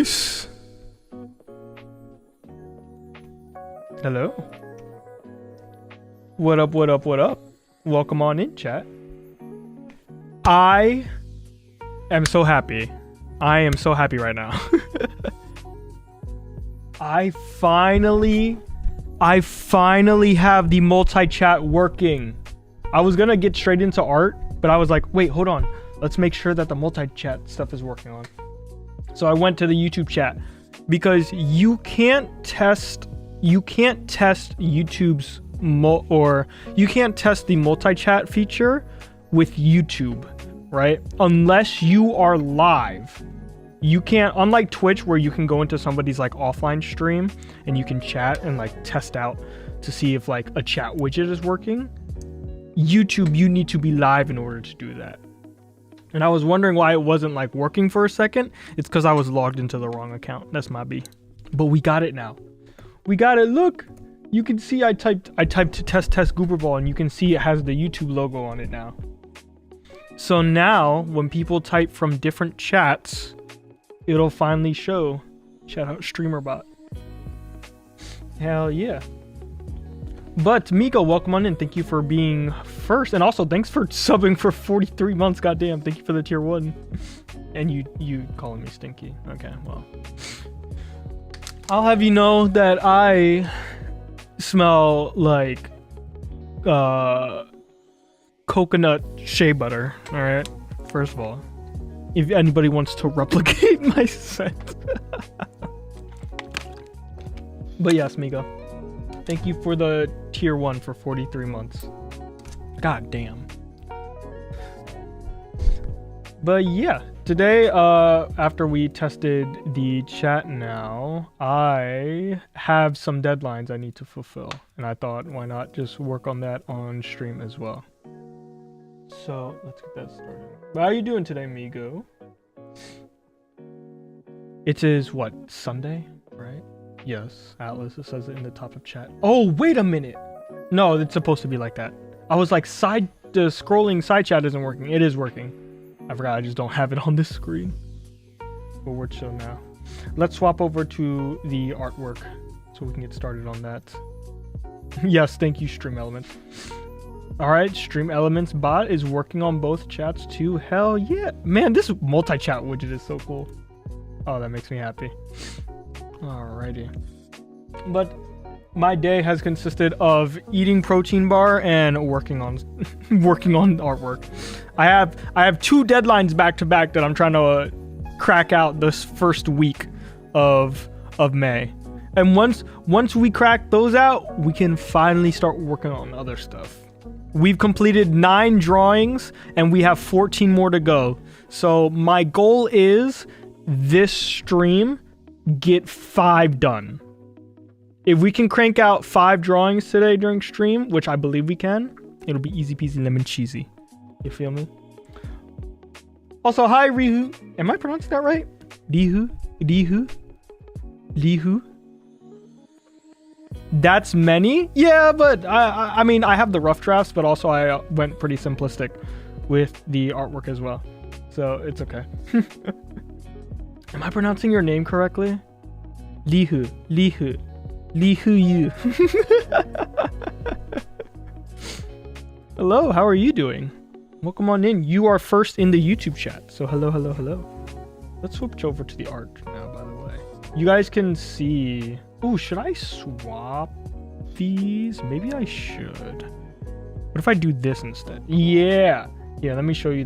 Peace. Hello. What up, what up, what up? Welcome on in, chat. I am so happy. I am so happy right now. I finally have the multi-chat working. I was gonna get straight into art, but I was like, wait, hold on. Let's make sure that the multi-chat stuff is working on. So I went to the YouTube chat because you can't test YouTube's you can't test the multi-chat feature with YouTube, right? Unless you are live. You can't, unlike Twitch where you can go into somebody's like offline stream and you can chat and like test out to see if like a chat widget is working. YouTube, you need to be live in order to do that. And I was wondering why it wasn't like working for a second. It's because I was logged into the wrong account. That's my B. But we got it now. We got it. Look, you can see I typed to test Gooberball and you can see it has the YouTube logo on it now. So now when people type from different chats, it'll finally show. Shout out StreamerBot. Hell yeah. But Miko, welcome on in. Thank you for being first. And also thanks for subbing for 43 months. Goddamn. Thank you for the tier 1. And you calling me stinky. Okay, well. I'll have you know that I smell like coconut shea butter. All right. First of all, if anybody wants to replicate my scent. But yes, Miko. Thank you for the tier 1 for 43 months. God damn. But yeah, today, after we tested the chat now, I have some deadlines I need to fulfill. And I thought, why not just work on that on stream as well? So let's get that started. How are you doing today, Migo? It is what, Sunday, right? Yes, Atlas, it says it in the top of chat. Oh, wait a minute. No, it's supposed to be like that. I was like, the scrolling side chat isn't working. It is working. I forgot, I just don't have it on this screen. But we're chill now. Let's swap over to the artwork so we can get started on that. Yes, thank you, Stream Elements. All right, Stream Elements bot is working on both chats too. Hell yeah. Man, this multi-chat widget is so cool. Oh, that makes me happy. Alrighty. But my day has consisted of eating protein bar and working on artwork. I have 2 deadlines back to back that I'm trying to crack out this first week of May. And once we crack those out, we can finally start working on other stuff. We've completed 9 drawings and we have 14 more to go. So my goal is this stream get 5 done. If we can crank out 5 drawings today during stream, which I believe we can, it'll be easy peasy lemon cheesy. You feel me? Also, hi Rihu. Am I pronouncing that right? Lihu? That's many? Yeah, but I mean, I have the rough drafts, but also I went pretty simplistic with the artwork as well. So it's okay. Am I pronouncing your name correctly? Lihu you. Hello, how are you doing? Welcome on in. You are first in the YouTube chat. So hello. Let's switch over to the art now, by the way. You guys can see. Ooh, should I swap these? Maybe I should. What if I do this instead? Yeah, let me show you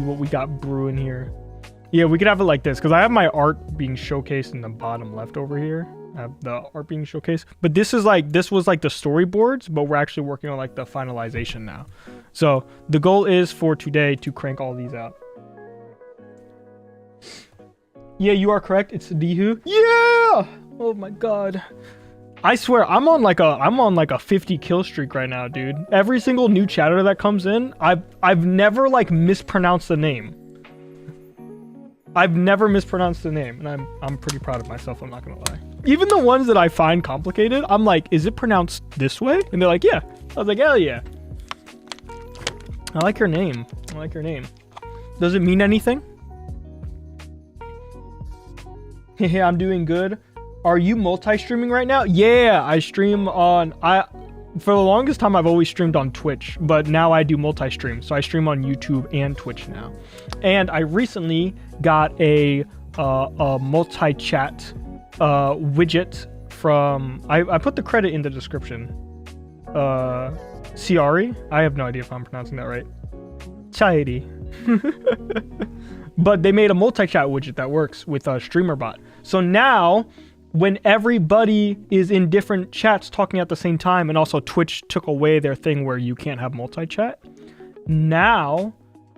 what we got brewing here. Yeah, we could have it like this because I have my art being showcased in the bottom left over here. I have the art being showcased, but this was like the storyboards, but we're actually working on like the finalization now. So the goal is for today to crank all these out. Yeah, you are correct. It's Dihu. Yeah! Oh my god. I swear I'm on like a 50 kill streak right now, dude. Every single new chatter that comes in, I've never like mispronounced the name. I've never mispronounced the name, and I'm pretty proud of myself, I'm not gonna lie. Even the ones that I find complicated, I'm like, is it pronounced this way? And they're like, yeah. I was like, hell yeah. I like your name. Does it mean anything? Yeah, I'm doing good. Are you multi-streaming right now? Yeah, I stream on... For the longest time, I've always streamed on Twitch, but now I do multi-stream. So I stream on YouTube and Twitch now. And I recently got a multi-chat widget from... I put the credit in the description. Ciari? I have no idea if I'm pronouncing that right. Chairi. But they made a multi-chat widget that works with a StreamerBot. So now, when everybody is in different chats talking at the same time, and also Twitch took away their thing where you can't have multi-chat, now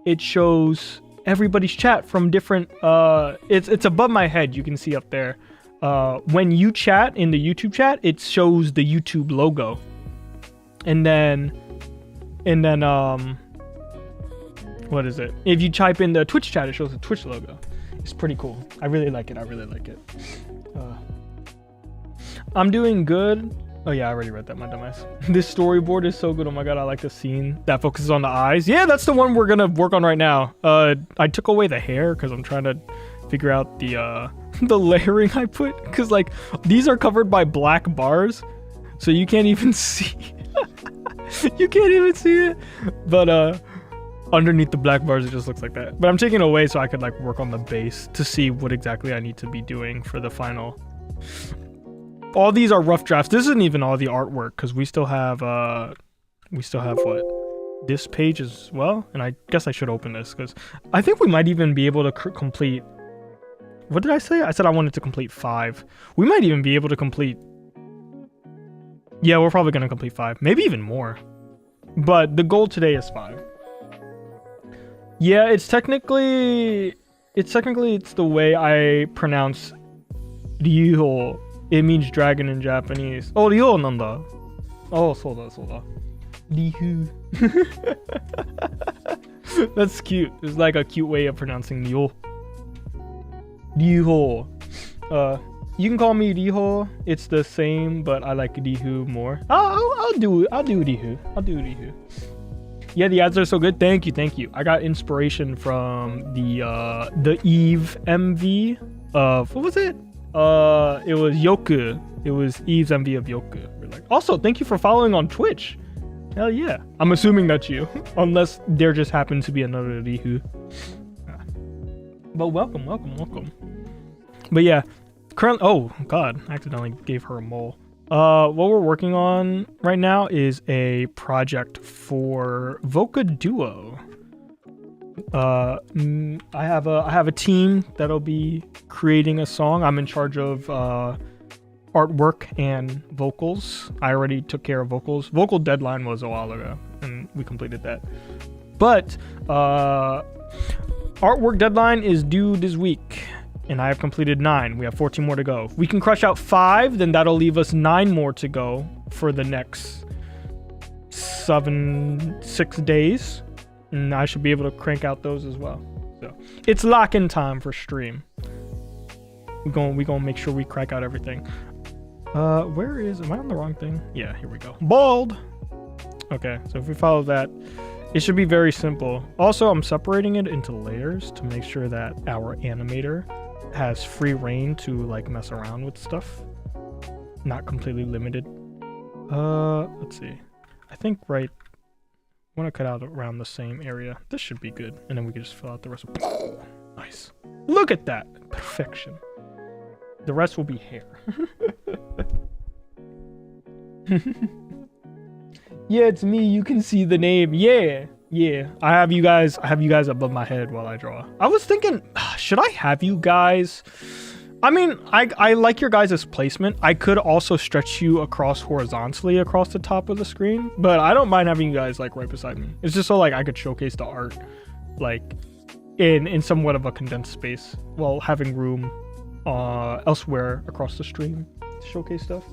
it shows everybody's chat from different... It's above my head, you can see up there. When you chat in the YouTube chat, it shows the YouTube logo. And then what is it? If you type in the Twitch chat, it shows the Twitch logo. It's pretty cool. I really like it. I'm doing good. Oh yeah, I already read that, my dumbass. This storyboard is so good. Oh my god, I like the scene that focuses on the eyes. Yeah, that's the one we're gonna work on right now. I took away the hair because I'm trying to figure out the layering I put. Because like, these are covered by black bars. So you can't even see. You can't even see it. But underneath the black bars, it just looks like that. But I'm taking it away so I could like work on the base to see what exactly I need to be doing for the final. All these are rough drafts. This isn't even all the artwork because we still have what? This page as well. And I guess I should open this because I think we might even be able to complete. What did I say? I said I wanted to complete 5. We might even be able to complete. Yeah, we're probably gonna complete 5, maybe even more. But the goal today is 5. Yeah, it's technically it's the way I pronounce Ryuho. It means dragon in Japanese. Oh, Ryo nanda. Oh, soda. Ryu. That's cute. It's like a cute way of pronouncing Ryo. Ryuho. You can call me Riho. It's the same, but I like Rihu more. I'll do Rihu. Yeah, the ads are so good. Thank you. I got inspiration from the Eve MV of what was it? It was Yoku. It was Eve's MV of Yoku. Also, thank you for following on Twitch. Hell yeah. I'm assuming that's you, unless there just happens to be another Rihu. But welcome. But yeah. Currently, oh god, I accidentally gave her a mole. What we're working on right now is a project for Vocaduo. I have a team that'll be creating a song. I'm in charge of artwork and vocals. I already took care of vocals. Vocal deadline was a while ago, and we completed that. But artwork deadline is due this week. And I have completed 9. We have 14 more to go. If we can crush out 5, then that'll leave us 9 more to go for the next 6 days. And I should be able to crank out those as well. So it's lock-in time for stream. We gonna make sure we crack out everything. Am I on the wrong thing? Yeah, here we go. Bald! Okay, so if we follow that, it should be very simple. Also, I'm separating it into layers to make sure that our animator has free reign to like mess around with stuff, not completely limited. Let's see. I think I want to cut out around the same area. This should be good, and then we can just fill out the rest of. Nice. Look at that perfection. The rest will be hair. Yeah, it's me. You can see the name. Yeah. I have you guys above my head while I draw. I was thinking, should I have you guys? I mean, I like your guys' placement. I could also stretch you across horizontally across the top of the screen, but I don't mind having you guys like right beside me. It's just so like I could showcase the art like in somewhat of a condensed space while having room elsewhere across the stream to showcase stuff.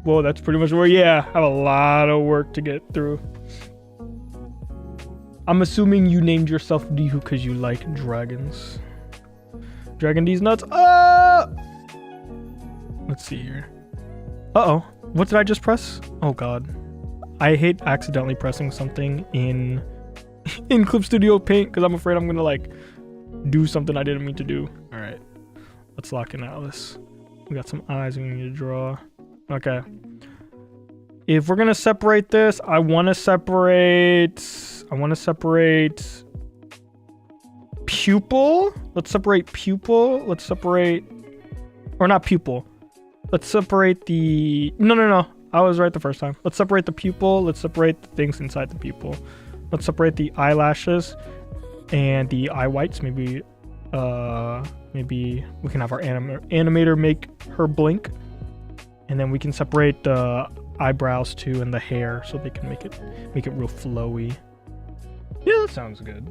Whoa, that's pretty much where, yeah, I have a lot of work to get through. I'm assuming you named yourself Rihu because you like dragons. Dragon D's nuts. Let's see here. Uh-oh. What did I just press? Oh, God. I hate accidentally pressing something in Clip Studio Paint because I'm afraid I'm going to, like, do something I didn't mean to do. All right, let's lock in Atlas. We got some eyes we need to draw. Okay. If we're gonna separate this, I want to separate pupil. Let's separate pupil. Let's separate, or not pupil. Let's separate the, no. I was right the first time. Let's separate the pupil. Let's separate the things inside the pupil. Let's separate the eyelashes and the eye whites. Maybe we can have our animator make her blink, and then we can separate the eyebrows too and the hair so they can make it real flowy. Yeah, that sounds good.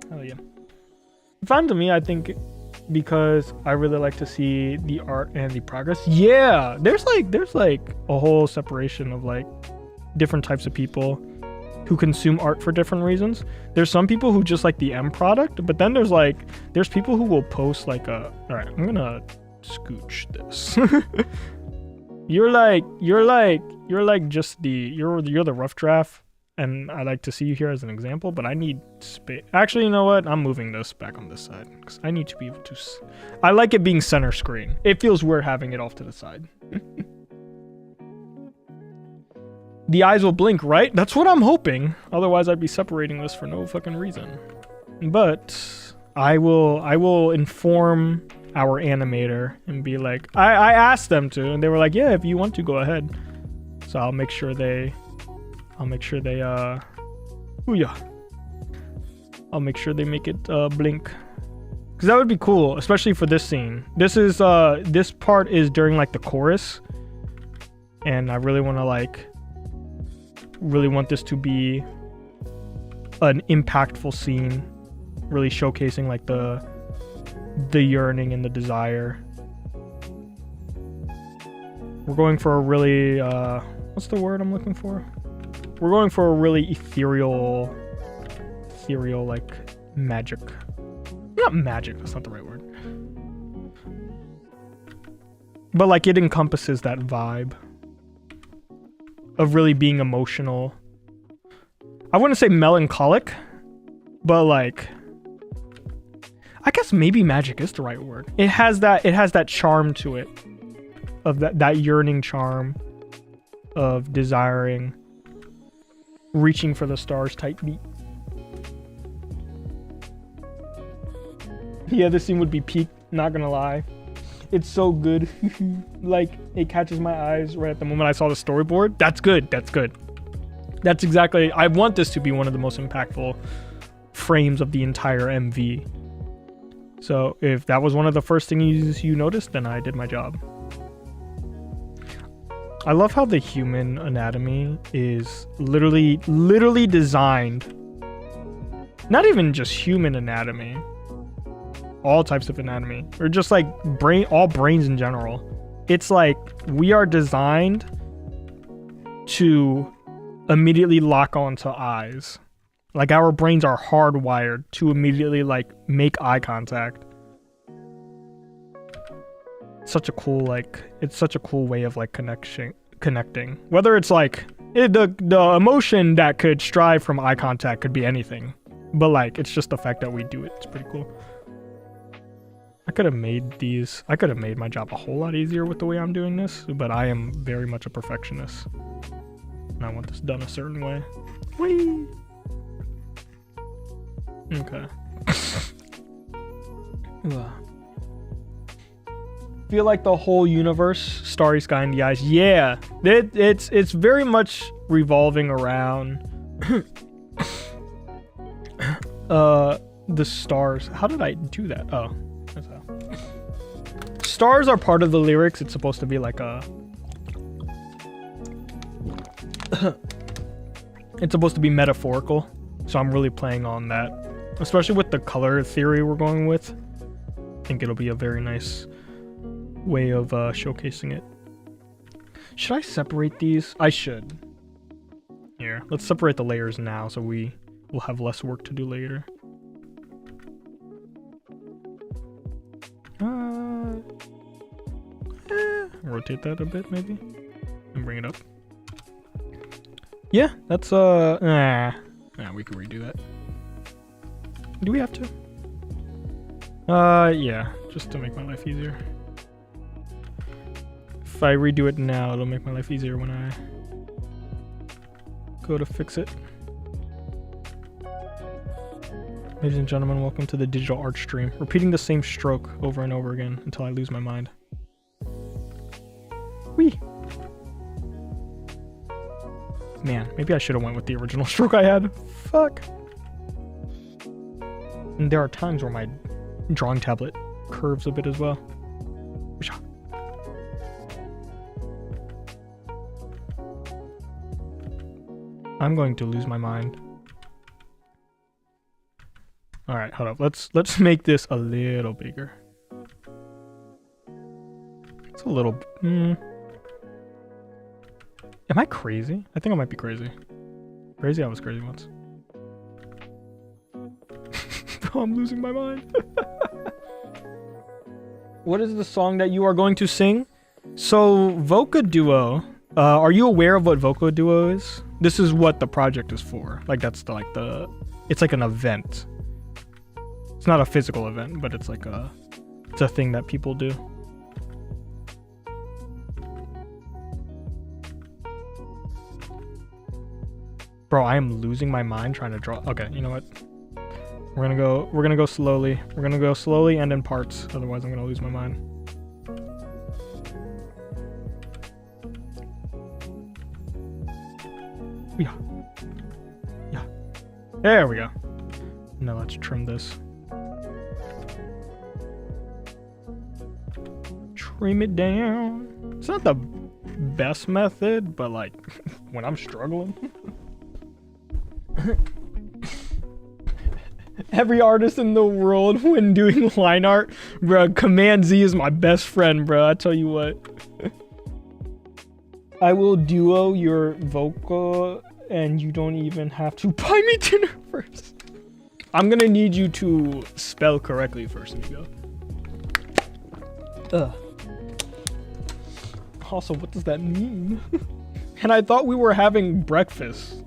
Hell yeah. Fun to me, I think, because I really like to see the art and the progress. Yeah, there's like a whole separation of like different types of people who consume art for different reasons. There's some people who just like the end product, but then there's people who will post like all right, I'm gonna scooch this. you're the rough draft, and I like to see you here as an example, but I need space. Actually, you know what? I'm moving this back on this side because I need to be able to. I like it being center screen. It feels weird having it off to the side. The eyes will blink, right? That's what I'm hoping. Otherwise, I'd be separating this for no fucking reason. But I will inform our animator and be like, I asked them to, and they were like, yeah, if you want to, go ahead. So I'll make sure they make it blink, because that would be cool, especially for this scene. This part is during like the chorus, and I really want this to be an impactful scene, really showcasing like the yearning and the desire. We're going for a really what's the word I'm looking for? We're going for a really ethereal like magic. Not magic, that's not the right word. But like it encompasses that vibe of really being emotional. I wouldn't say melancholic, but like, I guess maybe magic is the right word. It has that charm to it, of that yearning charm of desiring, reaching for the stars type beat. Yeah, this scene would be peak, not gonna lie. It's so good. Like, it catches my eyes right at the moment I saw the storyboard. That's good. That's exactly, I want this to be one of the most impactful frames of the entire MV. So if that was one of the first things you noticed, then I did my job. I love how the human anatomy is literally designed. Not even just human anatomy. All types of anatomy, or just like all brains in general. It's like we are designed to immediately lock onto eyes. Like our brains are hardwired to immediately like make eye contact. It's such a cool way of like connecting. Whether it's like the emotion that could strive from eye contact could be anything, but like it's just the fact that we do it. It's pretty cool. I could have made my job a whole lot easier with the way I'm doing this, but I am very much a perfectionist, and I want this done a certain way. Whee! Okay. Feel like the whole universe, starry sky in the eyes. Yeah, it's very much revolving around the stars. How did I do that? Oh. Stars are part of the lyrics. It's supposed to be like it's supposed to be metaphorical, so I'm really playing on that, especially with the color theory we're going with. I think it'll be a very nice way of showcasing it. Should I separate these? I should. Here, let's separate the layers now so we will have less work to do later. Rotate that a bit maybe and bring it up. Yeah, that's we can redo that. Do we have to? Yeah, just to make my life easier. If I redo it now, it'll make my life easier when I go to fix it. Ladies and gentlemen, welcome to the digital art stream. Repeating the same stroke over and over again until I lose my mind. Whee! Man, maybe I should have went with the original stroke I had. Fuck. And there are times where my drawing tablet curves a bit as well. I'm going to lose my mind. All right, hold up. Let's make this a little bigger. It's a little. Am I crazy? I think I might be crazy. Crazy? I was crazy once. Oh, I'm losing my mind. What is the song that you are going to sing? So Vocaduo. Are you aware of what Vocaduo is? This is what the project is for. Like that's the it's like an event. It's not a physical event, but it's like it's a thing that people do. Bro, I am losing my mind trying to draw. Okay, you know what? We're gonna go slowly. We're gonna go slowly and in parts. Otherwise I'm gonna lose my mind. Yeah. Yeah. There we go. Now let's trim this. Trim it down. It's not the best method, but like when I'm struggling. Every artist in the world when doing line art, bro, Command Z is my best friend, bro. I tell you what. I will duo your vocal and you don't even have to buy me dinner first. I'm gonna need you to spell correctly first, amigo. Also, what does that mean? And I thought we were having breakfast.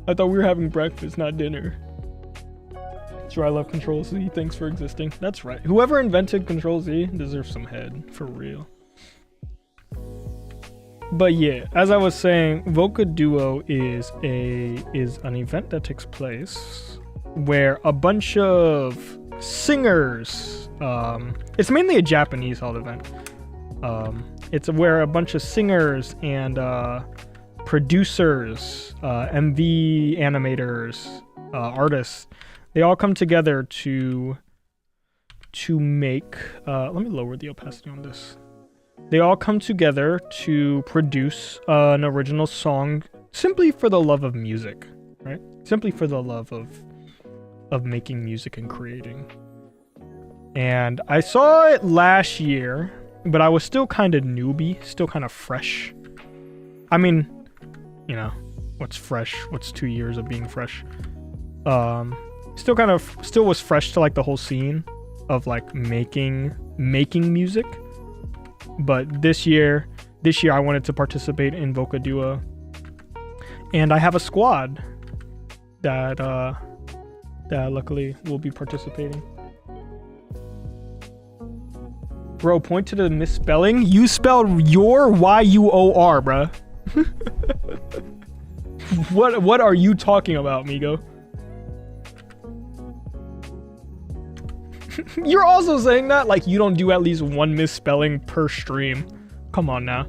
I thought we were having breakfast, not dinner. Sure, I love Control Z. Thanks for existing. That's right. Whoever invented Control Z deserves some head, for real. But yeah, as I was saying, Vocaduo is an event that takes place where a bunch of singers. It's mainly a Japanese held event. It's where a bunch of singers and producers, MV animators, artists. They all come together to make, let me lower the opacity on this. They all come together to produce an original song simply for the love of music, right? Simply for the love of making music and creating. And I saw it last year, but I was still kind of newbie, still kind of fresh. I mean, you know, what's fresh? What's 2 years of being fresh? Still was fresh to like the whole scene of like making music. But this year I wanted to participate in Vocaduo, and I have a squad that luckily will be participating. Bro, point to the misspelling. You spelled your Y-U-O-R, bruh. What are you talking about, Migo? You're also saying that like you don't do at least one misspelling per stream. Come on now.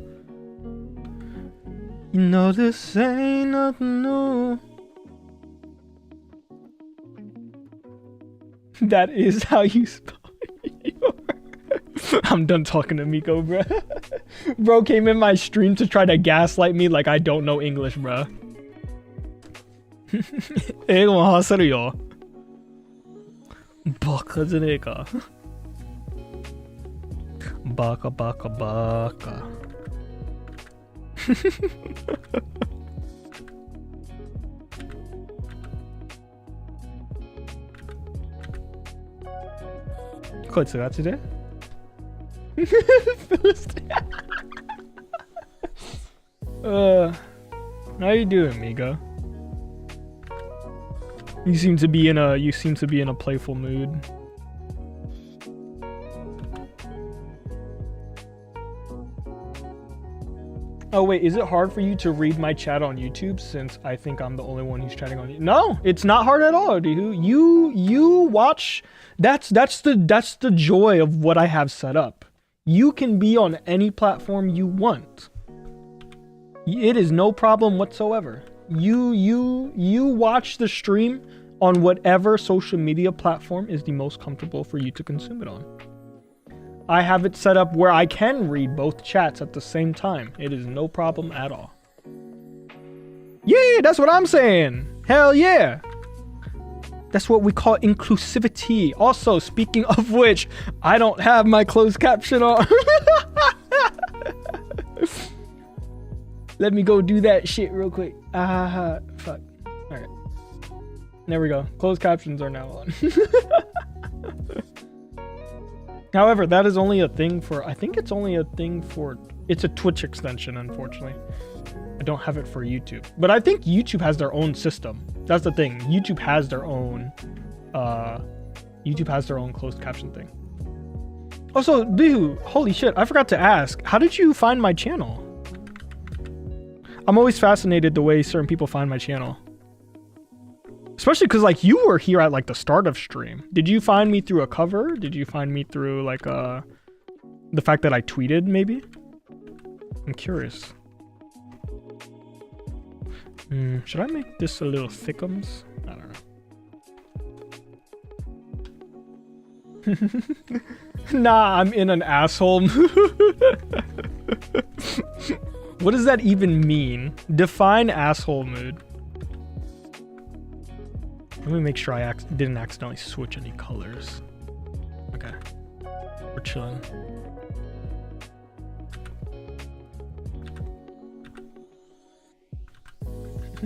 You know this ain't nothing new. That is how you spell your... I'm done talking to Miko, bro. Bro came in my stream to try to gaslight me like I don't know English, bro. 英語も話せるよ。バカじゃねえか。バカバカバカ。こいつガチでHow you doing, Migo? You seem to be in a playful mood. Oh wait, is it hard for you to read my chat on YouTube since I think I'm the only one who's chatting on YouTube? No, it's not hard at all, dude. You watch. That's the joy of what I have set up. You can be on any platform you want. It is no problem whatsoever. You watch the stream on whatever social media platform is the most comfortable for you to consume it on. I have it set up where I can read both chats at the same time. It is no problem at all. Yeah, that's what I'm saying. Hell yeah. That's what we call inclusivity. Also, speaking of which, I don't have my closed caption on. Let me go do that shit real quick. Fuck. Alright. There we go. Closed captions are now on. However, that is only a thing for, I think it's only a thing for, it's a Twitch extension, unfortunately. I don't have it for YouTube. But I think YouTube has their own system. That's the thing. YouTube has their own closed caption thing. Also, dude, holy shit, I forgot to ask. How did you find my channel? I'm always fascinated the way certain people find my channel. Especially because like you were here at like the start of stream. Did you find me through a cover? Did you find me through like the fact that I tweeted maybe? I'm curious. Should I make this a little thickums? I don't know. Nah, I'm in an asshole mood. What does that even mean? Define asshole mood. Let me make sure I didn't accidentally switch any colors. Okay. We're chilling.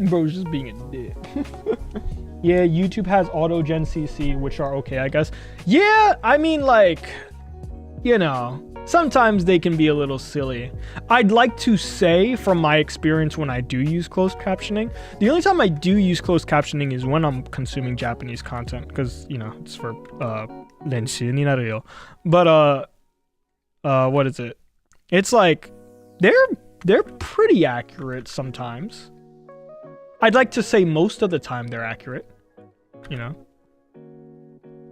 Bro's just being a dick. Yeah, YouTube has auto gen CC, which are okay, I guess. Yeah, I mean, like, you know, sometimes they can be a little silly. I'd like to say from my experience when I do use closed captioning, the only time I do use closed captioning is when I'm consuming Japanese content, because, you know, it's for 練習になるよ. But what is it? It's like they're pretty accurate sometimes. I'd like to say most of the time they're accurate, you know.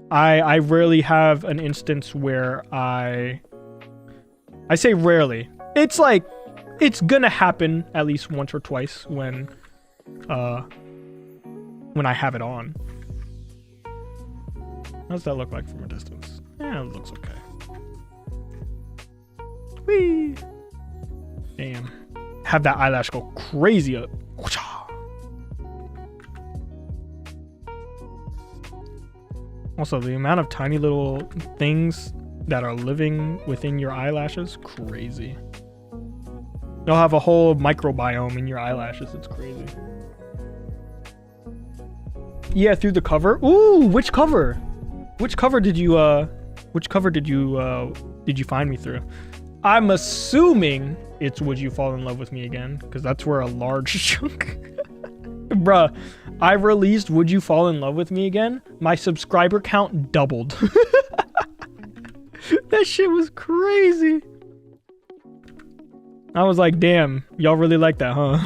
I rarely have an instance where I say rarely. It's like it's gonna happen at least once or twice when I have it on. How does that look like from a distance? Yeah, it looks okay. Whee! Damn. Have that eyelash go crazy up. Also, the amount of tiny little things that are living within your eyelashes, crazy. You'll have a whole microbiome in your eyelashes. It's crazy. Yeah, through the cover. Ooh, which cover? Which cover did you find me through? I'm assuming it's Would You Fall in Love with Me Again, because that's where a large chunk. Bruh, I released Would You Fall in Love with Me Again? My subscriber count doubled. That shit was crazy. I was like, damn, y'all really like that, huh?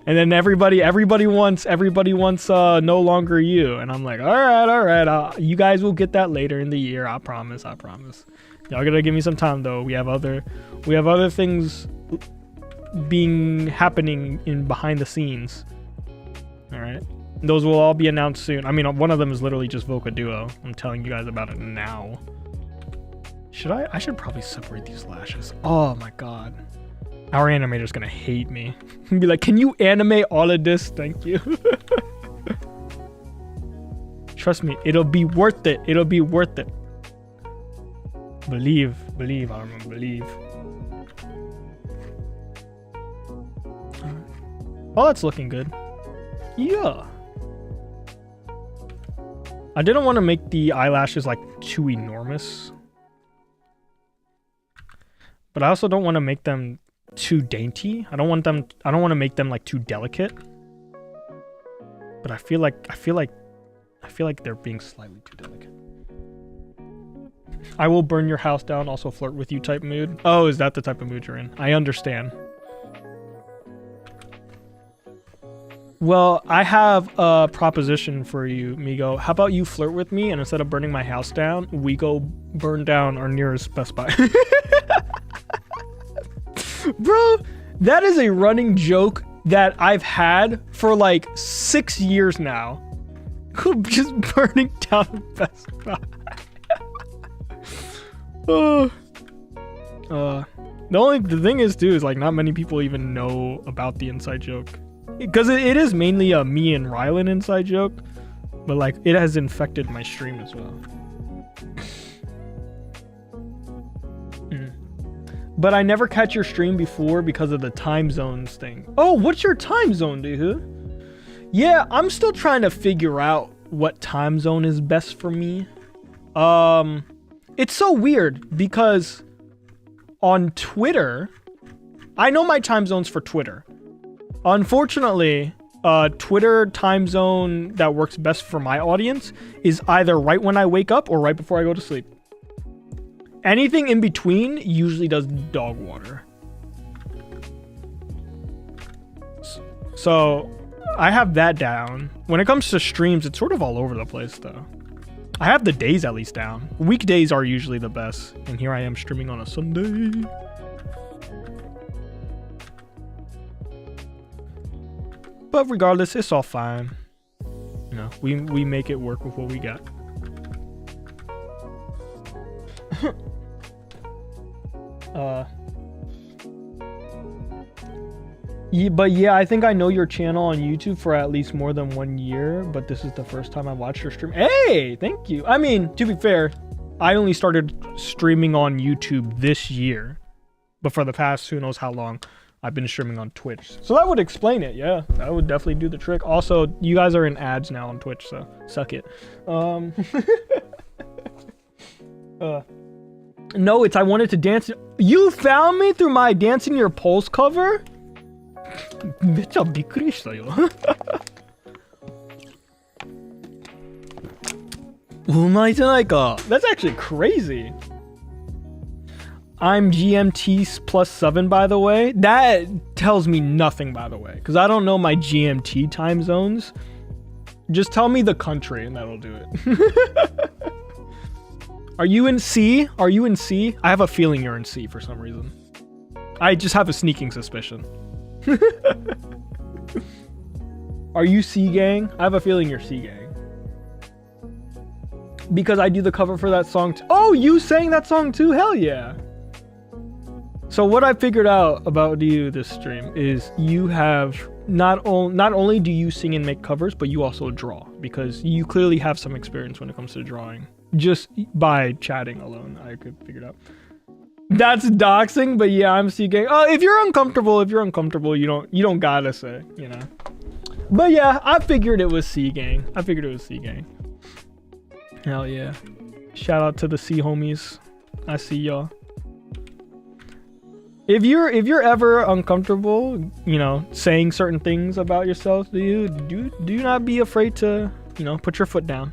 And then everybody wants No Longer You. And I'm like, all right. You guys will get that later in the year. I promise. Y'all gotta give me some time though. We have other things happening in behind the scenes. All right. Those will all be announced soon. I mean, one of them is literally just Vocaduo. I'm telling you guys about it now. I should probably separate these lashes. Oh my god. Our animator's gonna hate me. Be like, can you animate all of this? Thank you. Trust me, it'll be worth it. It'll be worth it. Believe, Armin, believe. Oh, that's looking good. Yeah. I didn't want to make the eyelashes like too enormous. But I also don't want to make them too dainty. I don't want to make them like too delicate. But I feel like they're being slightly too delicate. I will burn your house down, also flirt with you type mood. Oh, is that the type of mood you're in? I understand. Well, I have a proposition for you, Migo. How about you flirt with me, and instead of burning my house down, we go burn down our nearest Best Buy. Bro, that is a running joke that I've had for like 6 years now. Just burning down Best Buy. The thing is too is like not many people even know about the inside joke, because it is mainly a me and Rylan inside joke, but like it has infected my stream as well. But I never catch your stream before because of the time zones thing. Oh, what's your time zone, dude? Yeah, I'm still trying to figure out what time zone is best for me. It's so weird because on Twitter, I know my time zones for Twitter. Unfortunately, Twitter time zone that works best for my audience is either right when I wake up or right before I go to sleep. Anything in between usually does dog water. So I have that down. When it comes to streams, it's sort of all over the place though. I have the days at least down. Weekdays are usually the best. And here I am streaming on a Sunday. But regardless, it's all fine. You know, we make it work with what we got. But yeah, I think I know your channel on YouTube for at least more than 1 year, but this is the first time I watched your stream. Hey, thank you. I mean, to be fair, I only started streaming on YouTube this year, but for the past who knows how long, I've been streaming on Twitch. So that would explain it. Yeah, that would definitely do the trick. Also, you guys are in ads now on Twitch, so suck it. No, it's I wanted to dance. You found me through my Dancing Your Pulse cover? めっちゃびっくりしたよ。うまいじゃないか。That's actually crazy. I'm GMT +7 by the way. That tells me nothing by the way, because I don't know my GMT time zones. Just tell me the country and that'll do it. Are you in C? Are you in C? I have a feeling you're in C for some reason. I just have a sneaking suspicion. Are you C gang? I have a feeling you're C gang. Because I do the cover for that song too. Oh, you sang that song too? Hell yeah. So what I figured out about you this stream is you have not only do you sing and make covers, but you also draw, because you clearly have some experience when it comes to drawing. Just by chatting alone, I could figure it out. That's doxing, but yeah, I'm C gang. If you're uncomfortable, you don't gotta say, you know. But yeah, I figured it was C gang. Hell yeah. Shout out to the C homies. I see y'all. If you're ever uncomfortable, you know, saying certain things about yourself, do not be afraid to, you know, put your foot down.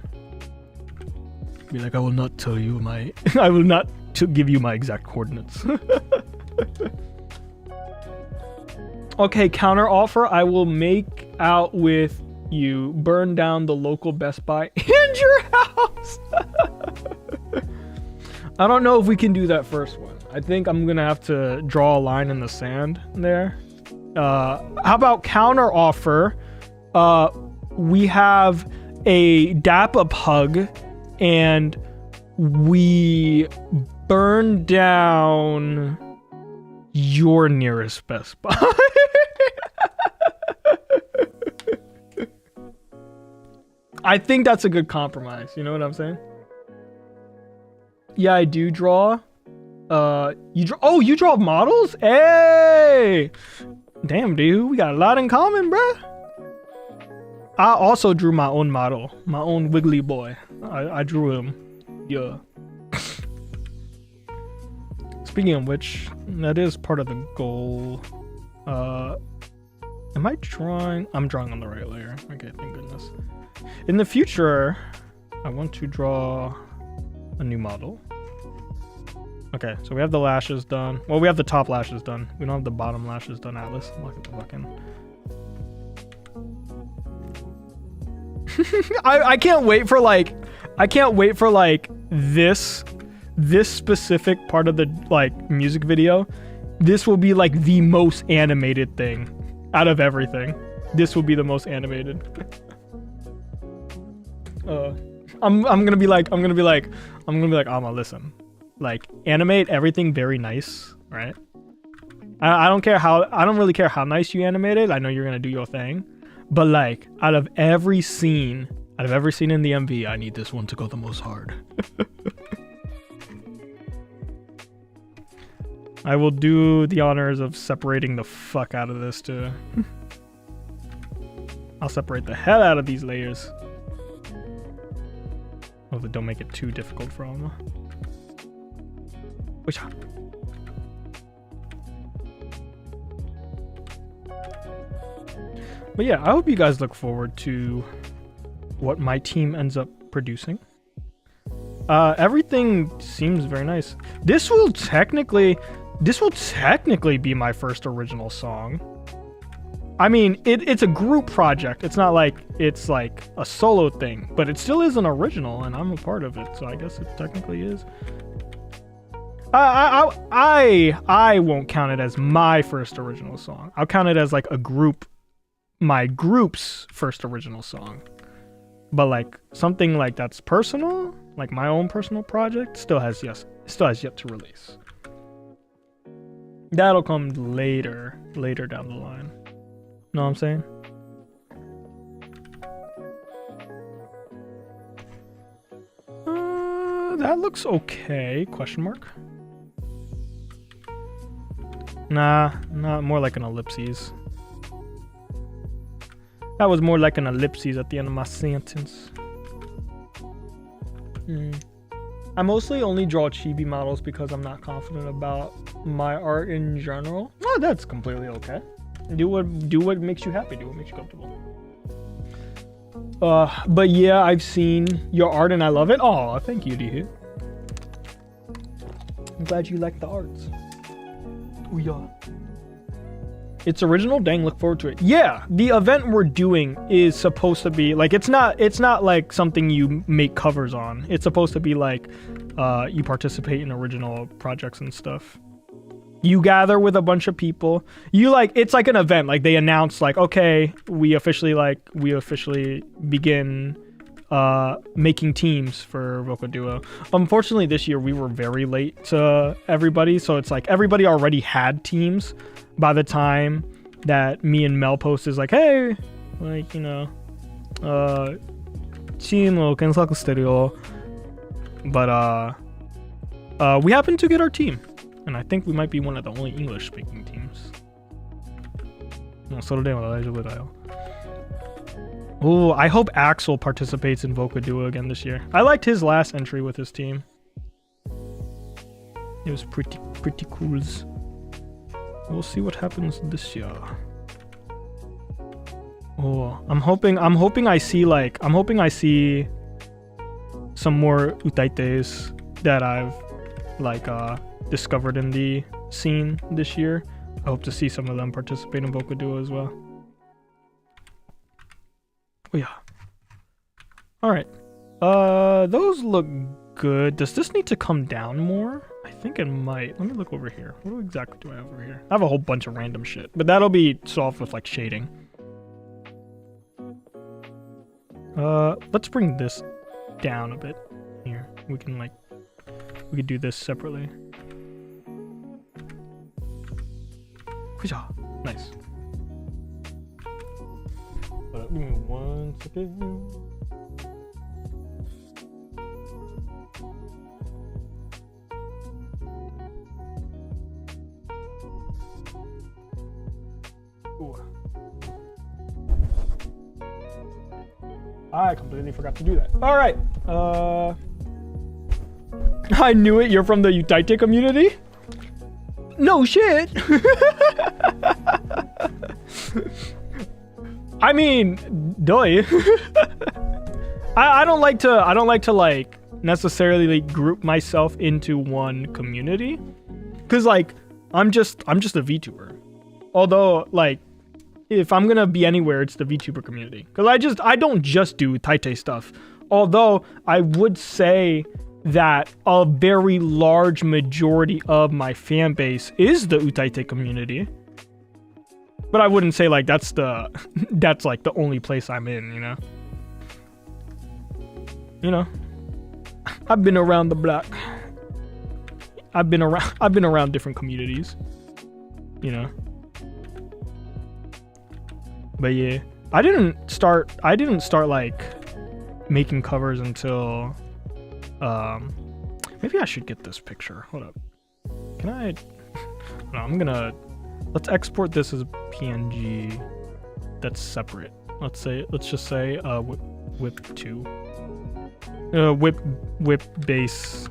Be like, I will not tell you I will not give you my exact coordinates. Okay, counter offer. I will make out with you, burn down the local Best Buy and your house. I don't know if we can do that first one. I think I'm gonna have to draw a line in the sand there. How about counter offer? We have a dap up hug and we burn down your nearest Best Buy. I think that's a good compromise. You know what I'm saying? Yeah, I do draw. You draw. Oh, you draw models? Hey! Damn, dude. We got a lot in common, bruh. I also drew my own model. My own wiggly boy. I drew him. Yeah. Speaking of which, that is part of the goal. Am I drawing? I'm drawing on the right layer. Okay, thank goodness. In the future, I want to draw a new model. Okay, so we have the lashes done. Well, we have the top lashes done. We don't have the bottom lashes done, Atlas. Look at the fucking... I can't wait for like... I can't wait for like this specific part of the like music video. This will be like the most animated thing out of everything. This will be the most animated. I'm gonna be like, Alma, listen. Like, animate everything very nice, right? I don't really care how nice you animate it. I know you're gonna do your thing. But like, out of every scene in the MV, I need this one to go the most hard. I will do the honors of separating the fuck out of this too. I'll separate the hell out of these layers. Oh, but don't make it too difficult for Alma. But yeah, I hope you guys look forward to what my team ends up producing. Everything seems very nice. This will technically be my first original song. I mean, it's a group project. It's not like it's like a solo thing, but it still is an original, and I'm a part of it, so I guess it technically is. I won't count it as my first original song. I'll count it as like my group's first original song. But like something like that's personal, like my own personal project, still has yet to release. That'll come later down the line. Know what I'm saying? That looks okay, question mark. Nah, not more like an ellipses. That was more like an ellipses at the end of my sentence. I mostly only draw chibi models because I'm not confident about my art in general. Oh, that's completely okay. Do what makes you happy. Do what makes you comfortable. But yeah, I've seen your art and I love it. Oh, thank you, D. I'm glad you like the arts. Oh yeah. It's original. Dang, look forward to it. Yeah, the event we're doing is supposed to be like it's not like something you make covers on. It's supposed to be like you participate in original projects and stuff. You gather with a bunch of people. It's like an event. Like they announce like, okay, we officially begin making teams for Vocaduo. Unfortunately, this year we were very late to everybody, so it's like everybody already had teams by the time that me and Mel post is like, hey, like, you know, teamを検索してるよ. But we happened to get our team, and I think we might be one of the only English speaking teams. もうそれでも大丈夫だよ. Oh, I hope Axel participates in Vocaduo again this year. I liked his last entry with his team. It was pretty cool. We'll see what happens this year. Oh, I'm hoping I see some more utaites that I've like discovered in the scene this year. I hope to see some of them participate in Vocaduo as well. Oh yeah. Alright. Those look good. Does this need to come down more? I think it might. Let me look over here. What exactly do I have over here? I have a whole bunch of random shit, but that'll be solved with like shading. Let's bring this down a bit. Here. We could do this separately. Nice. Give me 1 second. Ooh. I completely forgot to do that. All right. I knew it. You're from the Utaite community? No shit. I mean, doy. I don't like to like necessarily group myself into one community, because like I'm just a VTuber. Although like if I'm gonna be anywhere, it's the VTuber community, because I don't just do Taite stuff. Although I would say that a very large majority of my fan base is the Utaite community. But I wouldn't say like that's like the only place I'm in, you know? You know, I've been around the block. I've been around different communities, you know? But yeah, I didn't start like making covers until maybe I should get this picture. Hold up. Can I? No, let's export this as a PNG that's separate. Let's just say whip 2. Whip base.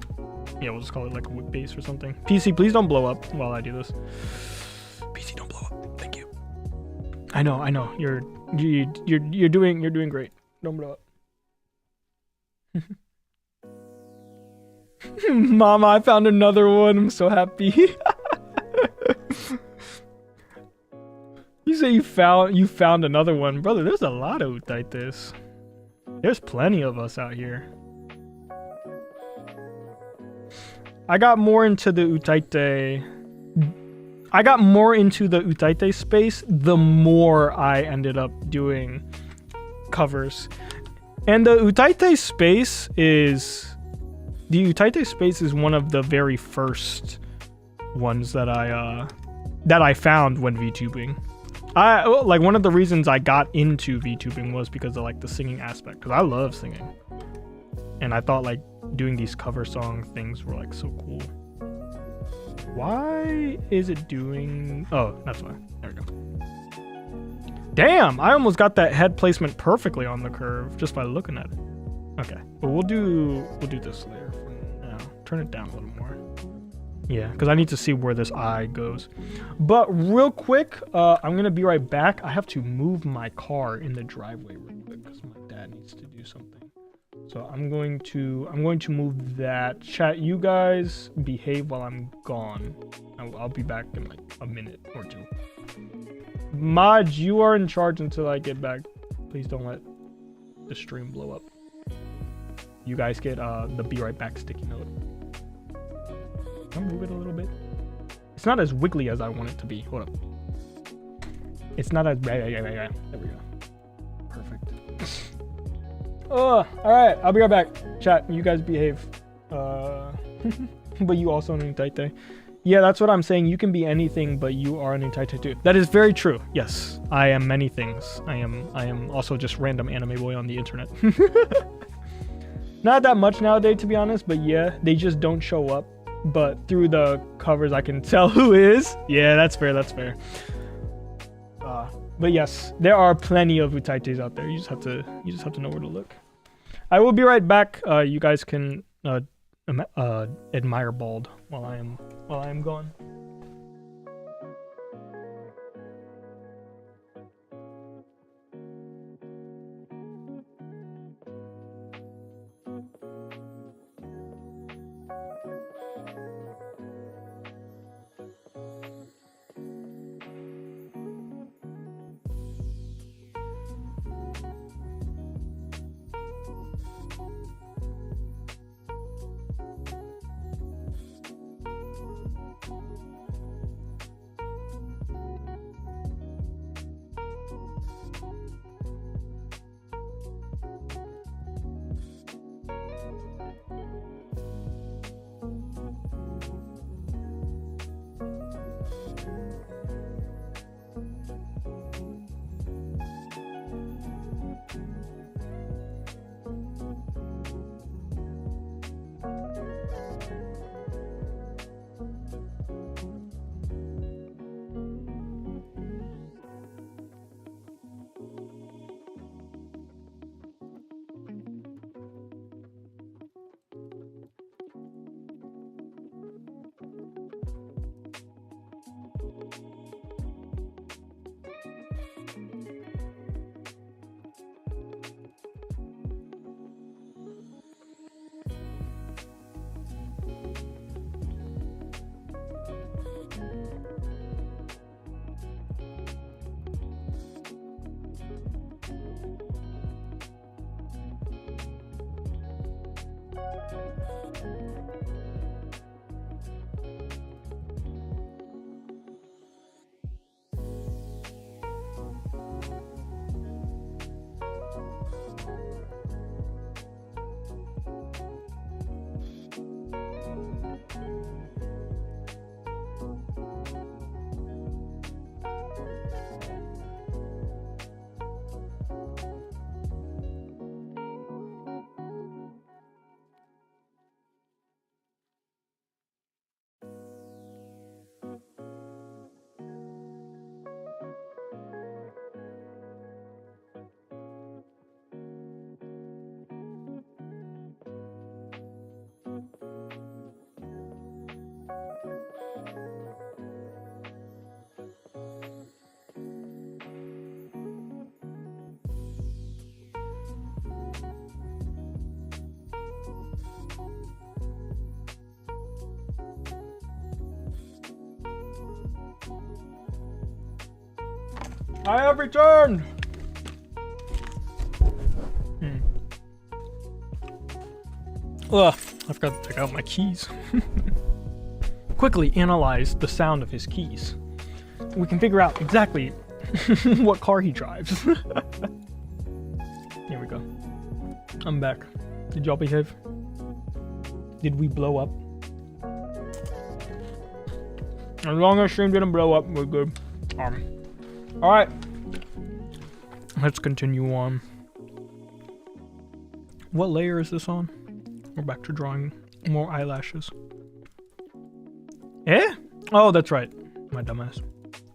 Yeah, we'll just call it like a whip base or something. PC, please don't blow up while I do this. PC, don't blow up. Thank you. I know. You're doing great. Don't blow up. Mama, I found another one. I'm so happy. You say you found another one, brother. There's a lot of Utaites. There's plenty of us out here. I got more into the Utaite space the more I ended up doing covers. And the Utaite space is one of the very first ones that I found when VTubing. Like one of the reasons I got into VTubing was because of like the singing aspect, because I love singing. And I thought like doing these cover song things were like so cool. Why is it doing... Oh, that's why. There we go. Damn, I almost got that head placement perfectly on the curve just by looking at it. Okay, but we'll do this layer for now. Turn it down a little more. Yeah, because I need to see where this eye goes. But real quick, I'm gonna be right back. I have to move my car in the driveway real quick because my dad needs to do something. So I'm going to move that. Chat, you guys behave while I'm gone. I'll be back in like a minute or two. Mods, you are in charge until I get back. Please don't let the stream blow up. You guys get the be right back sticky note. Can I move it a little bit? It's not as wiggly as I want it to be. Hold up. It's not as... There we go. Perfect. All right, I'll be right back. Chat, you guys behave. But you also an Utaite. Yeah, that's what I'm saying. You can be anything, but you are an Utaite too. That is very true. Yes, I am many things. I am also just random anime boy on the internet. Not that much nowadays, to be honest, but yeah, they just don't show up. But through the covers, I can tell who is. Yeah, that's fair. But yes, there are plenty of Utaites out there. You just have to know where to look. I will be right back. You guys can admire Bald while I am gone. I have returned! Ugh, I forgot to take out my keys. Quickly analyze the sound of his keys. We can figure out exactly what car he drives. Here we go. I'm back. Did y'all behave? Did we blow up? As long as stream didn't blow up, we're good. Alright. Let's continue on. What layer is this on? We're back to drawing more eyelashes. Eh? Oh, that's right. My dumbass.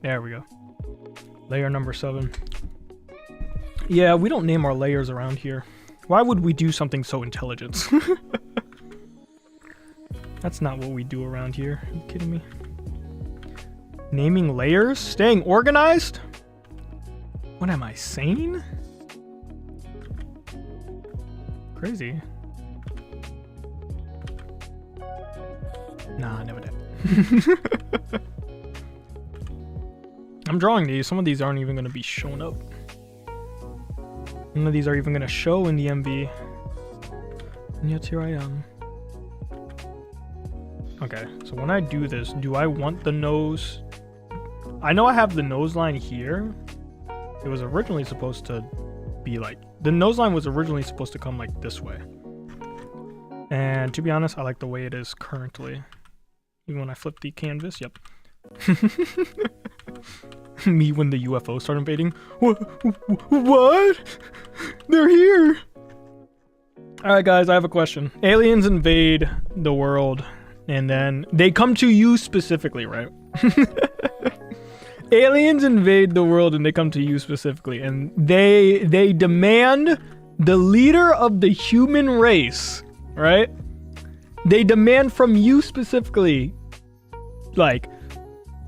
There we go. Layer number 7. Yeah, we don't name our layers around here. Why would we do something so intelligent? That's not what we do around here. Are you kidding me? Naming layers? Staying organized? What am I, sane? Crazy. Nah, never did. I'm drawing these. Some of these aren't even going to be shown up. None of these are even going to show in the MV. And yet here I am. Okay, so when I do this, do I want the nose? I know I have the nose line here. It was originally supposed to be like, the nose line was originally supposed to come like this way. And to be honest, I like the way it is currently. Even when I flip the canvas, yep. Me when the UFOs start invading. What? They're here! Alright guys, I have a question. Aliens invade the world, and then they come to you specifically, right? Aliens invade the world and they come to you specifically, and they demand the leader of the human race, right? They demand from you specifically, like,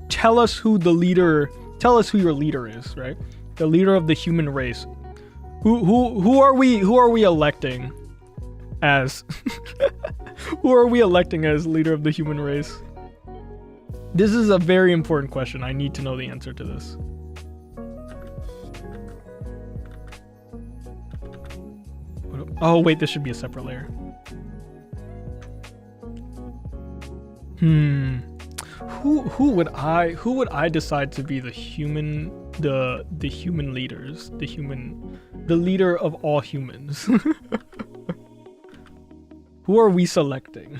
tell us who your leader is, right? The leader of the human race. Who are we electing as who are we electing as leader of the human race? This is a very important question. I need to know the answer to this. Oh wait, this should be a separate layer. Who would I decide to be the human leaders, the leader of all humans? Who are we selecting?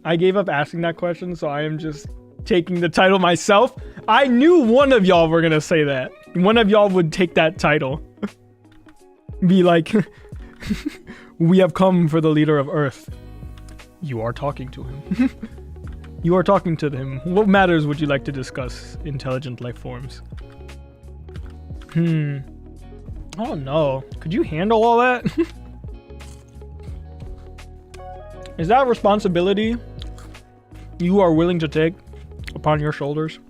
I gave up asking that question, so I am just taking the title myself. I knew one of y'all were gonna say that. One of y'all would take that title. Be like, we have come for the leader of Earth. You are talking to him. You are talking to him. What matters would you like to discuss, intelligent life forms? I don't know. Could you handle all that? Is that a responsibility you are willing to take upon your shoulders?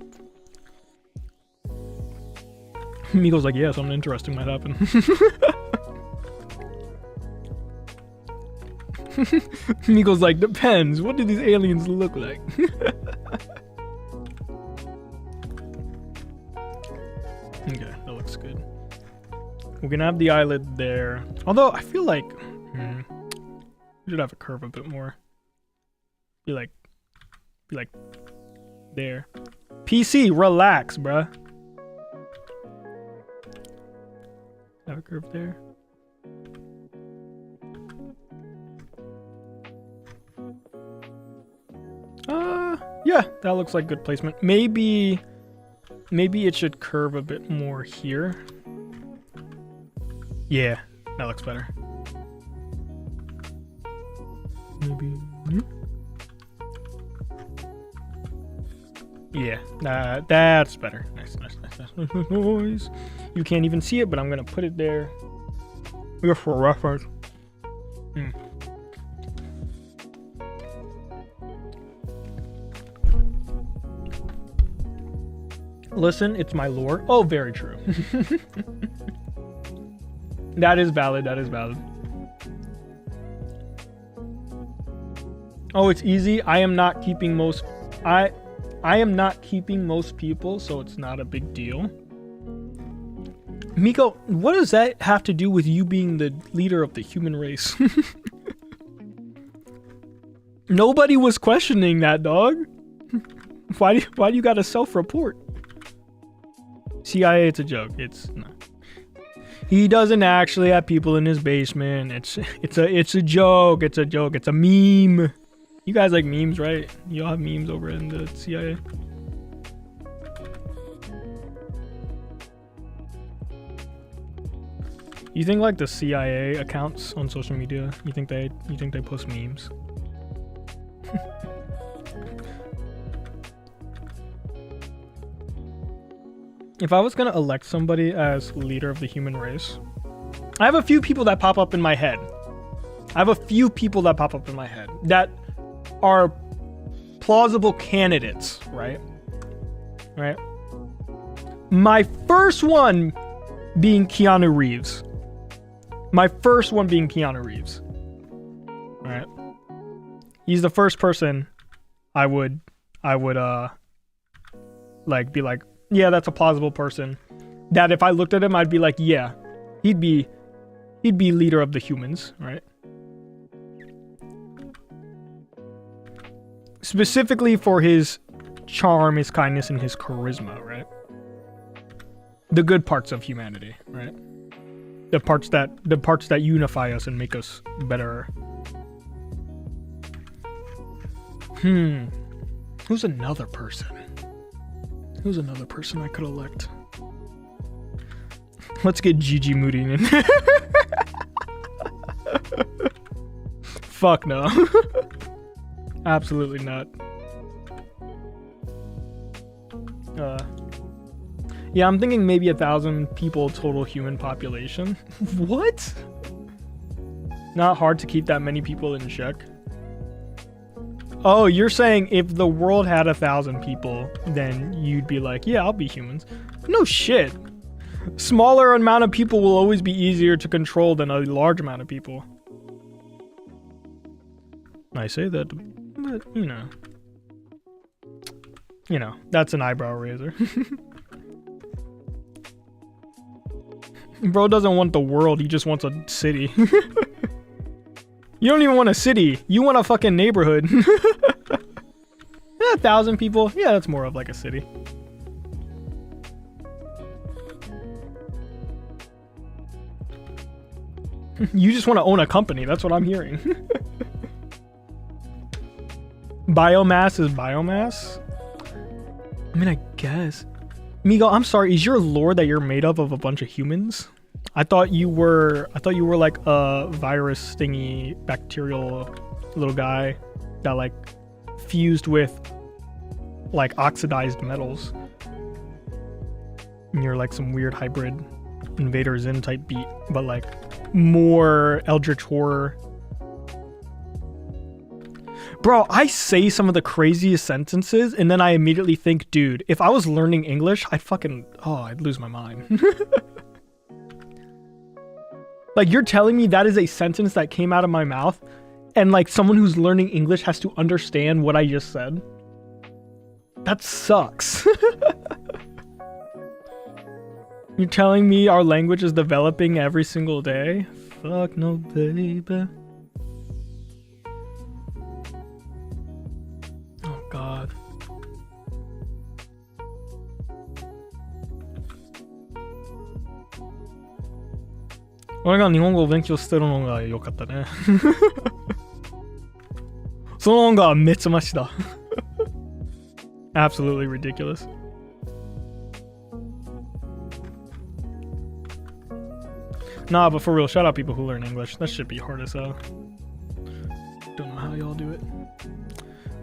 Miko's like, yeah, something interesting might happen. Miko's like, depends. What do these aliens look like? Okay, that looks good. We're gonna have the eyelid there. Although I feel like we should have a curve a bit more. Be like there. PC, relax, bruh. Have a curve there. Yeah, that looks like good placement. Maybe it should curve a bit more here. Yeah, that looks better. Maybe. Yeah, that's better. Nice. Noise. You can't even see it, but I'm gonna put it there. Just for reference. Listen, it's my lore. Oh, very true. That is valid. Oh, it's easy. I am not keeping most people, so it's not a big deal. Miko, what does that have to do with you being the leader of the human race? Nobody was questioning that, dog. Why do you gotta self-report? CIA, it's a joke. It's not. He doesn't actually have people in his basement. It's a joke. It's a joke. It's a meme. You guys like memes, right? You all have memes over in the CIA. You think like the CIA accounts on social media? You think they post memes? If I was gonna elect somebody as leader of the human race, I have a few people that pop up in my head. That are plausible candidates, right? My first one being Keanu Reeves. Right? He's the first person I would like be like, yeah, that's a plausible person. That if I looked at him, I'd be like, yeah, he'd be leader of the humans, right? Specifically for his charm, his kindness, and his charisma, right? The good parts of humanity, right? The parts that unify us and make us better. Who's another person I could elect? Let's get Gigi Moody in. Fuck no. Absolutely not. Yeah, I'm thinking maybe 1,000 people total human population. What? Not hard to keep that many people in check. Oh, you're saying if the world had 1,000 people, then you'd be like, yeah, I'll be humans. No shit. Smaller amount of people will always be easier to control than a large amount of people. I say that, but you know, that's an eyebrow raiser. Bro doesn't want the world, he just wants a city. You don't even want a city, you want a fucking neighborhood. 1,000 people, yeah, that's more of like a city. You just want to own a company, that's what I'm hearing. Biomass is biomass? I mean, I guess. Migo, I'm sorry, is your lore that you're made of a bunch of humans? I thought you were like a virus thingy bacterial little guy that like fused with like oxidized metals. And you're like some weird hybrid Invader Zim type beat, but like more Eldritch Horror. Bro, I say some of the craziest sentences and then I immediately think, dude, if I was learning English, I'd lose my mind. Like, you're telling me that is a sentence that came out of my mouth and like someone who's learning English has to understand what I just said? That sucks. You're telling me our language is developing every single day? Fuck no, baby. Oh god. 俺が日本語を勉強してるのが良かったね。その方がめっちゃマシだ。Absolutely ridiculous. Nah, but for real, shout out people who learn English. That should be hard as hell. Don't know how y'all do it.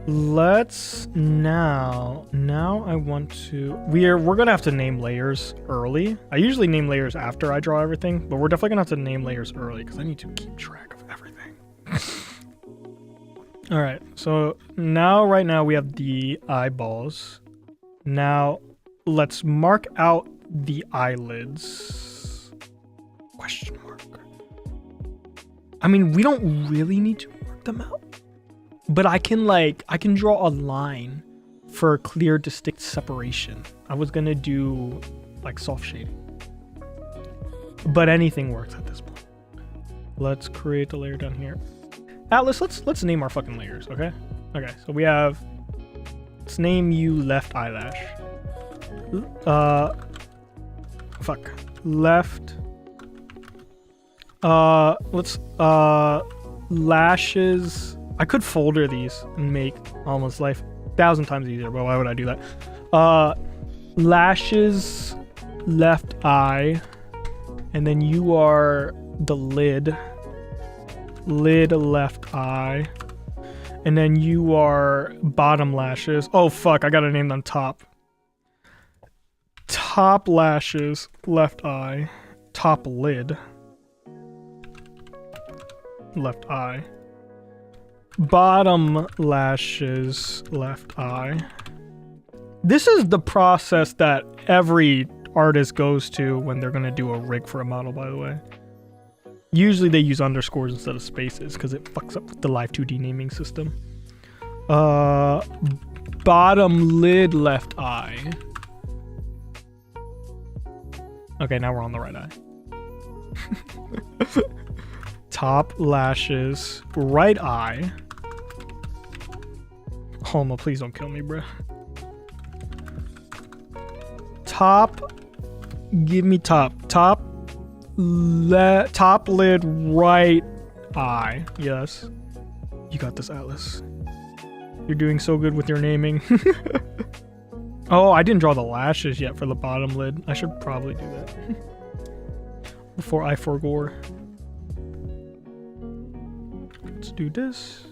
Let's now I want to we're gonna have to name layers early. I usually name layers after I draw everything, but we're definitely gonna have to name layers early because I need to keep track of everything. All right, so right now we have the eyeballs. Now let's mark out the eyelids. Question mark. I mean, we don't really need to mark them out, but I can draw a line for clear, distinct separation. I was gonna do like soft shading, but anything works at this point. Let's create the layer down here. Atlas, let's name our fucking layers, okay? Okay, so we have, let's name you left eyelash. Left. Let's lashes. I could folder these and make Alma's life 1,000 times easier, but why would I do that? Lashes, left eye, and then you are the lid. Lid, left eye, and then you are bottom lashes. Oh fuck, I gotta name them top. Top lashes, left eye, top lid, left eye, bottom lashes, left eye. This is the process that every artist goes to when they're gonna do a rig for a model, by the way. Usually they use underscores instead of spaces because it fucks up with the live 2D naming system. Bottom lid, left eye. Okay, now we're on the right eye. Top lashes, right eye. Homo, please don't kill me, bruh. Top, give me top. Top lid, right eye. Yes. You got this, Atlas. You're doing so good with your naming. Oh, I didn't draw the lashes yet for the bottom lid. I should probably do that. Before I forgore. Let's do this.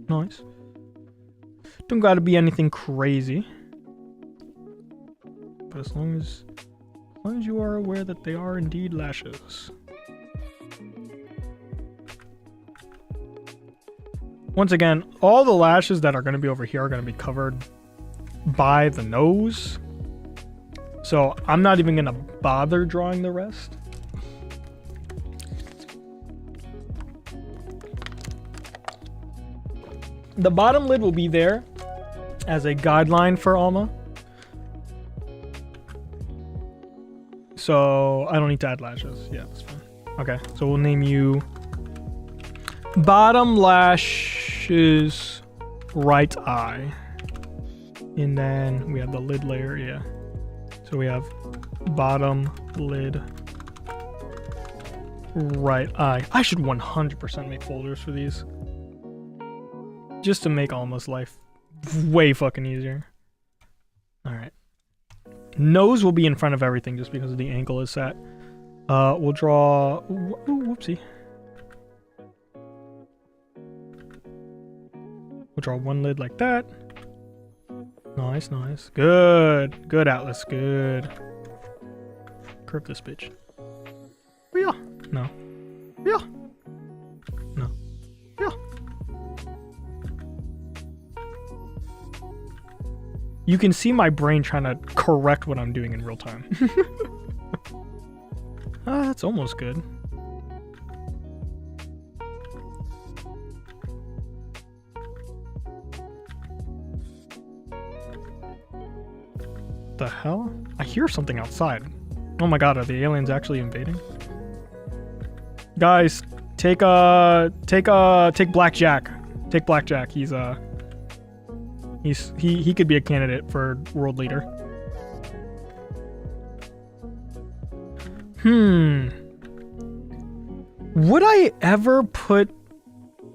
Nice. Don't gotta be anything crazy. But as long as you are aware that they are indeed lashes. Once again, all the lashes that are going to be over here are going to be covered by the nose. So I'm not even going to bother drawing the rest. The bottom lid will be there as a guideline for Alma. So I don't need to add lashes. Yeah, that's fine. Okay, so we'll name you bottom lashes, right eye. And then we have the lid layer, yeah. So we have bottom lid, right eye. I should 100% make folders for these. Just to make Alma's life way fucking easier. Alright. Nose will be in front of everything just because the angle is set. We'll draw... Ooh, whoopsie. We'll draw one lid like that. Nice, nice. Good. Good, Atlas. Good. Curve this bitch. Yeah. No. Yeah. No. Yeah. You can see my brain trying to correct what I'm doing in real time. That's almost good. What the hell? I hear something outside. Oh my god, are the aliens actually invading? Guys, take Blackjack. Take Blackjack. He could be a candidate for world leader. Would I ever put...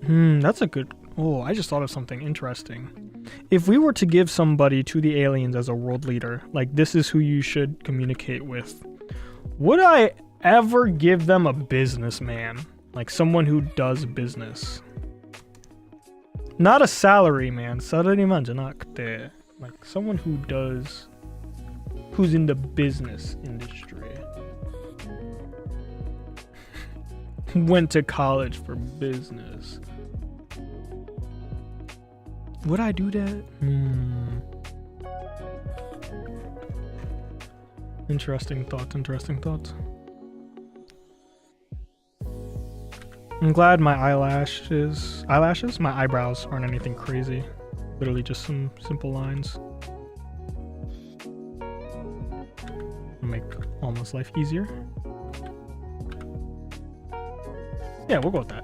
that's a good... Oh, I just thought of something interesting. If we were to give somebody to the aliens as a world leader, like this is who you should communicate with, would I ever give them a businessman? Like someone who does business. Not a salary man. Salariman じゃなくて, like someone who does... Who's in the business industry. Went to college for business. Would I do that? Interesting thoughts, interesting thoughts. I'm glad my my eyebrows aren't anything crazy. Literally just some simple lines. Make almost life easier. Yeah, we'll go with that.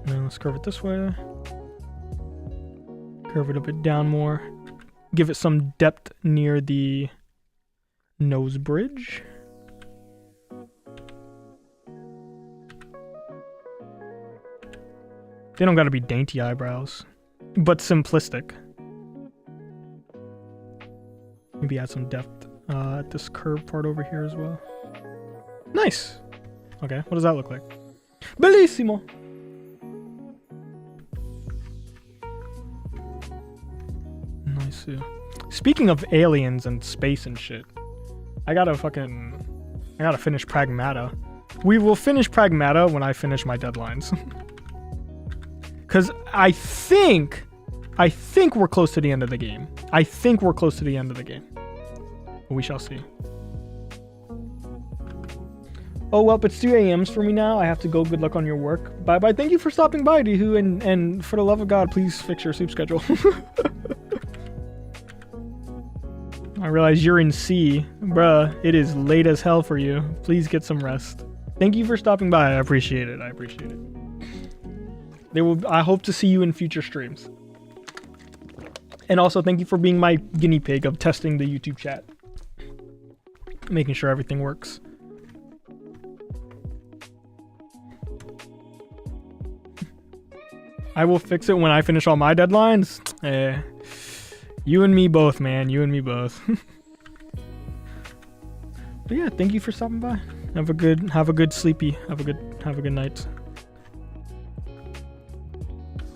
Now let's curve it this way. Curve it a bit down more. Give it some depth near the nose bridge. They don't gotta be dainty eyebrows, but simplistic. Maybe add some depth at this curved part over here as well. Nice! Okay, what does that look like? Bellissimo! Nice. Speaking of aliens and space and shit, I gotta finish Pragmata. We will finish Pragmata when I finish my deadlines. Cause I think we're close to the end of the game. We shall see. Oh well, it's 2 a.m.s for me now. I have to go. Good luck on your work. Bye bye. Thank you for stopping by, Dihu, and for the love of God, please fix your sleep schedule. I realize you're in C. Bruh, it is late as hell for you. Please get some rest. Thank you for stopping by. I appreciate it. I hope to see you in future streams. And also thank you for being my guinea pig of testing the YouTube chat. Making sure everything works. I will fix it when I finish all my deadlines. You and me both, man. You and me both. But yeah, thank you for stopping by. Have a good sleepy. Have a good night.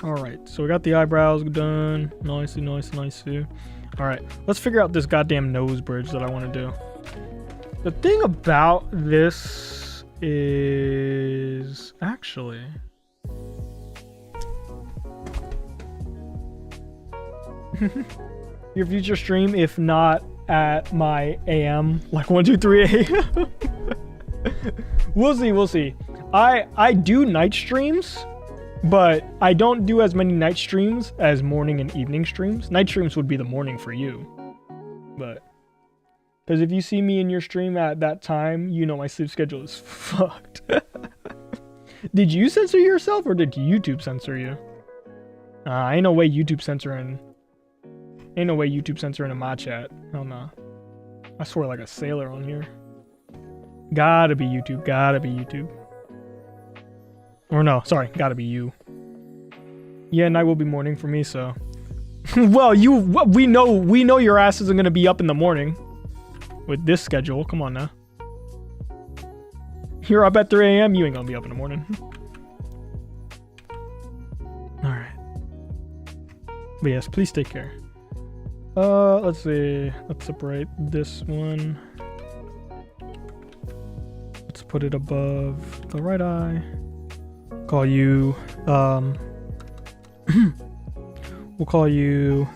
Alright, so we got the eyebrows done. Nice. Alright, let's figure out this goddamn nose bridge that I want to do. The thing about this is... Actually... Your future stream, if not at my AM, like 1, 2, 3 a.m. We'll see. I do night streams, but I don't do as many night streams as morning and evening streams. Night streams would be the morning for you, but because if you see me in your stream at that time, you know my sleep schedule is fucked. Did you censor yourself or did YouTube censor you? Ain't no way YouTube censoring in my chat. Hell nah. I swear like a sailor on here. Gotta be YouTube. Or no, sorry, gotta be you. Yeah, night will be morning for me, so. Well, we know your ass isn't gonna be up in the morning with this schedule. Come on now. You're up at 3 a.m. You ain't gonna be up in the morning. All right. But yes, please take care. Let's see. Let's separate this one. Let's put it above the right eye. Call you, we'll call you,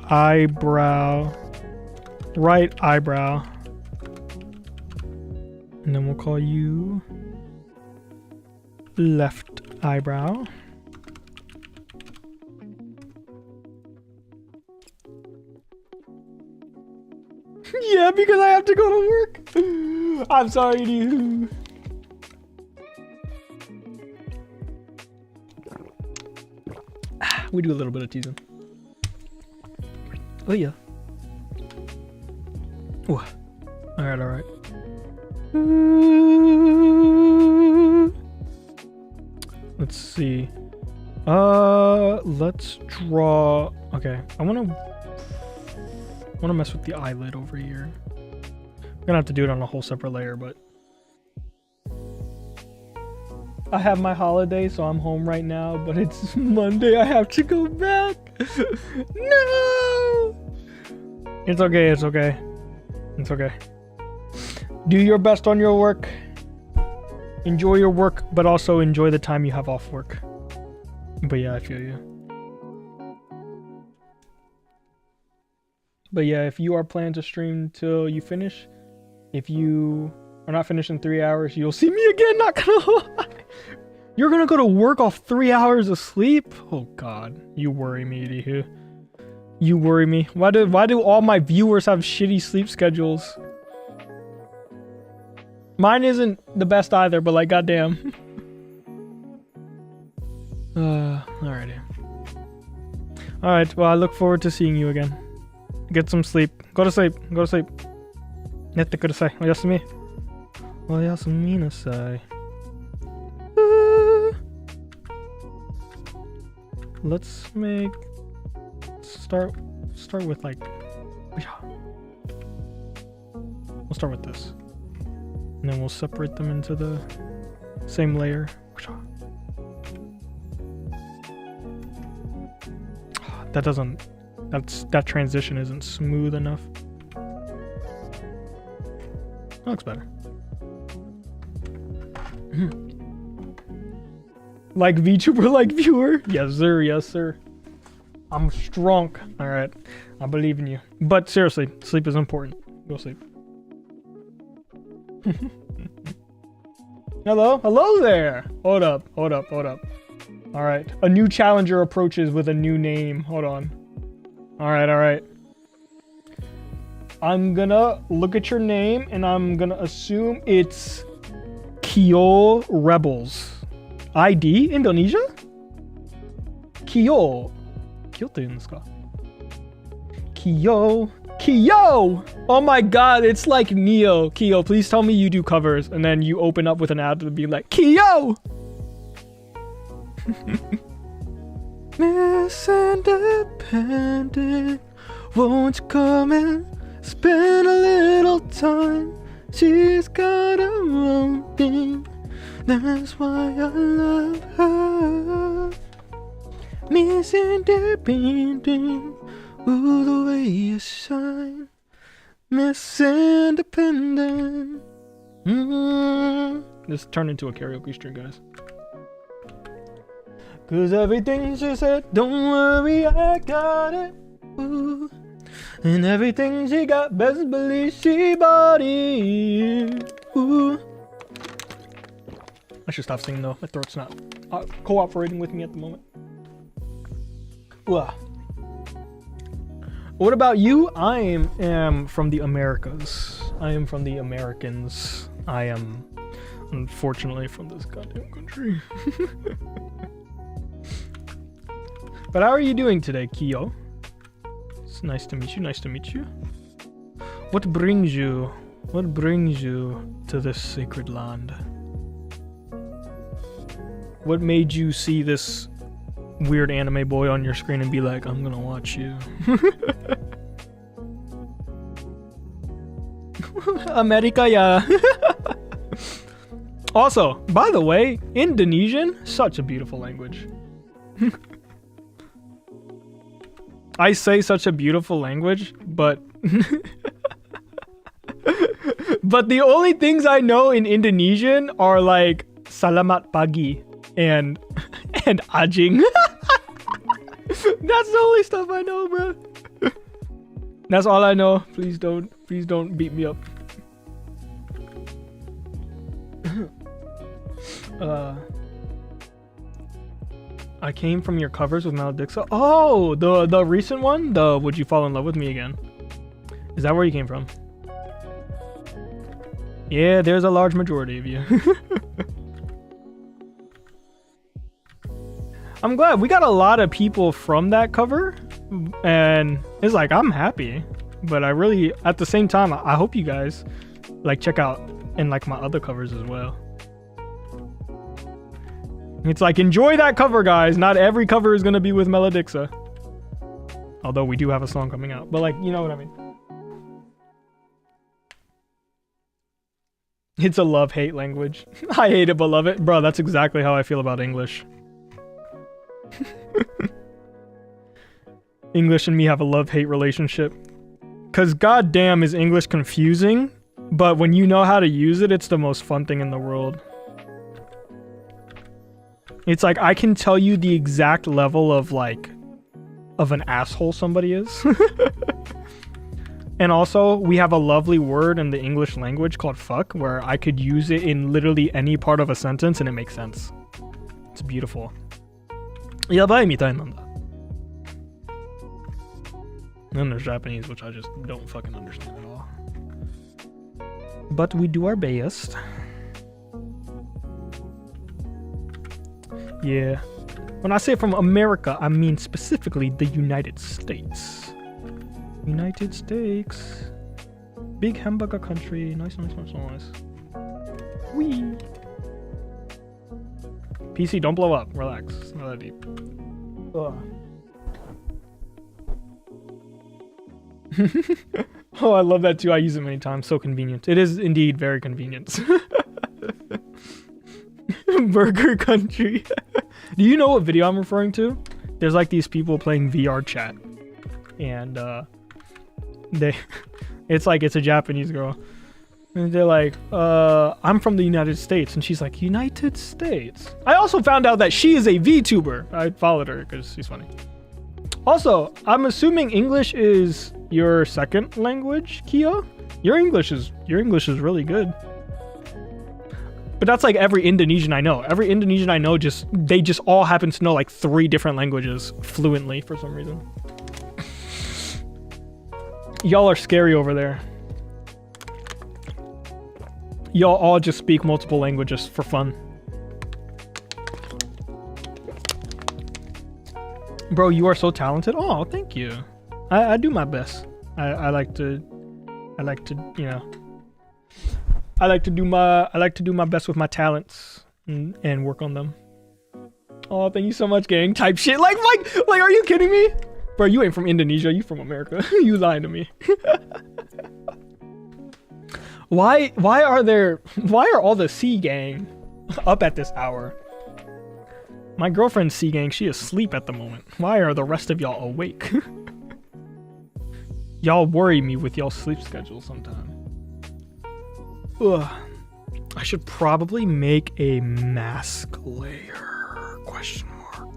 eyebrow, right eyebrow. And then we'll call you left eyebrow. that because I have to go to work. I'm sorry, dude. We do a little bit of teasing. Oh yeah. Ooh. All right. Let's see. Let's draw. Okay, I wanna mess with the eyelid over here. I'm gonna have to do it on a whole separate layer, but I have my holiday, so I'm home right now, but it's Monday. I have to go back. No! It's okay. It's okay. Do your best on your work. Enjoy your work, but also enjoy the time you have off work. But yeah, I feel you. But yeah, if you are planning to stream till you finish, if you are not finished in 3 hours, you'll see me again, not gonna lie. You're gonna go to work off 3 hours of sleep? Oh god, you worry me, Dihu. You worry me. Why do all my viewers have shitty sleep schedules? Mine isn't the best either, but like goddamn. Alrighty. Alright, well I look forward to seeing you again. Get some sleep. Go to sleep. Nette kudasai. Oyasumi. Oyasumi nasai. Let's start with like, we'll start with this, and then we'll separate them into the same layer. That transition isn't smooth enough. That looks better. Like VTuber, like viewer. Yes sir. I'm strong. Alright, I believe in you. But seriously, sleep is important. Go sleep. Hello there. Hold up. Alright, a new challenger approaches with a new name. Hold on. Alright. I'm gonna look at your name and I'm gonna assume it's Kyo Rebels. ID Indonesia? Kyo って言うんですか? Kyo. Oh my god, it's like Neo. Kyo, please tell me you do covers and then you open up with an ad to be like Kyo. Miss Independent, won't you come and spend a little time? She's got her own thing, that's why I love her. Miss Independent, ooh, the way you shine. Miss Independent. This turned into a karaoke stream, guys. Cause everything she said, don't worry, I got it. Ooh. And everything she got, best believe she bought it. Ooh. I should stop singing though. My throat's not cooperating with me at the moment. Ooh. What about you? I am from the Americas. I am from the Americans. I am unfortunately from this goddamn country. But how are you doing today, Kyo? It's nice to meet you. What brings you to this sacred land? What made you see this weird anime boy on your screen and be like, I'm gonna watch you? America, yeah. Also, by the way, Indonesian, such a beautiful language. I say such a beautiful language, but but the only things I know in Indonesian are like Salamat Pagi and Ajing. That's the only stuff I know, bro. That's all I know. Please don't beat me up. I came from your covers with Maledixa. Oh, the recent one? The Would You Fall in Love with Me Again? Is that where you came from? Yeah, there's a large majority of you. I'm glad we got a lot of people from that cover, and it's like, I'm happy, but I really, at the same time, I hope you guys like check out and like my other covers as well. It's like, enjoy that cover, guys. Not every cover is gonna be with Melodixa, although we do have a song coming out, but like, you know what I mean. It's a love-hate language. I hate it but love it. Bro, that's exactly how I feel about English. English and me have a love-hate relationship. Cause goddamn is English confusing, but when you know how to use it, it's the most fun thing in the world. It's like, I can tell you the exact level of like, of an asshole somebody is. And also, we have a lovely word in the English language called fuck, where I could use it in literally any part of a sentence and it makes sense. It's beautiful. Yabai mitai nanda. Then there's Japanese, which I just don't fucking understand at all. But we do our best. Yeah. When I say from America, I mean specifically the United States. United States. Big hamburger country. Nice, nice, nice, nice. Whee! PC, don't blow up. Relax. It's not that deep. Oh, I love that too. I use it many times. So convenient. It is indeed very convenient. Burger country. Do you know what video I'm referring to? There's like these people playing VR chat. And it's like, it's a Japanese girl. And they're like, I'm from the United States. And she's like, United States? I also found out that she is a VTuber. I followed her because she's funny. Also, I'm assuming English is your second language, Kia? Your English is really good. But that's like every Indonesian I know. Every Indonesian I know they just all happen to know like 3 different languages fluently for some reason. Y'all are scary over there. Y'all all just speak multiple languages for fun. Bro, you are so talented. Oh, thank you. I do my best. I like to, you know, I like to do my best with my talents and work on them. Oh, thank you so much, gang. Type shit. Like, are you kidding me? Bro, you ain't from Indonesia. You from America. You lying to me. Why are all the C gang up at this hour? My girlfriend's C gang, she is asleep at the moment. Why are the rest of y'all awake? Y'all worry me with y'all sleep schedule sometime. Ugh. I should probably make a mask layer? Question mark.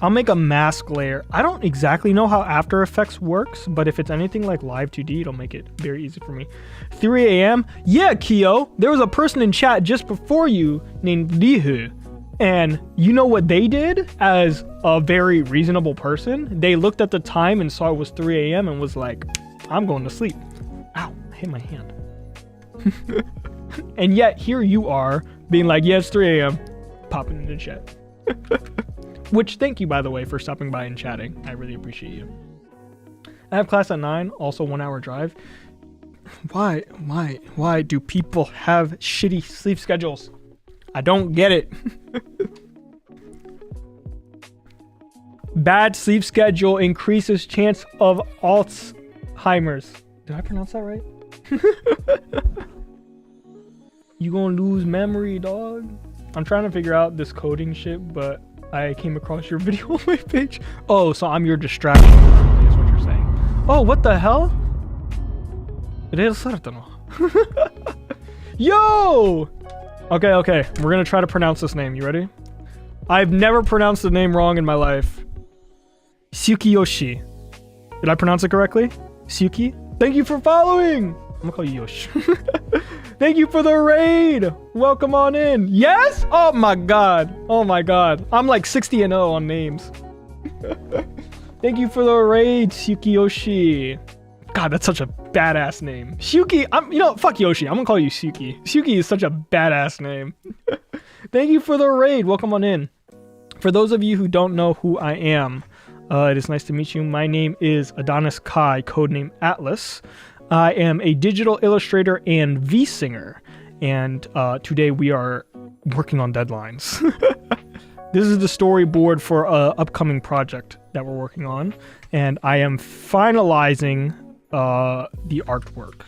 I'll make a mask layer. I don't exactly know how After Effects works, but if it's anything like Live 2D, it'll make it very easy for me. 3 a.m. Yeah, Kyo. There was a person in chat just before you named Lihu. And you know what they did as a very reasonable person? They looked at the time and saw it was 3 a.m. and was like, I'm going to sleep. Ow, I hit my hand. And yet here you are being like, yeah, it's 3 a.m. Popping into chat. Which, thank you, by the way, for stopping by and chatting. I really appreciate you. I have class at 9, also 1 hour drive. Why do people have shitty sleep schedules? I don't get it. Bad sleep schedule increases chance of Alzheimer's. Did I pronounce that right? You gonna lose memory, dog. I'm trying to figure out this coding shit, but I came across your video on my page. Oh, so I'm your distraction, is what you're saying. Oh, what the hell? Yo! Okay. We're gonna try to pronounce this name. You ready? I've never pronounced the name wrong in my life. Sukiyoshi. Did I pronounce it correctly? Suki? Thank you for following! I'm gonna call you Yosh. Thank you for the raid! Welcome on in. Yes? Oh my god. I'm like 60-0 on names. Thank you for the raid, Sukiyoshi. God, that's such a badass name. Shuki, fuck Yoshi. I'm gonna call you Shuki. Shuki is such a badass name. Thank you for the raid. Welcome on in. For those of you who don't know who I am, it is nice to meet you. My name is Adonis Kai, codename Atlas. I am a digital illustrator and V-singer. And today we are working on deadlines. This is the storyboard for an upcoming project that we're working on. And I am finalizing the artwork.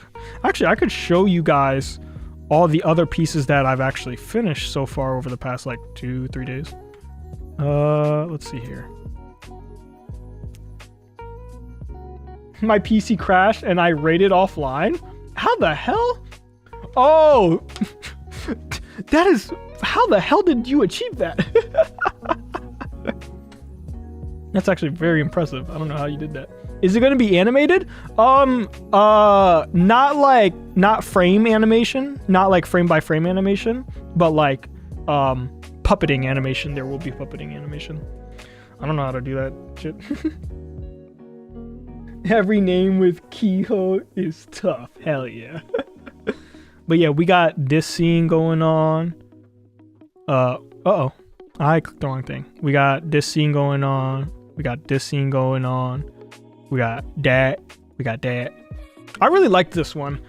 Actually, I could show you guys all the other pieces that I've actually finished so far over the past like 2-3 days. Let's see here. My PC crashed and I raided offline. How the hell? Oh, that is, how the hell did you achieve that? That's actually very impressive. I don't know how you did that. Is it going to be animated? Not frame animation, not like frame by frame animation, but like, puppeting animation. There will be puppeting animation. I don't know how to do that shit. Every name with Kiho is tough. Hell yeah. But yeah, we got this scene going on. Uh-oh. I clicked the wrong thing. We got this scene going on. We got this scene going on. We got that. We got that. I really liked this one.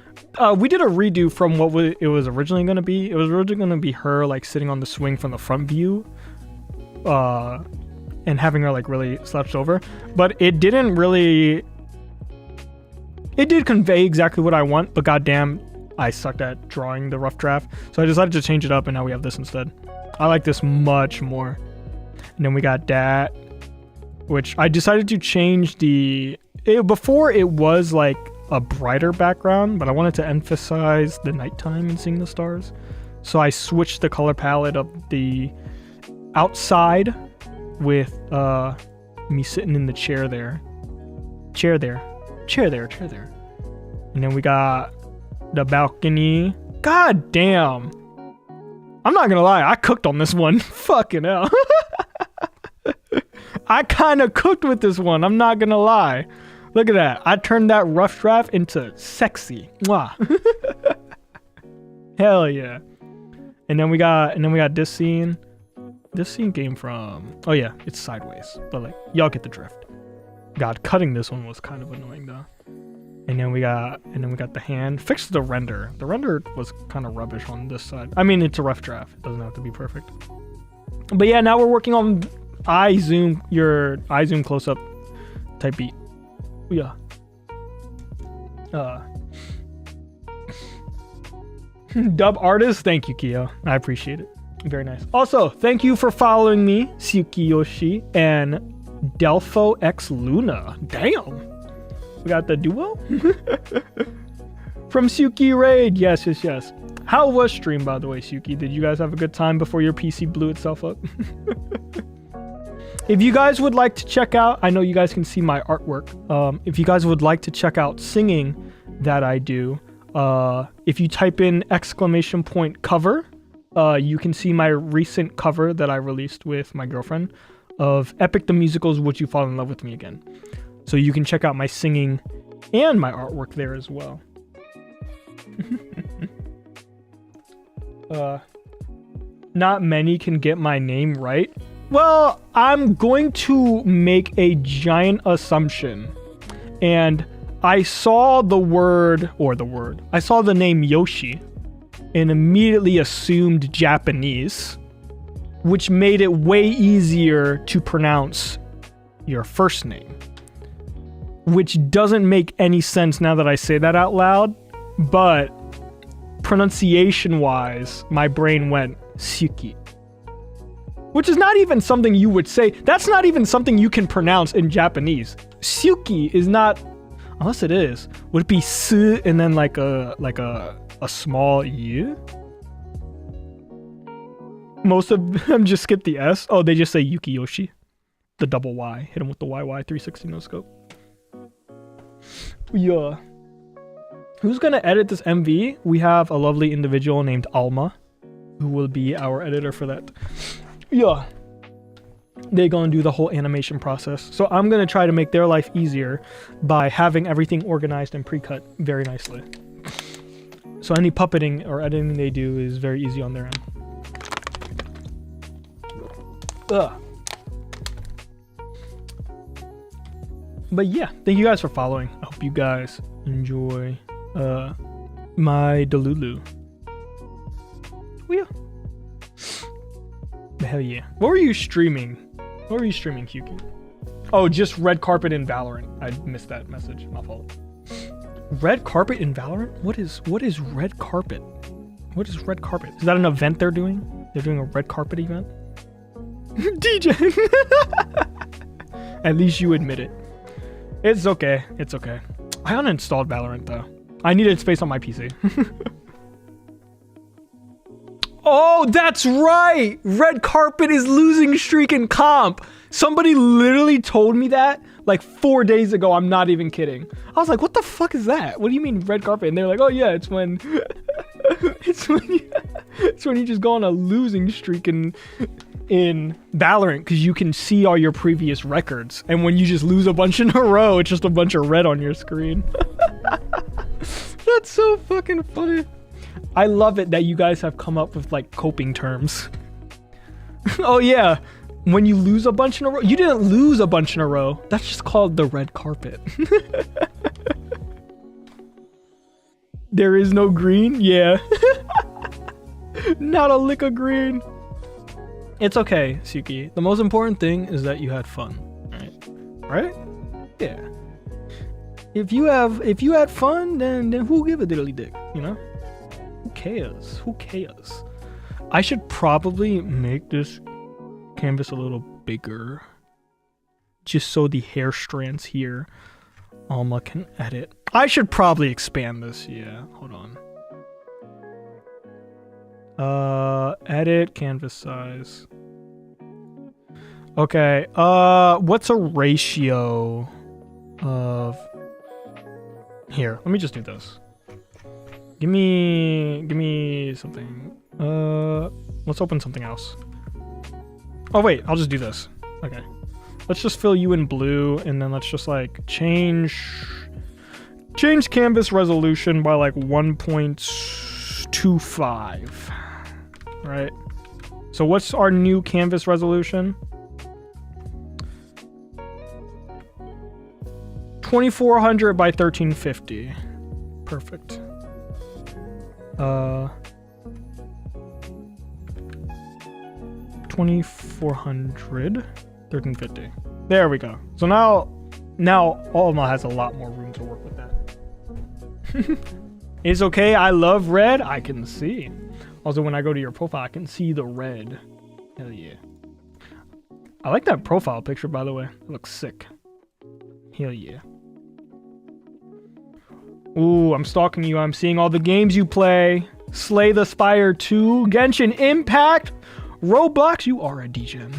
We did a redo from what it was originally going to be. It was originally going to be her like sitting on the swing from the front view. And having her like really slouched over. But it didn't really... It did convey exactly what I want, but goddamn, I sucked at drawing the rough draft. So I decided to change it up and now we have this instead. I like this much more. And then we got that, which I decided to change before it was like a brighter background, but I wanted to emphasize the nighttime and seeing the stars. So I switched the color palette of the outside with me sitting in the chair there. Chair there. And then we got the balcony. God damn. I'm not gonna lie, I cooked on this one. Fucking hell. I kind of cooked with this one, I'm not gonna lie. Look at that. I turned that rough draft into sexy. Mwah. Hell yeah. And then we got this scene. This scene came from, oh yeah, it's sideways, but like y'all get the drift. God, cutting this one was kind of annoying though. And then we got the hand. Fixed the render. The render was kind of rubbish on this side. I mean, it's a rough draft. It doesn't have to be perfect. But yeah, now we're working on eye zoom close up type beat. Yeah. Dub artist, thank you, Kyo. I appreciate it. Very nice. Also, thank you for following me, Tsukiyoshi and Delpho X Luna. Damn. We got the duo. From Suki Raid. Yes. How was stream, by the way, Suki? Did you guys have a good time before your PC blew itself up? If you guys would like to check out, I know you guys can see my artwork. If you guys would like to check out singing that I do, if you type in !cover, you can see my recent cover that I released with my girlfriend of Epic the Musical's Would You Fall in Love With Me Again. So you can check out my singing and my artwork there as well. Not many can get my name right. Well, I'm going to make a giant assumption. And I saw I saw the name Yoshi and immediately assumed Japanese, which made it way easier to pronounce your first name. Which doesn't make any sense now that I say that out loud, but pronunciation-wise, my brain went Suki. Which is not even something you would say. That's not even something you can pronounce in Japanese. Suki is not, unless it is. Would it be su and then like a small u? Most of them just skip the S. Oh, they just say Yukiyoshi. The double Y. Hit him with the YY 360 no scope. Yeah. Who's gonna edit this MV? We have a lovely individual named Alma, who will be our editor for that. Yeah. they're gonna do the whole animation process. So I'm gonna try to make their life easier by having everything organized and pre-cut very nicely. So any puppeting or editing they do is very easy on their end. Ugh. But yeah, thank you guys for following. I hope you guys enjoy my Delulu. Oh yeah. Hell yeah. What were you streaming? What were you streaming, Kyuki? Oh, just red carpet in Valorant. I missed that message. My fault. Red carpet in Valorant? What is red carpet? What is red carpet? Is that an event they're doing? They're doing a red carpet event? DJ! At least you admit it. It's okay. It's okay. I uninstalled Valorant though. I needed space on my PC. Oh, that's right! Red carpet is losing streak in comp. Somebody literally told me that like 4 days ago. I'm not even kidding. I was like, what the fuck is that? What do you mean red carpet? And they're like, oh yeah, it's when it's when you just go on a losing streak in Valorant because you can see all your previous records. And when you just lose a bunch in a row, it's just a bunch of red on your screen. That's so fucking funny. I love it that you guys have come up with like coping terms. Oh yeah, when you lose a bunch in a row, you didn't lose a bunch in a row. That's just called the red carpet. There is no green? Yeah. Not a lick of green. It's okay, Suki. The most important thing is that you had fun, right? Right? Yeah. If you had fun, then who give a diddly dick, you know? Who cares? Who cares? I should probably make this canvas a little bigger, just so the hair strands here, Alma can edit. I should probably expand this. Yeah, hold on. Edit canvas size. Okay. What's a ratio of? Here, let me just do this. Give me something. Let's open something else. Oh wait, I'll just do this. Okay. Let's just fill you in blue, and then let's just like change canvas resolution by like 1.25. Right? So what's our new canvas resolution? 2400 by 1350. Perfect. 2400 1350. There we go. So now Alma has a lot more room to work with that. It's okay. I love red. I can see. Also, when I go to your profile, I can see the red. Hell yeah. I like that profile picture, by the way. It looks sick. Hell yeah. Ooh, I'm stalking you. I'm seeing all the games you play. Slay the Spire 2, Genshin Impact, Roblox. You are a degen.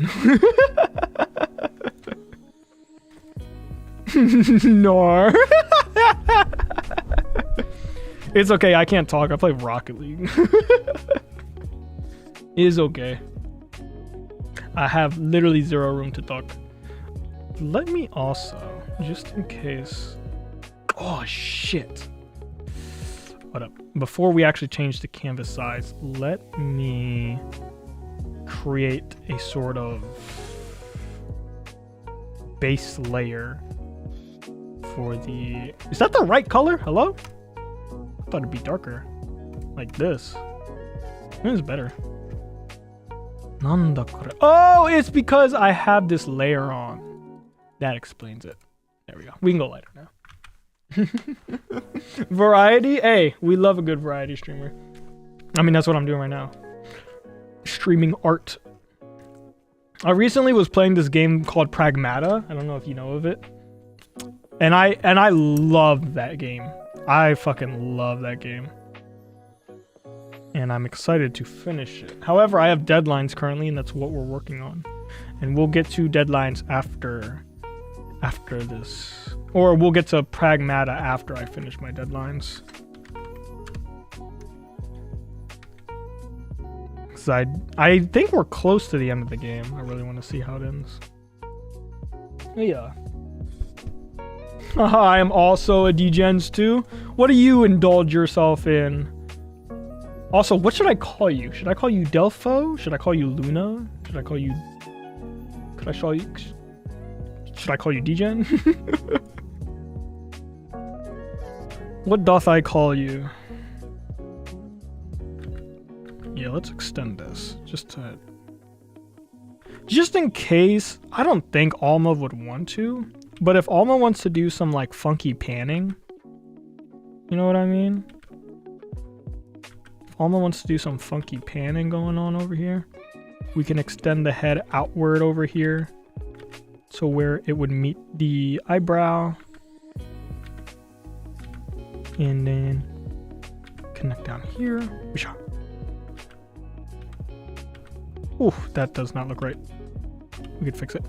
Nor. It's okay. I can't talk. I play Rocket League. It's okay. I have literally zero room to talk. Let me also, just in case. Oh shit. Hold up. Before we actually change the canvas size, let me create a sort of base layer for the... Is that the right color? Hello? I thought it'd be darker. Like this. This is better. Oh, it's because I have this layer on. That explains it. There we go. We can go lighter now. Variety? Hey, we love a good variety streamer. I mean, that's what I'm doing right now. Streaming art. I recently was playing this game called Pragmata. I don't know if you know of it. And I love that game. I fucking love that game. And I'm excited to finish it. However, I have deadlines currently, and that's what we're working on. And we'll get to deadlines after this. Or we'll get to Pragmata after I finish my deadlines. Because I think we're close to the end of the game. I really want to see how it ends. Yeah. I am also a degens too. What do you indulge yourself in? Also, what should I call you? Should I call you Delpho? Should I call you Luna? Should I call you... Should I call you Degen? What doth I call you? Yeah, let's extend this. Just in case. I don't think Alma would want to. But if Alma wants to do some like funky panning. You know what I mean? If Alma wants to do some funky panning going on over here. We can extend the head outward over here. So where it would meet the eyebrow. And then connect down here. Ooh, that does not look right. We could fix it.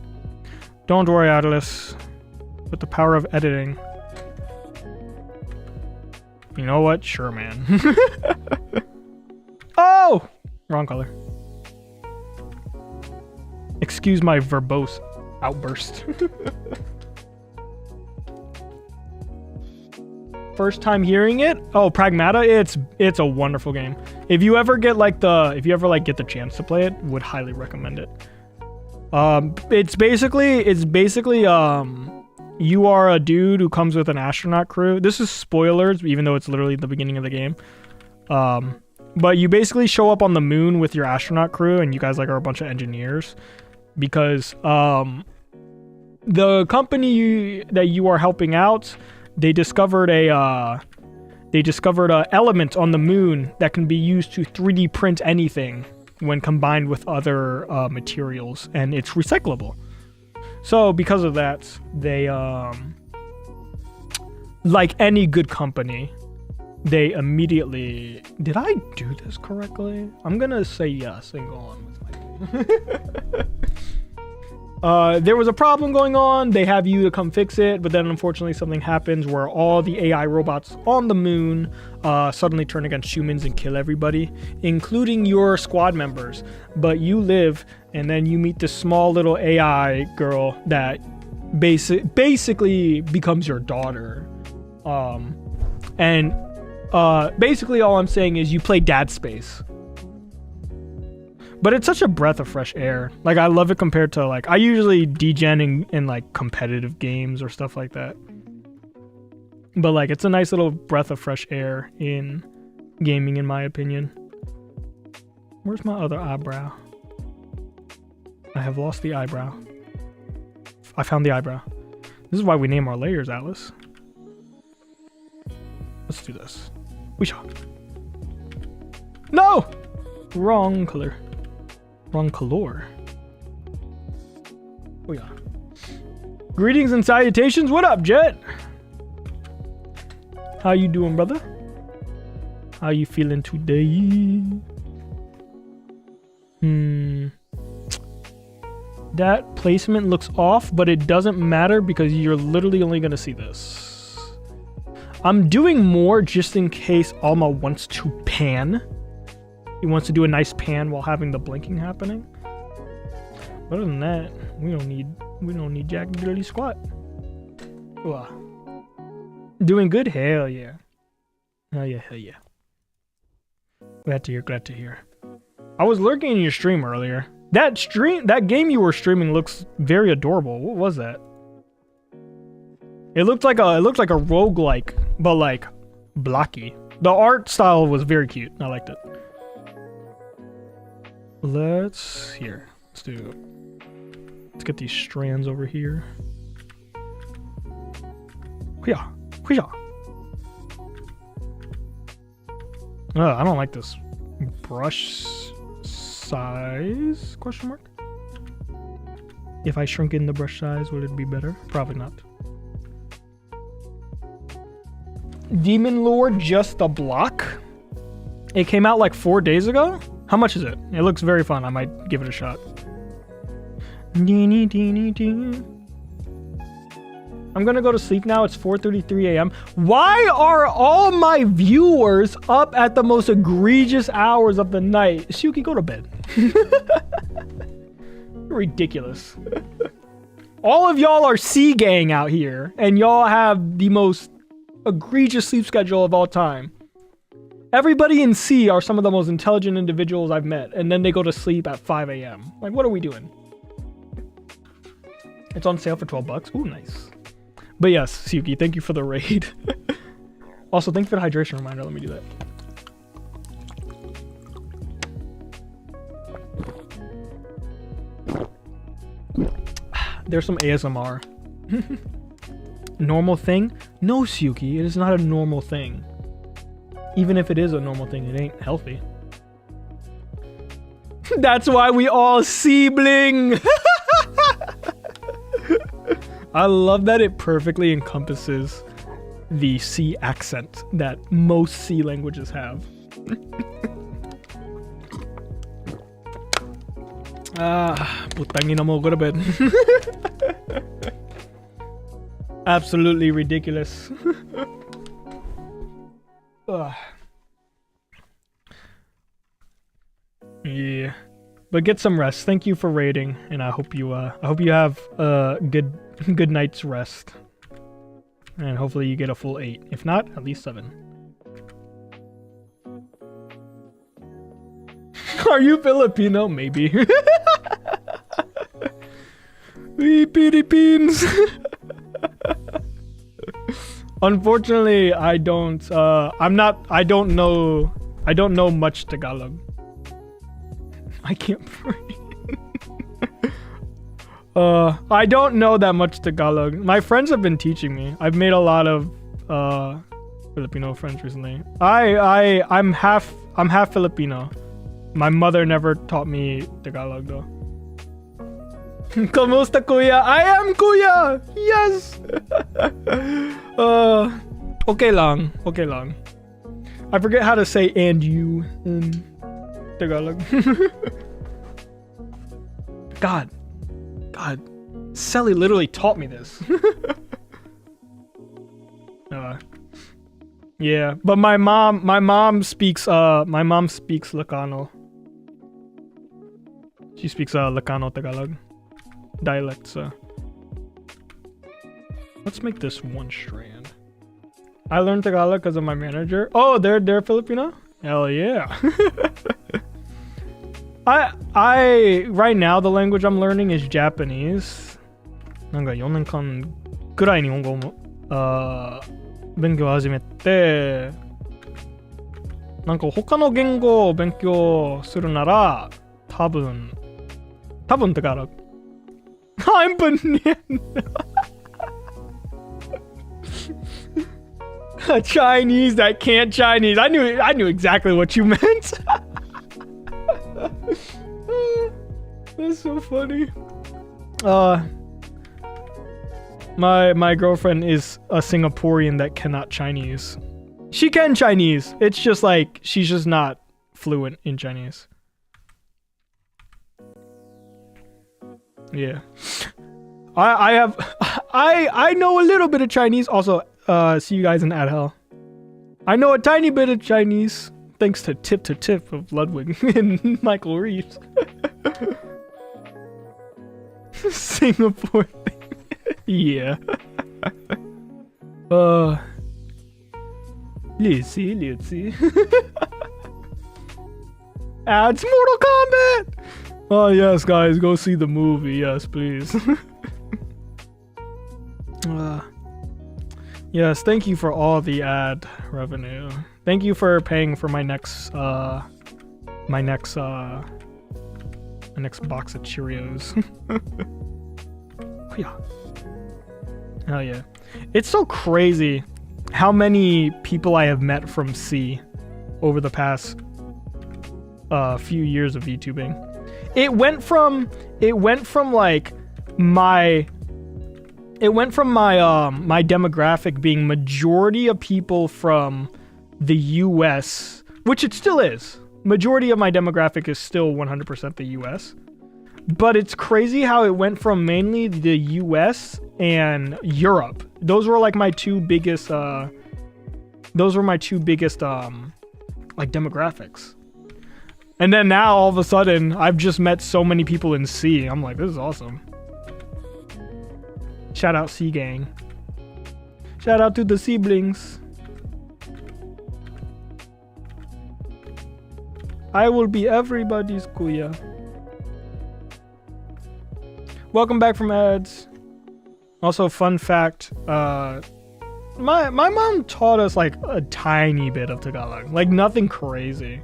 Don't worry, Atlas. With the power of editing. You know what? Sure, man. Oh! Wrong color. Excuse my verbose outburst. First time hearing it? Oh, Pragmata, it's a wonderful game. If you ever get get the chance to play it, would highly recommend it. It's basically you are a dude who comes with an astronaut crew. This is spoilers, even though it's literally the beginning of the game. But you basically show up on the moon with your astronaut crew, and you guys are a bunch of engineers, because the company that you are helping out, they discovered a element on the moon that can be used to 3D print anything when combined with other materials, and it's recyclable. So because of that, they like any good company, they immediately... Did I do this correctly? I'm gonna say yes and go on with my... There was a problem going on. They have you to come fix it, but then unfortunately something happens where all the AI robots on the moon suddenly turn against humans and kill everybody, including your squad members. But you live, and then you meet this small little AI girl that basically becomes your daughter. Basically all I'm saying is you play Dad Space. But it's such a breath of fresh air. Like, I love it compared to, like, I usually degen in like, competitive games or stuff like that. But, like, it's a nice little breath of fresh air in gaming, in my opinion. Where's my other eyebrow? I have lost the eyebrow. I found the eyebrow. This is why we name our layers, Atlas. Let's do this. No! Wrong color. Wrong color. Oh yeah. Greetings and salutations. What up, Jet? How you doing, brother? How you feeling today? That placement looks off, but it doesn't matter because you're literally only gonna see this. I'm doing more just in case Alma wants to pan. He wants to do a nice pan while having the blinking happening. But other than that, we don't need jack diddly squat. Ooh. Doing good? Hell yeah. Hell yeah, hell yeah. Glad to hear, glad to hear. I was lurking in your stream earlier. That game you were streaming looks very adorable. What was that? It looked like a roguelike, but like blocky. The art style was very cute. I liked it. Let's get these strands over here. I don't like this brush size, question mark. If I shrink in the brush size, would it be better? Probably not. Demon Lord Just a Block. It came out like 4 days ago. How much is it? It looks very fun. I might give it a shot. I'm gonna go to sleep now. It's 4:33 a.m. Why are all my viewers up at the most egregious hours of the night? Suki, go to bed. Ridiculous. All of y'all are C gang out here, and y'all have the most egregious sleep schedule of all time. Everybody in C are some of the most intelligent individuals I've met, and then they go to sleep at 5 a.m. Like, what are we doing? It's on sale for $12. Ooh, nice. But yes, Suki, thank you for the raid. Also, thank you for the hydration reminder. Let me do that. There's some ASMR. Normal thing? No, Suki, it is not a normal thing. Even if it is a normal thing, it ain't healthy. That's why we all sibling. I love that it perfectly encompasses the C accent that most C languages have. Putang ina mo, go to bed. Absolutely ridiculous. Yeah, but get some rest. Thank you for raiding, and I hope you have a good night's rest, and hopefully you get a full 8. If not, at least 7. Are you Filipino? Maybe. Philippines. Unfortunately, I don't. I don't know much Tagalog. I can't breathe. I don't know that much Tagalog. My friends have been teaching me. I've made a lot of Filipino friends recently. I'm half Filipino. My mother never taught me Tagalog though. Kamusta kuya? I am kuya. Yes. Okay lang. Okay lang. I forget how to say and you in Tagalog. God, Sally literally taught me this. Yeah, but my mom speaks Ilocano. She speaks Ilocano Tagalog dialect. So let's make this one strand. I learned Tagalog because of my manager. Oh, they're Filipino? Hell yeah. I right now the language I'm learning is Japanese. なんか4年間くらい日本語も勉強を始めて、なんか他の言語を勉強するなら多分Tagalog. I'm banana. A Chinese that can't Chinese. I knew exactly what you meant. That's so funny. My girlfriend is a Singaporean that cannot Chinese. She can Chinese. It's just like she's just not fluent in Chinese. Yeah. I know a little bit of Chinese. Also, see you guys in Ad Hell. I know a tiny bit of Chinese thanks to Tip of Ludwig and Michael Reeves. Singapore thing. Yeah. Let's see. Ads Mortal Kombat. Oh yes, guys, go see the movie. Yes, please. Yes, thank you for all the ad revenue. Thank you for paying for my next box of Cheerios. Yeah. Hell yeah. It's so crazy how many people I have met from C over the past few years of YouTubing. It went from like my demographic being majority of people from the US, which it still is. Majority of my demographic is still 100% the US. But it's crazy how it went from mainly the US and Europe. Those were like my two biggest like demographics. And then now all of a sudden I've just met so many people in C. I'm like, this is awesome. Shout out C gang. Shout out to the siblings. I will be everybody's kuya. Welcome back from ads. Also, fun fact, my mom taught us like a tiny bit of Tagalog, like nothing crazy.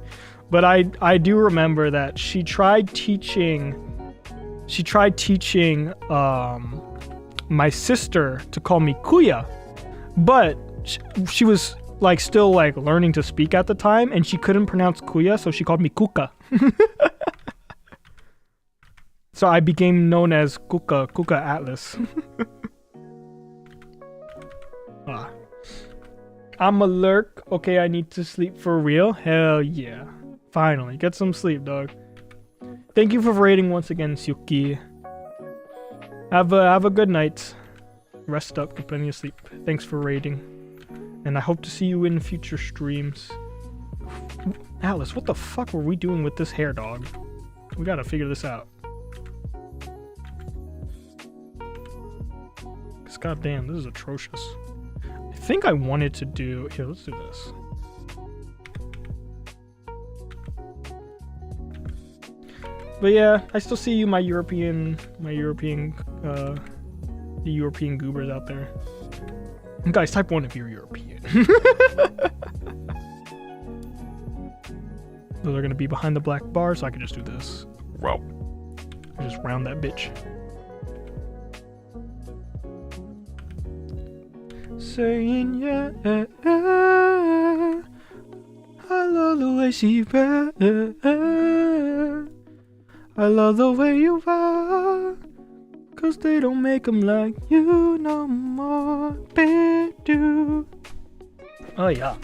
But I do remember that she tried teaching my sister to call me kuya, but she was like still like learning to speak at the time, and she couldn't pronounce kuya, so she called me kuka. So I became known as Kuka Atlas. I'm a lurk. Okay, I need to sleep for real. Hell yeah. Finally, get some sleep, dog. Thank you for raiding once again, Suki. Have a good night. Rest up, get plenty of sleep. Thanks for raiding. And I hope to see you in future streams. Atlas, what the fuck were we doing with this hair, dog? We gotta figure this out. Cause goddamn, this is atrocious. I think I wanted to do... Here, let's do this. But yeah, I still see you, the European goobers out there. Guys, type 1 if you're European. Those are gonna be behind the black bar, so I can just do this. Whoa. Just round that bitch. Saying yeah, I love the way she wears. I love the way you are, cause they don't make them like you no more, they do. Oh yeah.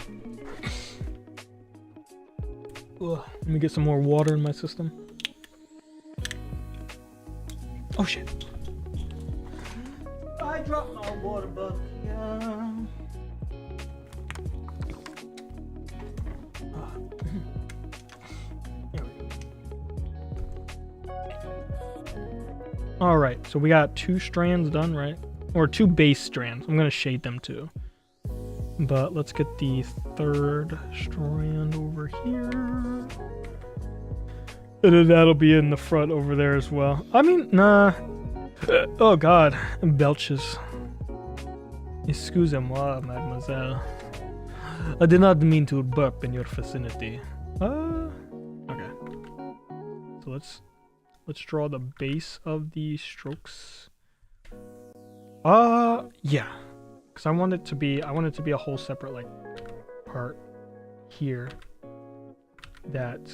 Ugh, let me get some more water in my system. Oh shit. I dropped my water bucket. Alright, so we got 2 strands done, right? Or 2 base strands. I'm gonna shade them too. But let's get the 3rd strand over here. And then that'll be in the front over there as well. I mean, nah. Oh god, belches. Excusez-moi, mademoiselle. I did not mean to burp in your vicinity. Okay. So let's draw the base of the strokes. Yeah. Cause I want it to be a whole separate like part here that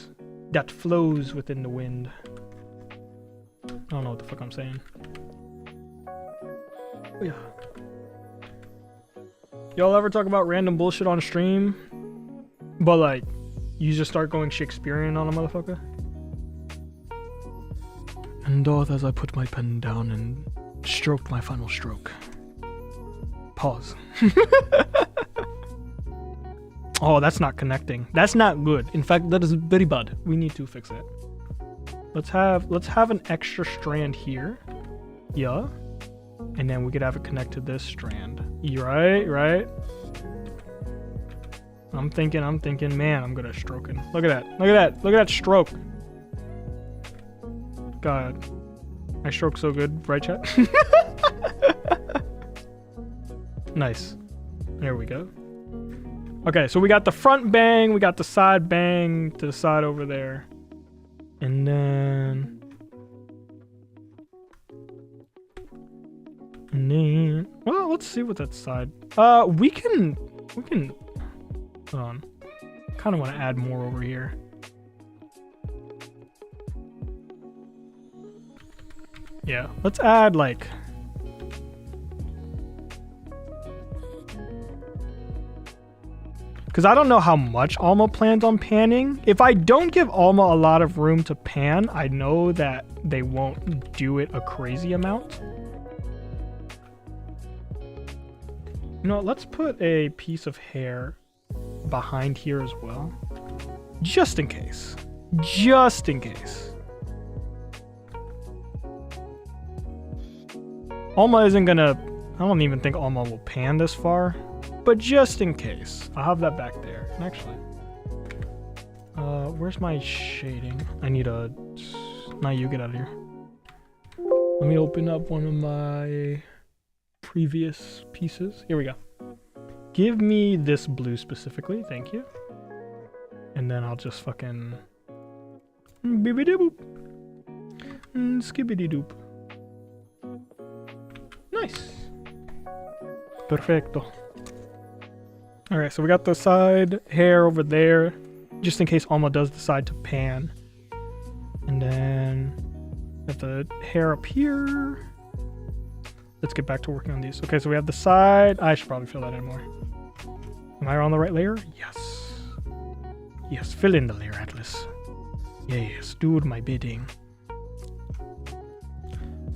flows within the wind. I don't know what the fuck I'm saying. Oh, yeah. Y'all ever talk about random bullshit on stream, but like you just start going Shakespearean on a motherfucker? And doth as I put my pen down and stroked my final stroke. Pause. Oh, that's not connecting. That's not good. In fact, that is very bad. We need to fix it. Let's have an extra strand here. Yeah. And then we could have it connect to this strand. You right? I'm thinking, man, I'm good at stroking. Look at that stroke. God, I stroke so good, right chat? Nice. There we go. Okay, so we got the front bang, we got the side bang to the side over there. And then... well, let's see what that side... we can... Hold on. Kind of want to add more over here. Yeah, let's add like... Because I don't know how much Alma plans on panning. If I don't give Alma a lot of room to pan, I know that they won't do it a crazy amount. You know what, let's put a piece of hair behind here as well. Just in case. Just in case. Alma isn't gonna... I don't even think Alma will pan this far. But just in case. I'll have that back there. And actually... where's my shading? I need a... Not you, get out of here. Let me open up one of my... previous pieces. Here we go. Give me this blue specifically, thank you. And then I'll just fucking bibbidi boop. Skibbity doop. Nice. Perfecto. Alright, so we got the side hair over there, just in case Alma does decide to pan. And then got the hair up here. Let's get back to working on these. Okay, so we have the side. I should probably fill that in more. Am I on the right layer? Yes. Yes, fill in the layer, Atlas. Yes, do my bidding.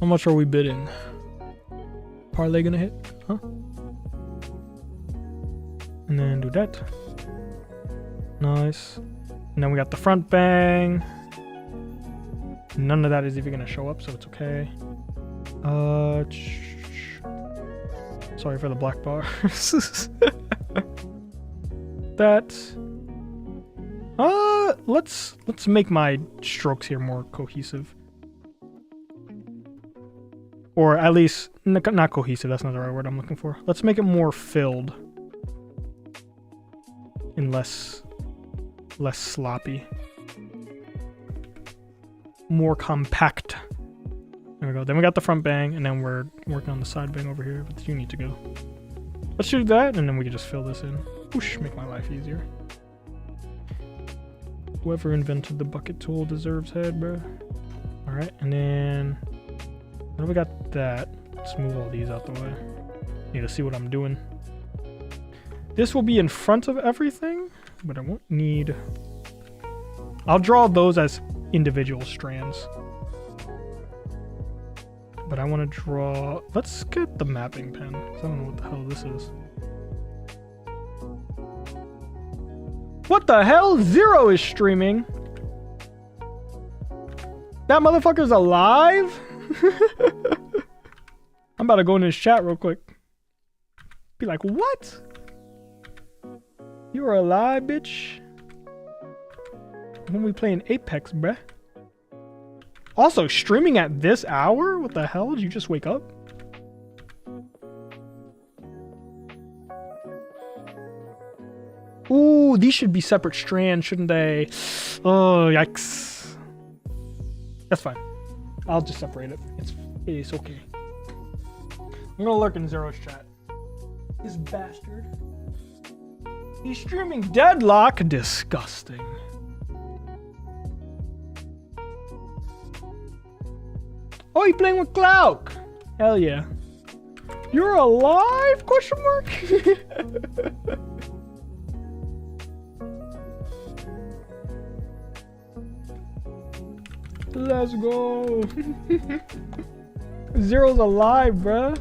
How much are we bidding? Parlay gonna hit? Huh? And then do that. Nice. And then we got the front bang. None of that is even gonna show up, so it's okay. Sorry for the black bar. That. Let's make my strokes here more cohesive. Or at least not cohesive. That's not the right word I'm looking for. Let's make it more filled and less sloppy. More compact. There we go. Then we got the front bang, and then we're working on the side bang over here. But you need to go. Let's do that, and then we can just fill this in. Whoosh, make my life easier. Whoever invented the bucket tool deserves head, bro. Alright, and then... Now we got that. Let's move all these out the way. Need to see what I'm doing. This will be in front of everything, but I won't need... I'll draw those as individual strands. But I want to draw... Let's get the mapping pen. I don't know what the hell this is. What the hell? Zero is streaming. That motherfucker's alive? I'm about to go in his chat real quick. Be like, what? You are alive, bitch? When we playing Apex, bruh. Also, streaming at this hour? What the hell? Did you just wake up? Ooh, these should be separate strands, shouldn't they? Oh, yikes. That's fine. I'll just separate it. It's okay. I'm gonna lurk in Zero's chat. This bastard. He's streaming Deadlock. Disgusting. Oh, he's playing with Clouk. Hell yeah. You're alive? Question mark? Let's go. Zero's alive, bruh.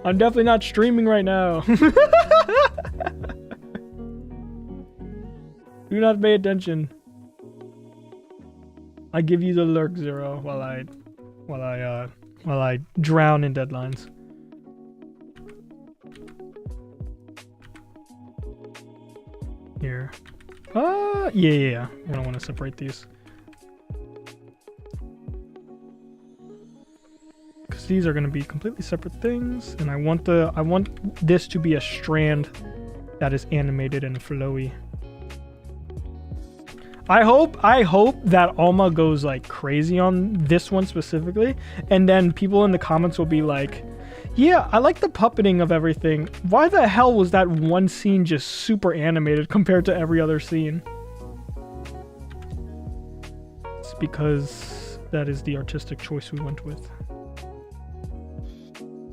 I'm definitely not streaming right now. Do not pay attention. I give you the lurk, Zero, while I drown in deadlines. Here. Yeah. I don't want to separate these. Because these are going to be completely separate things, and I want this to be a strand that is animated and flowy. I hope that Alma goes like crazy on this one specifically, and then people in the comments will be like, yeah, I like the puppeting of everything. Why the hell was that one scene just super animated compared to every other scene? It's because that is the artistic choice we went with.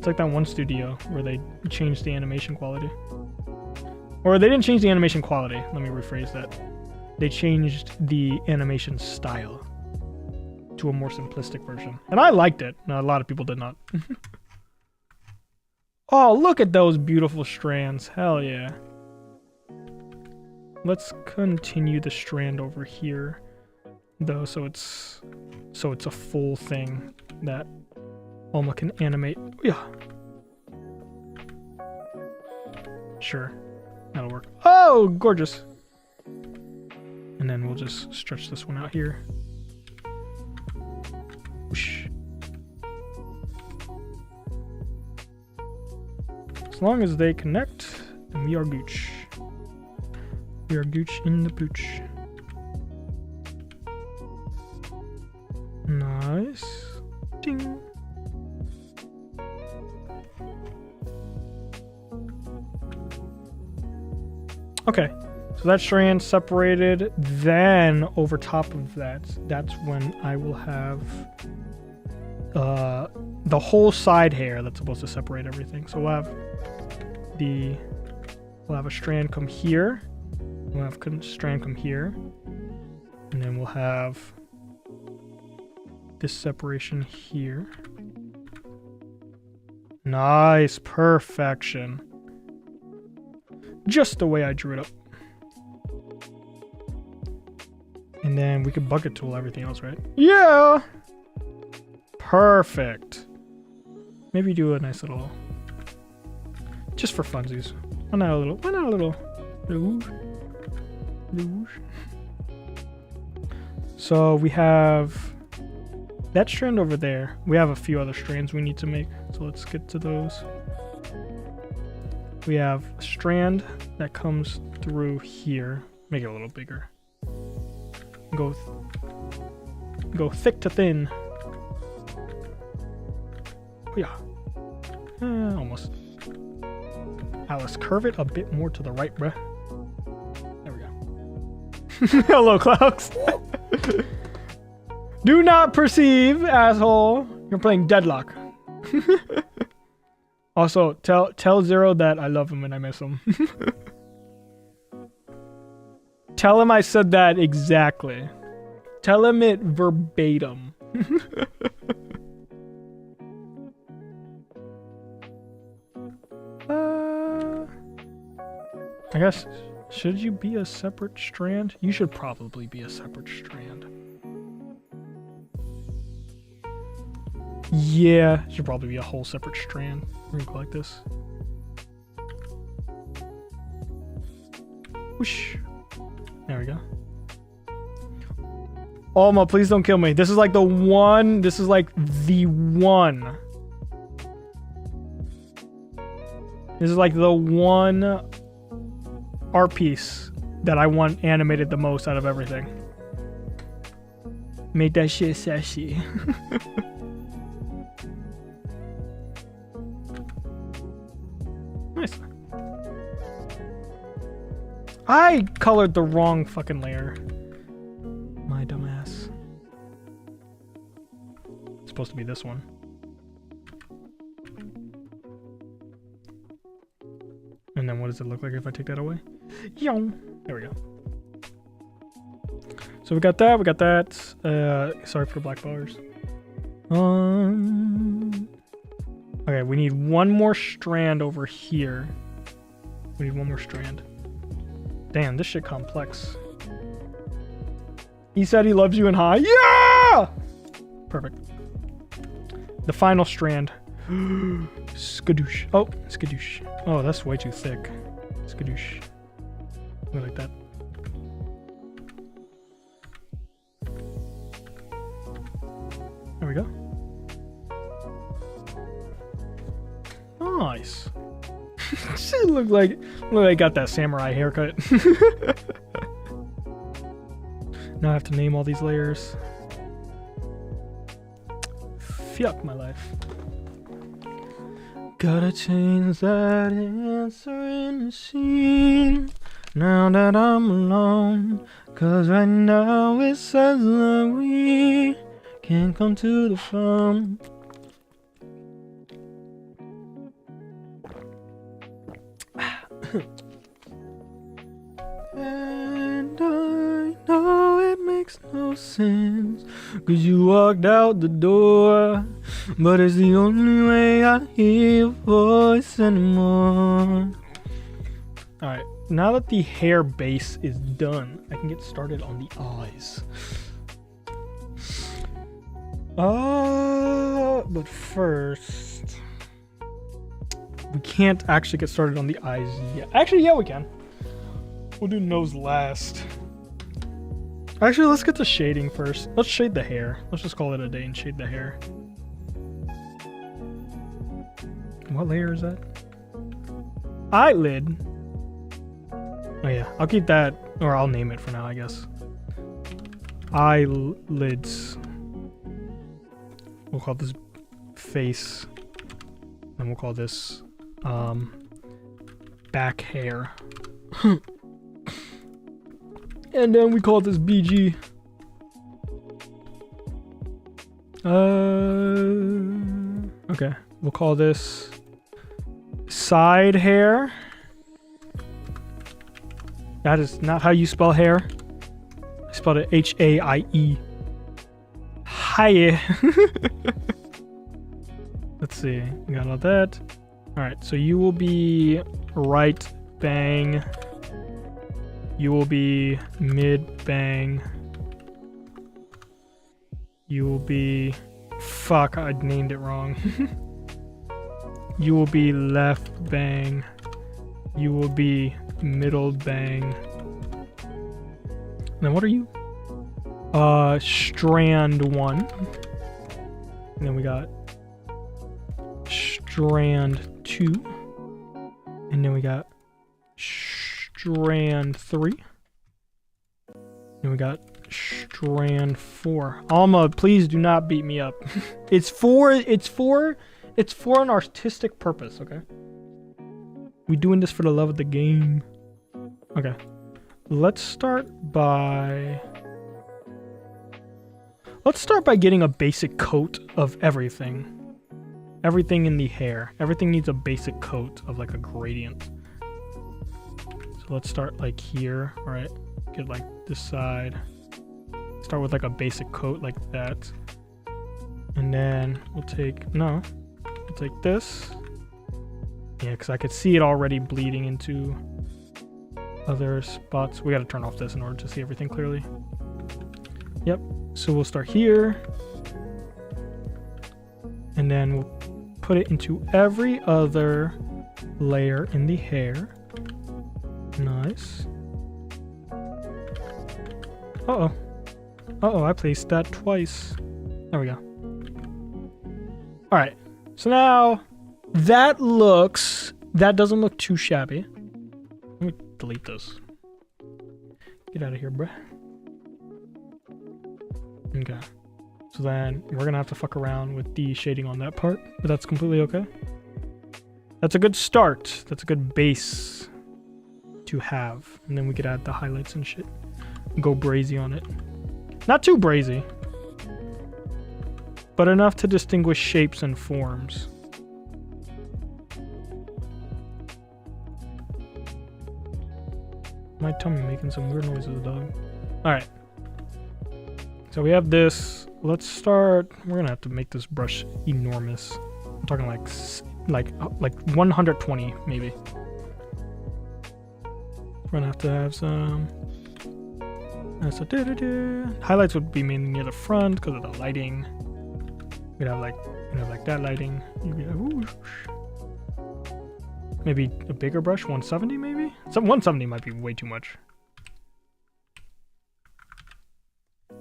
It's like that one studio where they changed the animation quality. Or they didn't change the animation quality. Let me rephrase that. They changed the animation style to a more simplistic version. And I liked it. No, a lot of people did not. Oh, look at those beautiful strands. Hell yeah. Let's continue the strand over here, though, so it's a full thing that Alma can animate. Yeah. Sure. That'll work. Oh, gorgeous. And then we'll just stretch this one out here. Whoosh. As long as they connect, then we are gooch. We are gooch in the pooch. Nice. Ding. Okay, so that strand separated. Then over top of that, that's when I will have the whole side hair that's supposed to separate everything. So we'll have a strand come here. We'll have a strand come here, and then we'll have this separation here. Nice, perfection. Just the way I drew it up. And then we could bucket tool everything else, right? Yeah! Perfect. Maybe do a nice little, just for funsies. Why not a little rouge? So we have that strand over there. We have a few other strands we need to make, so let's get to those. We have a strand that comes through here. Make it a little bigger. Go thick to thin. Oh, yeah. Almost. Alice, curve it a bit more to the right, bruh. There we go. Hello, clouds. Do not perceive, asshole. You're playing Deadlock. Also, tell Zero that I love him and I miss him. Tell him I said that exactly. Tell him it verbatim. I guess, should you be a separate strand? You should probably be a separate strand. Yeah, it should probably be a whole separate strand. We're gonna go like this. Whoosh. There we go. Alma, please don't kill me. This is like the one. This is like the one. This is like the one art piece that I want animated the most out of everything. Make that shit sassy. Nice. I colored the wrong fucking layer. My dumbass. It's supposed to be this one. And then what does it look like if I take that away? Yo. There we go. So we got that, sorry for the black bars. Okay, we need one more strand over here. We need one more strand. Damn, this shit complex. He said he loves you and hi. Yeah! Perfect. The final strand. Skadoosh. Oh, skadoosh. Oh, that's way too thick. Skadoosh. I like that. There we go. Nice. She looked like I got that samurai haircut. Now I have to name all these layers. Fuck my life. Gotta change that answering machine now that I'm alone. Cause right now it says that we can't come to the phone. And I know it makes no sense, 'cause you walked out the door, but it's the only way I hear your voice anymore. Alright, now that the hair base is done, I can get started on the eyes. But first, we can't actually get started on the eyes yet. Actually, yeah, we can. We'll do nose last. Actually, let's get the shading first. Let's shade the hair. Let's just call it a day and shade the hair. What layer is that? Eyelid. Oh yeah, I'll keep that, or I'll name it for now, I guess. Eyelids. We'll call this face. Then we'll call this back hair. And then we call this BG. Okay, we'll call this side hair. That is not how you spell hair. I spelled it H-A-I-E. Hi. Let's see. We got all that. All right. So you will be right bang. You will be mid bang. You will be... Fuck, I named it wrong. You will be left bang. You will be middle bang. And then what are you? Strand 1. And then we got strand 2. And then we got strand 3. And we got strand 4. Alma, please do not beat me up. It's for an artistic purpose, okay? We doing this for the love of the game. Okay. Let's start by getting a basic coat of everything. Everything in the hair. Everything needs a basic coat of like a gradient. So let's start like here, all right? Get like this side. Start with like a basic coat like that. And then we'll take this. Yeah, because I could see it already bleeding into other spots. We got to turn off this in order to see everything clearly. Yep. So we'll start here. And then we'll put it into every other layer in the hair. Nice. Uh-oh. Uh-oh, I placed that twice. There we go. Alright. So now... that doesn't look too shabby. Let me delete this. Get out of here, bruh. Okay. So then we're gonna have to fuck around with the shading on that part, but that's completely okay. That's a good start. That's a good base to have. And then we could add the highlights and shit. Go brazy on it. Not too brazy, but enough to distinguish shapes and forms. My tummy making some weird noises, dog. Alright. So we have this. Let's start. We're gonna have to make this brush enormous. I'm talking like 120 maybe. We're gonna have to have some. Highlights would be mainly near the front because of the lighting. We'd have like that lighting. You'd be like, whoosh. Maybe a bigger brush, 170 maybe? 170 might be way too much.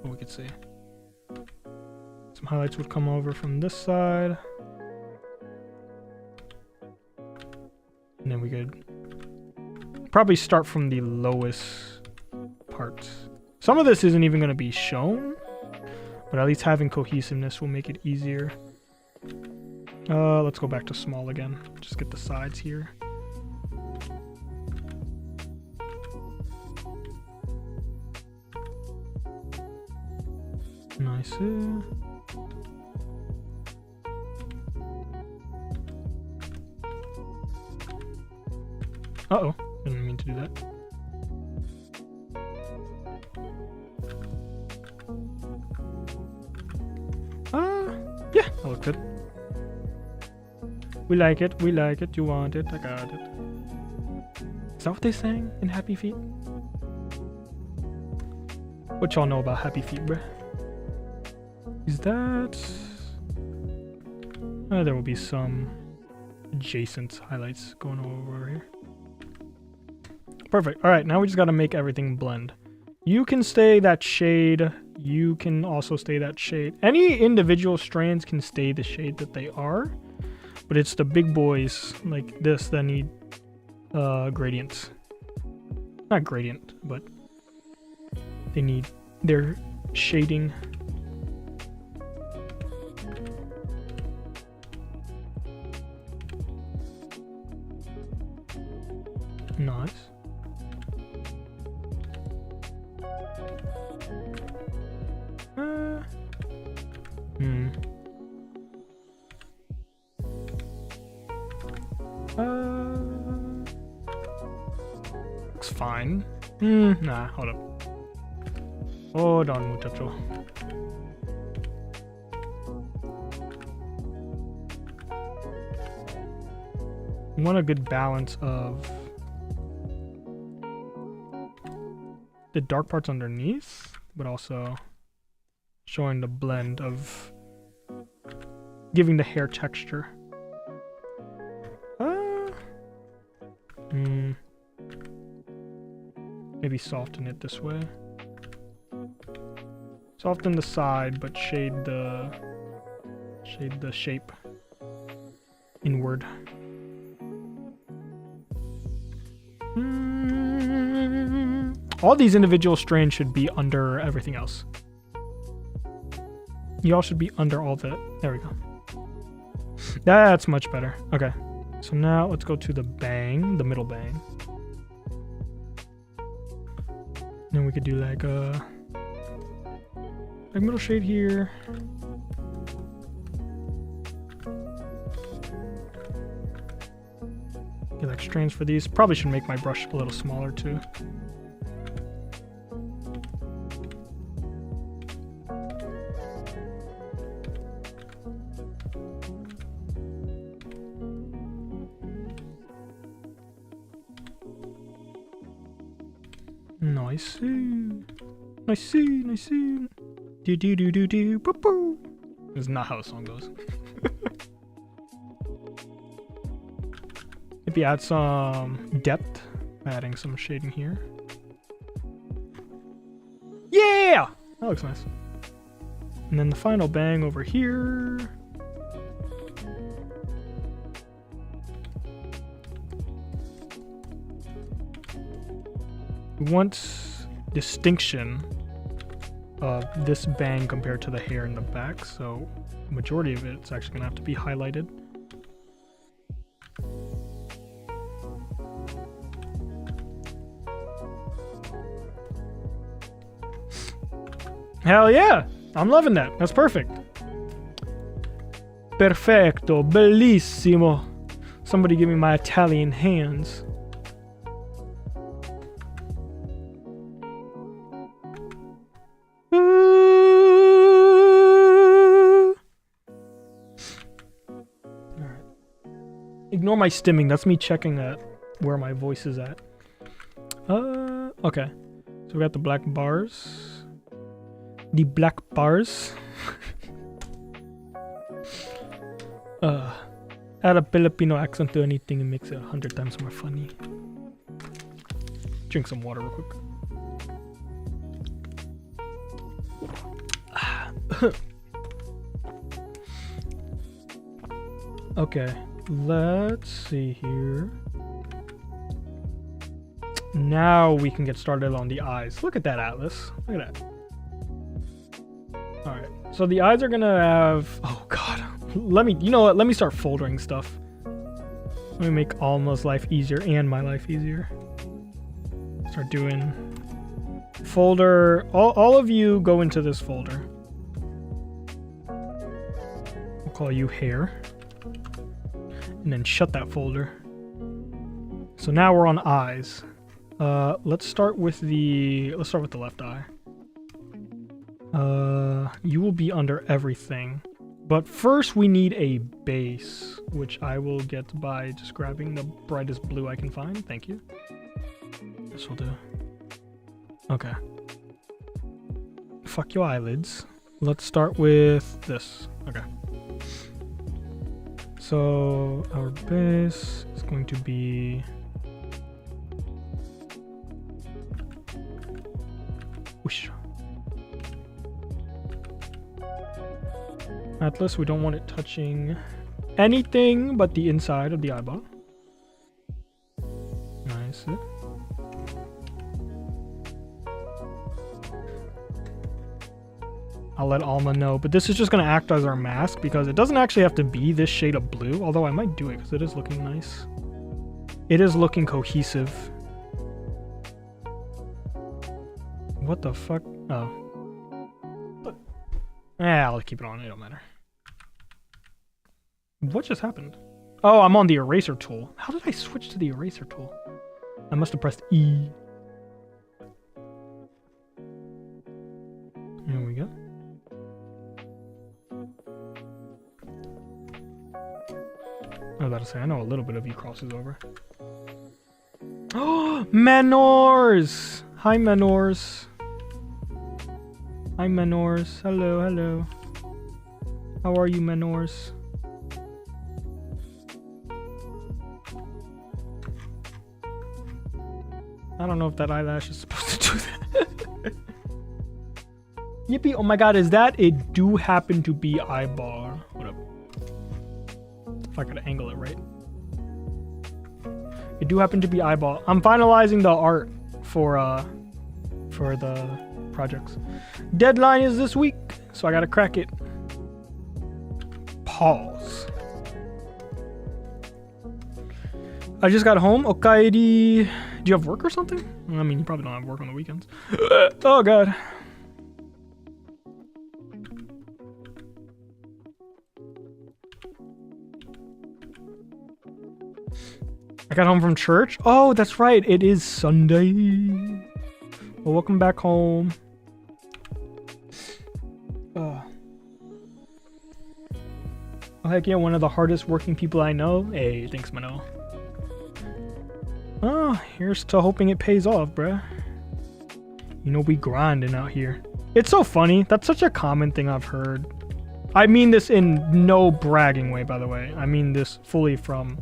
What we could see. Some highlights would come over from this side. And then we could probably start from the lowest parts. Some of this isn't even going to be shown, but at least having cohesiveness will make it easier. Let's go back to small again. Just get the sides here. Nice. Uh-oh. Didn't mean to do that. Yeah, that looks good. We like it, you want it, I got it. Is that what they sang in Happy Feet? What y'all know about Happy Feet, bruh? Is that... there will be some adjacent highlights going over here. Perfect. Alright, now we just gotta make everything blend. You can stay that shade. You can also stay that shade. Any individual strands can stay the shade that they are. But it's the big boys like this that need gradients. Not gradient, but they need their shading. Nice. Looks fine. Nah, hold up. Hold on, muchacho. You want a good balance of the dark parts underneath, but also showing the blend of giving the hair texture. Maybe soften it this way. Soften the side, but shade the shape inward. All these individual strands should be under everything else. Y'all should be under all the... There we go. That's much better. Okay. So now let's go to the bang, the middle bang. Then we could do like a middle shade here. Get like strands for these. Probably should make my brush a little smaller too. Nice. Nice. Nice. Do do do do do. Boo boo. This is not how the song goes. Maybe add some depth, adding some shading here. Yeah! That looks nice. And then the final bang over here. We want distinction of this bang compared to the hair in the back, so the majority of it's actually gonna have to be highlighted. Hell yeah! I'm loving that. That's perfect. Perfecto. Bellissimo. Somebody give me my Italian hands. Ignore my stimming. That's me checking where my voice is at. Okay. So we got the black bars. The black bars. Add a Filipino accent to anything and makes it 100 times more funny. Drink some water real quick. Okay. Let's see here. Now we can get started on the eyes. Look at that, Atlas. Look at that. Alright. So the eyes are gonna have... Oh, God. You know what? Let me start foldering stuff. Let me make Alma's life easier and my life easier. Start doing... Folder... All of you go into this folder. We'll call you hair. And then shut that folder. So now we're on eyes. Let's start with the left eye. You will be under everything. But first we need a base, which I will get by just grabbing the brightest blue I can find. Thank you. This will do. Okay. Fuck your eyelids. Let's start with this. Okay. So our base is going to be whoosh. Atlas, we don't want it touching anything but the inside of the eyeball. Nice. I'll let Alma know, but this is just going to act as our mask because it doesn't actually have to be this shade of blue, although I might do it because it is looking nice. It is looking cohesive. What the fuck? Oh. I'll keep it on, it don't matter. What just happened? Oh, I'm on the eraser tool. How did I switch to the eraser tool? I must have pressed E. There we go. I was about to say, I know a little bit of you crosses over. Oh, Manors! Hi, Manors. Hi, Manors. Hello, hello. How are you, Manors? I don't know if that eyelash is supposed to do that. Yippee! Oh my god, is that? It do happen to be eyeball. What up? If I could angle it right. It do happen to be eyeball. I'm finalizing the art for the projects. Deadline is this week, so I gotta crack it. Pause. I just got home. Okaeri. Do you have work or something? I mean, you probably don't have work on the weekends. Oh god. I got home from church. Oh, that's right. It is Sunday. Well, welcome back home. Oh, heck yeah, one of the hardest working people I know. Hey, thanks, Mano. Oh, here's to hoping it pays off, bruh. You know, we grinding out here. It's so funny. That's such a common thing I've heard. I mean this in no bragging way, by the way. I mean this fully from,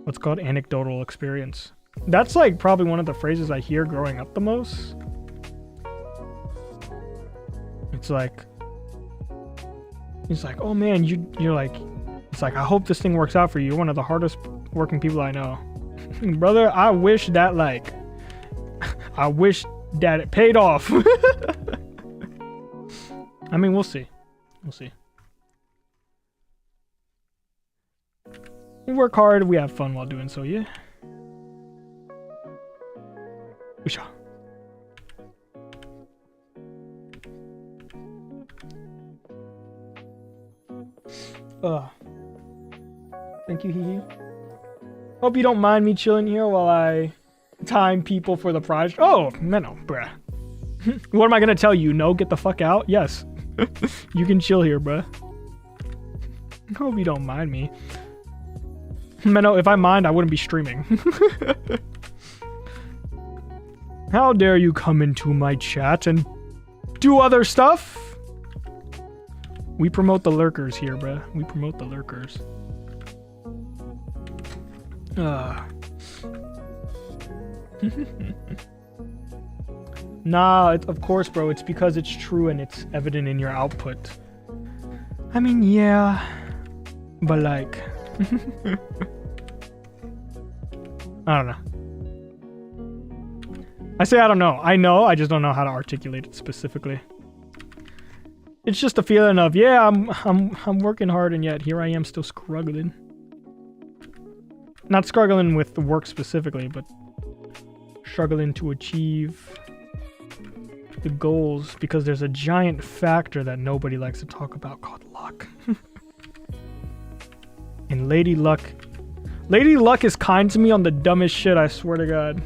what's called anecdotal experience. That's like probably one of the phrases I hear growing up the most. It's like, oh man, you're like, it's like, I hope this thing works out for you. You're one of the hardest working people I know. Brother, I wish that it paid off. I mean, we'll see. We'll see. We work hard, we have fun while doing so, yeah. Usha. Thank you, Hee. Hope you don't mind me chilling here while I time people for the project. Oh, no, bruh. What am I gonna tell you? No, get the fuck out? Yes. You can chill here, bruh. Hope you don't mind me. Menno, if I mind, I wouldn't be streaming. How dare you come into my chat and do other stuff? We promote the lurkers here, bruh. We promote the lurkers. Nah, of course, bro. It's because it's true and it's evident in your output. I mean, yeah. But like... I don't know. I say I don't know. I know, I just don't know how to articulate it specifically. It's just a feeling of, yeah, I'm working hard and yet here I am still struggling. Not struggling with the work specifically, but struggling to achieve the goals because there's a giant factor that nobody likes to talk about called luck. And Lady Luck Lady Luck is kind to me on the dumbest shit, I swear to God.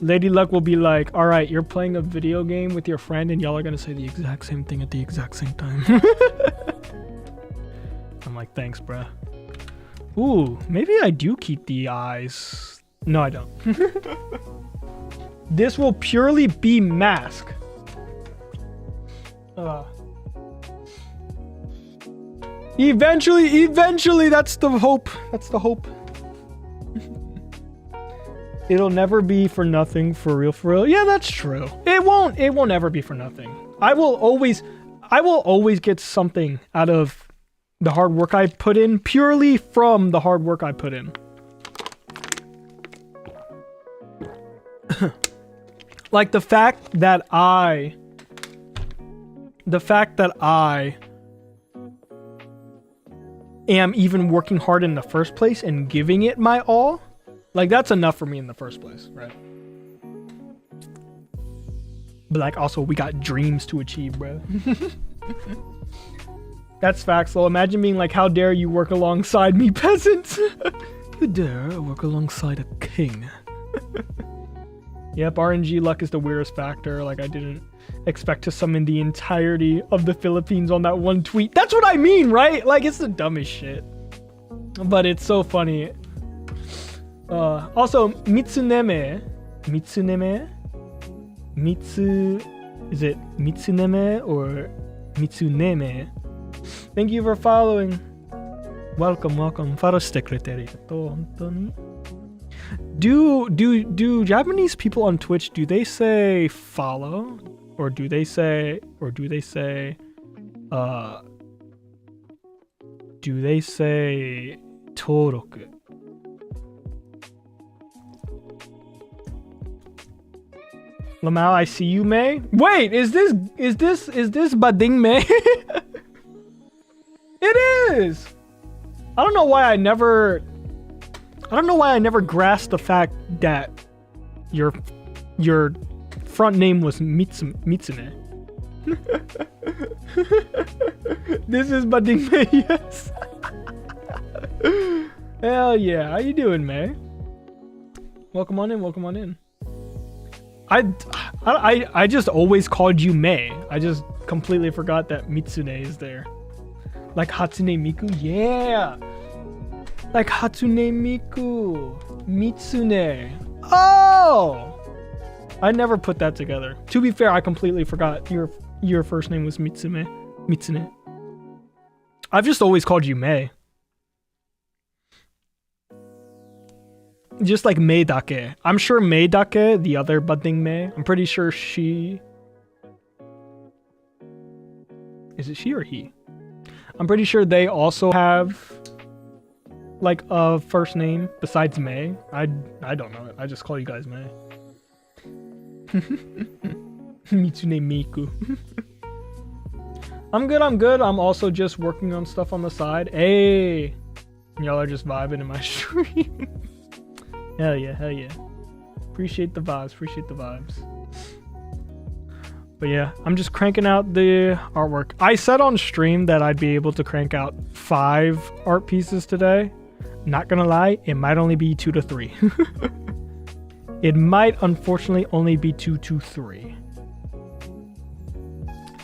Lady Luck will be like, alright, you're playing a video game with your friend and y'all are gonna say the exact same thing at the exact same time. I'm like, thanks, bruh. Ooh, maybe I do keep the eyes. No, I don't. This will purely be mask. Eventually, that's the hope. That's the hope. It'll never be for nothing, for real. Yeah, that's true. It won't ever be for nothing. I will always get something out of the hard work I put in, purely from the hard work I put in. Like the fact that I am even working hard in the first place and giving it my all, like that's enough for me in the first place, right? But like also we got dreams to achieve, bro. That's facts. So imagine being like, how dare you work alongside me, peasants? How dare I work alongside a king? Yep, RNG luck is the weirdest factor. Like I didn't expect to summon the entirety of the Philippines on that one tweet. That's what I mean, right? Like it's the dumbest shit. But it's so funny. Also, Mitsuneme. Is it Mitsuneme or Mitsuneme? Thank you for following. Welcome. フォローしてくれてありがとう。本当に。Do Japanese people on Twitch, do they say follow? Or do they say登録? Lamau, I see you, May. Wait, is this Bading May? It is. I don't know why I never grasped the fact that your front name was Mitsune. This is Bading May, yes. Hell yeah. How you doing, May? Welcome on in. I just always called you May. I just completely forgot that Mitsune is there. Like Hatsune Miku? Yeah! Like Hatsune Miku. Mitsune. Oh! I never put that together. To be fair, I completely forgot your first name was Mitsune. I've just always called you May. Just like Mei Dake. I'm sure Mei Dake, the other budding Mei, I'm pretty sure she... Is it she or he? I'm pretty sure they also have like a first name besides Mei. I don't know it. I just call you guys Mei. Mitsune Miku. I'm good. I'm also just working on stuff on the side. Hey! Y'all are just vibing in my stream. Hell yeah. Appreciate the vibes. But yeah, I'm just cranking out the artwork. I said on stream that I'd be able to crank out 5 art pieces today. Not gonna lie, it might only be 2 to 3. It might unfortunately only be 2 to 3.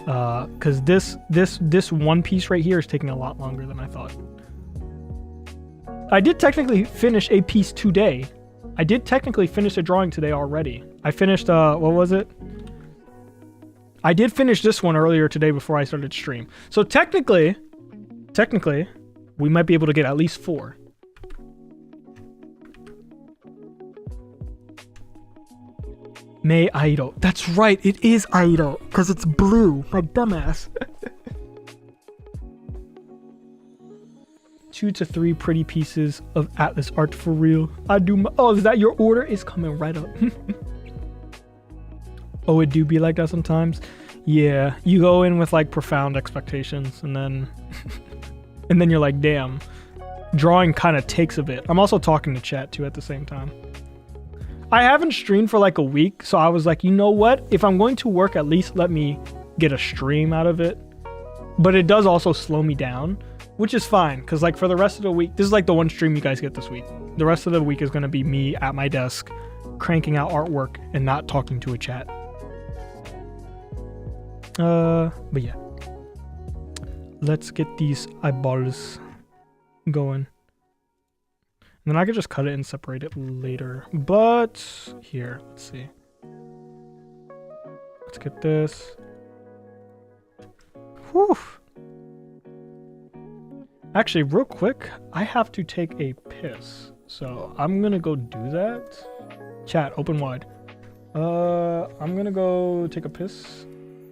Cause this one piece right here is taking a lot longer than I thought. I did technically finish a piece today. I did technically finish a drawing today already. I finished, what was it? I did finish this one earlier today before I started stream. So technically, we might be able to get at least 4. Mei Aido. That's right, it is Aido, because it's blue. My dumbass. 2 to 3 pretty pieces of Atlas art for real. I do my... Oh, is that your order? It's coming right up. Oh, it do be like that sometimes? Yeah, you go in with like profound expectations and then... and then you're like, damn. Drawing kind of takes a bit. I'm also talking to chat too at the same time. I haven't streamed for like a week, so I was like, you know what? If I'm going to work, at least let me get a stream out of it. But it does also slow me down. which is fine, because like for the rest of the week, this is like the one stream you guys get this week. The rest of the week is going to be me at my desk cranking out artwork and not talking to a chat. But yeah, let's get these eyeballs going. And then I could just cut it and separate it later. But here, let's see. Let's get this. Whew. Actually, real quick, I have to take a piss. So I'm gonna go do that. Chat, open wide. I'm gonna go take a piss.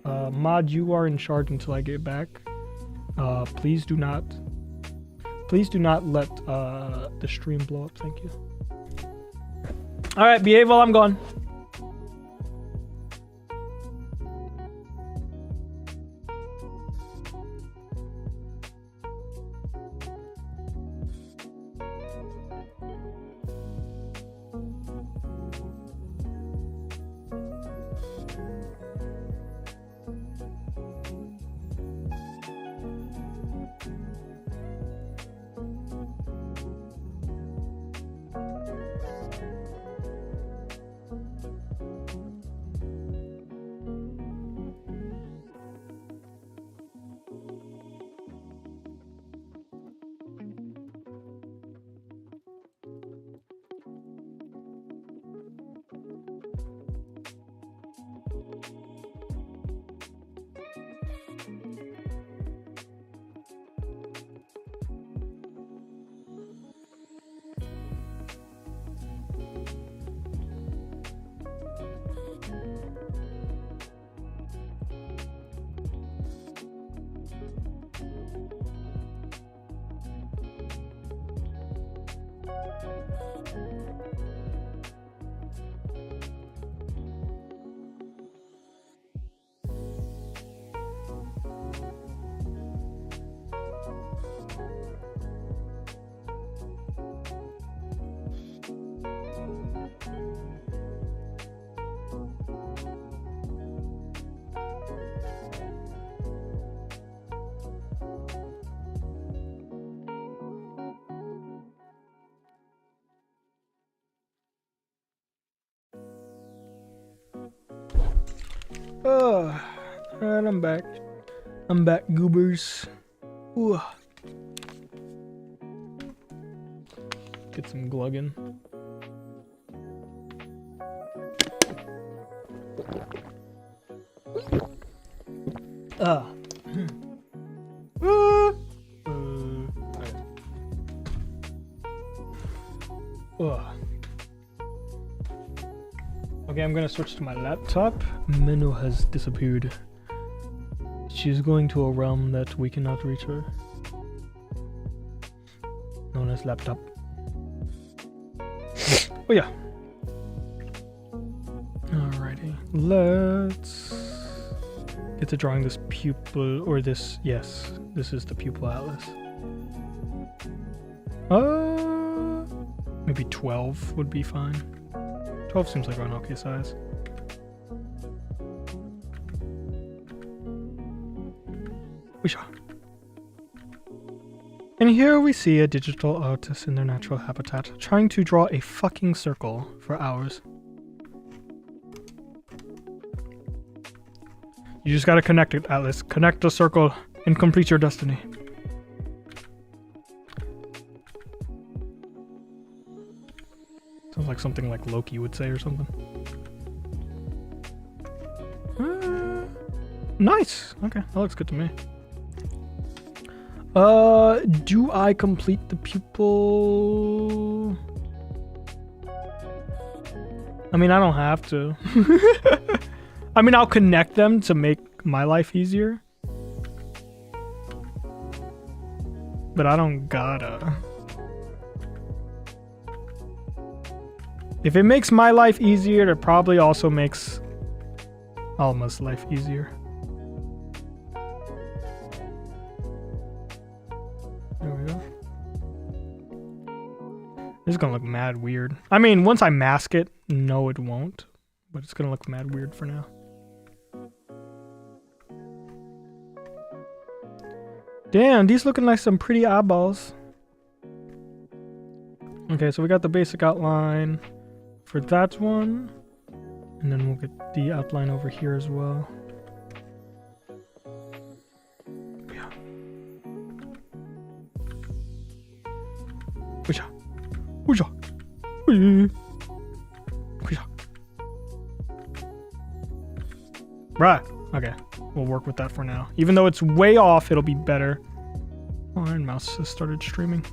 Mod, you are in charge until I get back. Please do not let the stream blow up. Thank you. All right, behave while I'm gone. Alright, I'm back. I'm back, goobers. Ooh. Get some glugging. Okay, I'm gonna switch to my laptop. Minnow has disappeared. She's going to a realm that we cannot reach her. Known as laptop. Oh yeah. Alrighty. Let's get to drawing this pupil, or this, yes, this is the pupil atlas. Maybe 12 would be fine. 12 seems like an okay size. And here we see a digital artist in their natural habitat, trying to draw a fucking circle for hours. You just gotta connect it, Atlas. Connect the circle and complete your destiny. Sounds like something like Loki would say or something. Nice! Okay, that looks good to me. Do I complete the pupil? I mean, I don't have to. I mean, I'll connect them to make my life easier. But I don't gotta. If it makes my life easier, it probably also makes Alma's life easier. There we go. This is gonna look mad weird. I mean, once I mask it, no it won't. But it's gonna look mad weird for now. Damn, these looking like some pretty eyeballs. Okay, so we got the basic outline for that one. And then we'll get the outline over here as well. Yeah. Whoosha. Whoosha. Whoosha. Right. Okay. We'll work with that for now. Even though it's way off, it'll be better. Oh, Iron Mouse has started streaming.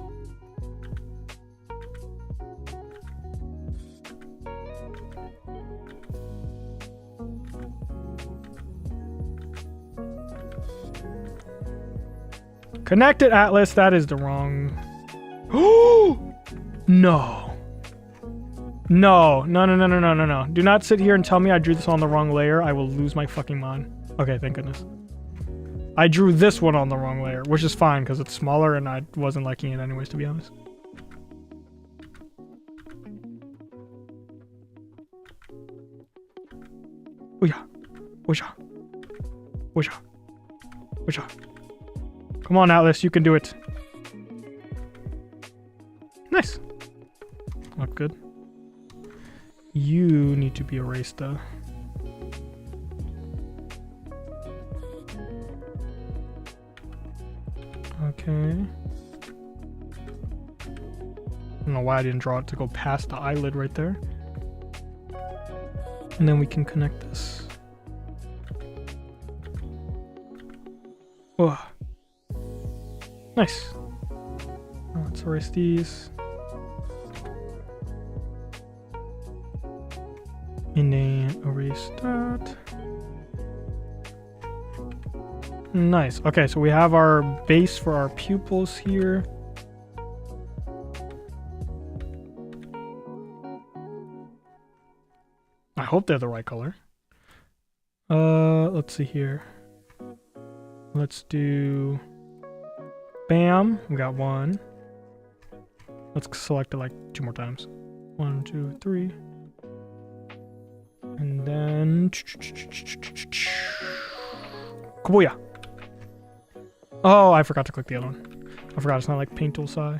Connected Atlas, that is the wrong. Oh no. No. Do not sit here and tell me I drew this on the wrong layer. I will lose my fucking mind. Okay, thank goodness. I drew this one on the wrong layer, which is fine because it's smaller and I wasn't liking it anyways, to be honest. Ooh-ya. Ooh-ya. Ooh-ya. Ooh-ya. Come on, Atlas, you can do it. Nice. Not good. You need to be erased, though. Okay. I don't know why I didn't draw it to go past the eyelid right there. And then we can connect this. Oh. Nice. Let's erase these. And then erase that. Nice. Okay, so we have our base for our pupils here. I hope they're the right color. Let's see here. Let's do... Bam, we got one. Let's select it like 2 more times. 1, 2, 3. And then... Kabuya! Oh, I forgot to click the other one. I forgot it's not like paint tool size.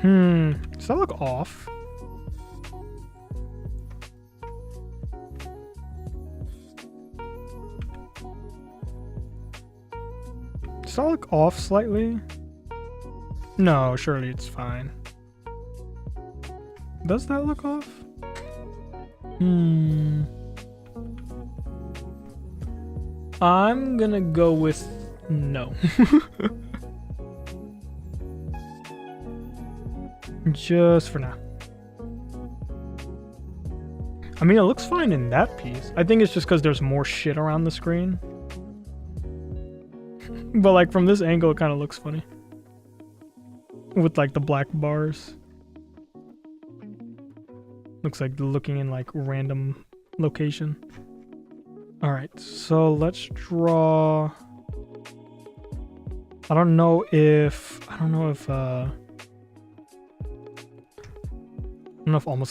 Does that look off? Does that look off slightly? No, surely it's fine. Does that look off? I'm gonna go with no. Just for now. I mean, it looks fine in that piece. I think it's just because there's more shit around the screen. But like from this angle, it kind of looks funny. With like the black bars. Looks like looking in like random location. Alright, so let's draw... I don't know if Alma's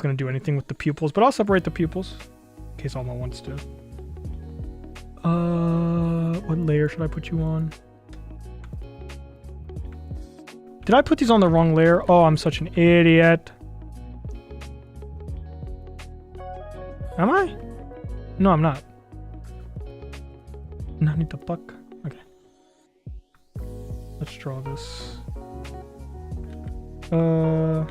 gonna do anything with the pupils, but I'll separate the pupils in case Alma wants to. What layer should I put you on? Did I put these on the wrong layer? Oh, I'm such an idiot. Am I? No, I'm not. Not need the fuck. Okay. Let's draw this. Draw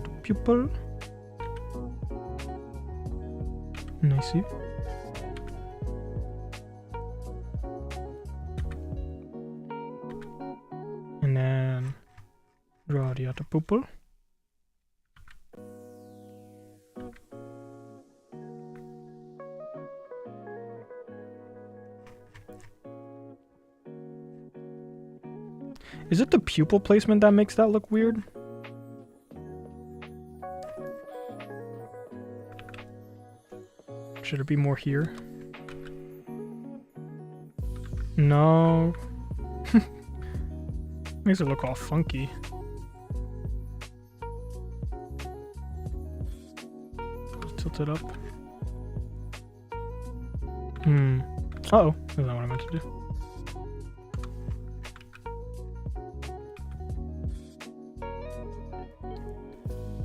the pupil. Nice. And then draw the other pupil. Is it the pupil placement that makes that look weird? Should it be more here? No. Makes it look all funky. tilt it up. Uh-oh, that's not what I meant to do.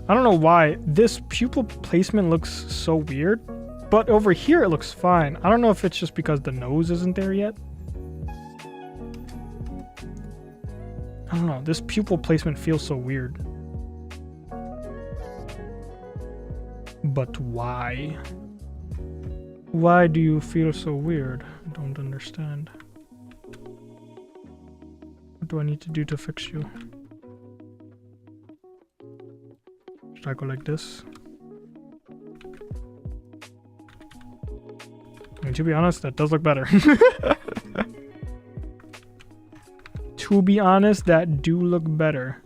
I don't know why this pupil placement looks so weird, but over here it looks fine. I don't know if it's just because the nose isn't there yet. I don't know, this pupil placement feels so weird. But why? Why do you feel so weird? I don't understand. What do I need to do to fix you? Should I go like this? I mean, to be honest, that does look better. To be honest, that do look better.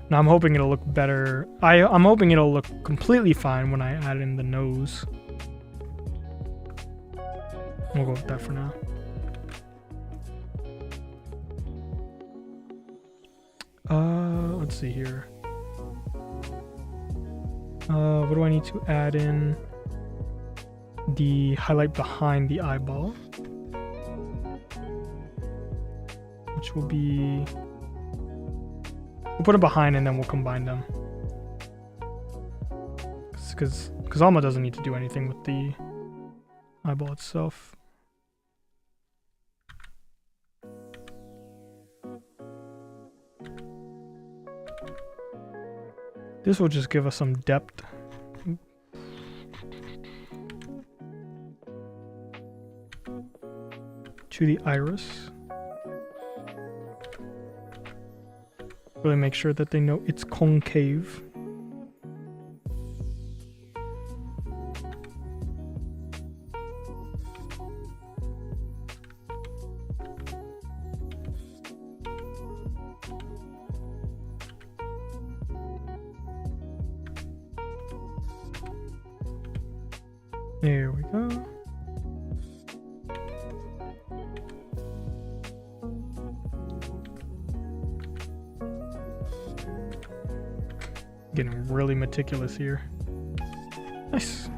Now I'm hoping it'll look better. I'm hoping it'll look completely fine when I add in the nose. We'll go with that for now. Let's see here. What do I need to add in? The highlight behind the eyeball, which will be, we'll put it behind and then we'll combine them. Because Alma doesn't need to do anything with the eyeball itself. This will just give us some depth. To the iris. Really make sure that they know it's concave. There we go. Getting really meticulous here. Nice.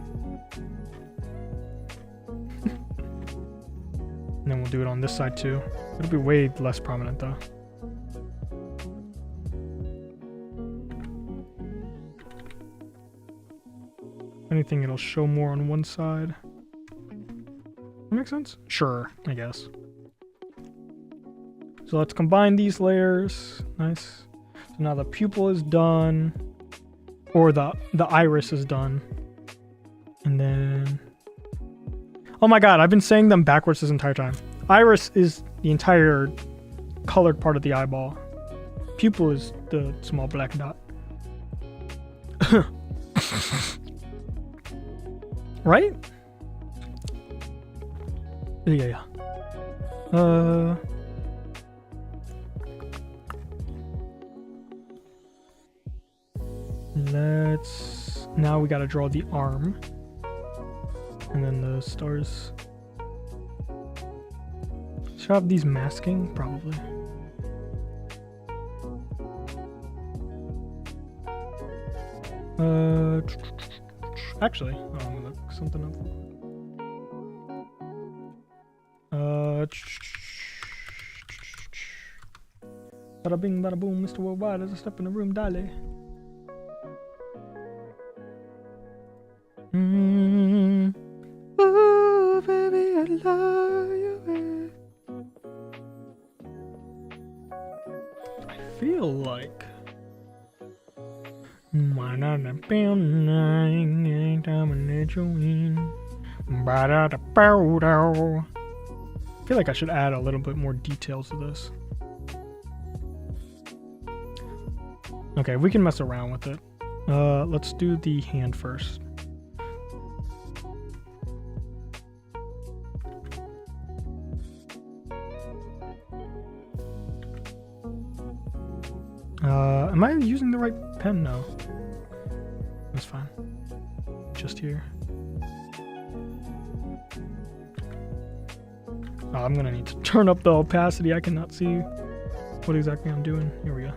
And then we'll do it on this side too. It'll be way less prominent though. Anything, it'll show more on one side. That makes sense? Sure, I guess. So let's combine these layers. Nice. So now the pupil is done. Or the iris is done. And then... Oh my god, I've been saying them backwards this entire time. Iris is the entire colored part of the eyeball. Pupil is the small black dot. Right? Yeah. Now we gotta draw the arm. And then the stars. Should I have these masking? Probably. Actually, I'm gonna look something up. Bada bing, bada boom, Mr. Worldwide as I step in the room, dale. Oh, baby, I love you. I feel like I feel like I should add a little bit more details to this. Okay, we can mess around with it. Let's do the hand first. Am I using the right pen? No. That's fine. Just here. Oh, I'm gonna need to turn up the opacity. I cannot see what exactly I'm doing. Here we go.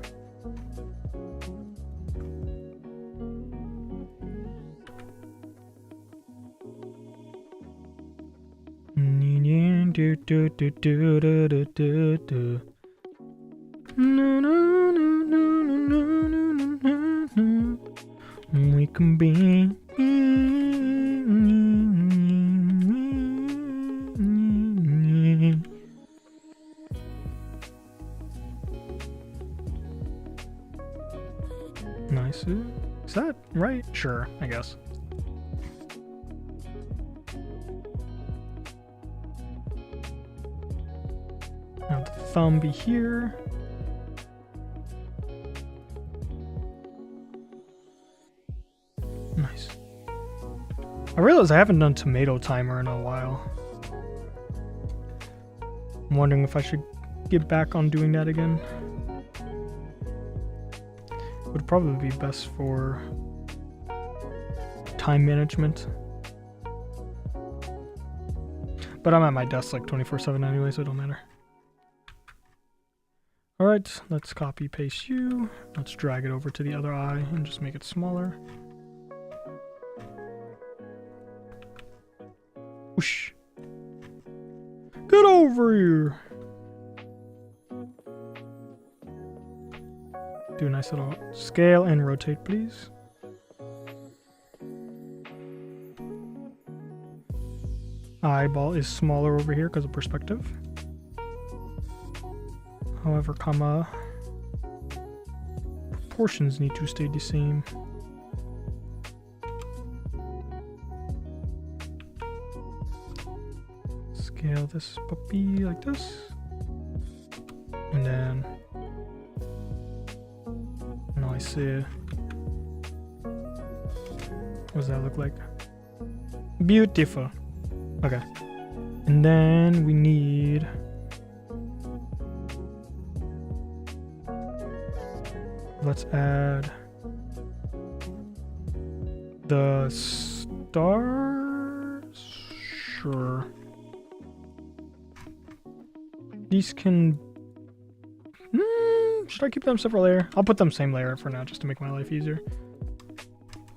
We can be nice. Is that right? Sure, I guess. Have the thumb be here. Nice. I realize I haven't done tomato timer in a while. I'm wondering if I should get back on doing that again. Would probably be best for time management. But I'm at my desk like 24/7 anyway, so it don't matter. Alright, let's copy paste you. Let's drag it over to the other eye and just make it smaller. Whoosh. Get over here! Do a nice little scale and rotate, please. Eyeball is smaller over here because of perspective. However, proportions need to stay the same. Scale this puppy like this. And then nice. What does that look like? Beautiful. Okay. And then we need let's add the stars. Sure. These can. Should I keep them separate layer? I'll put them same layer for now, just to make my life easier.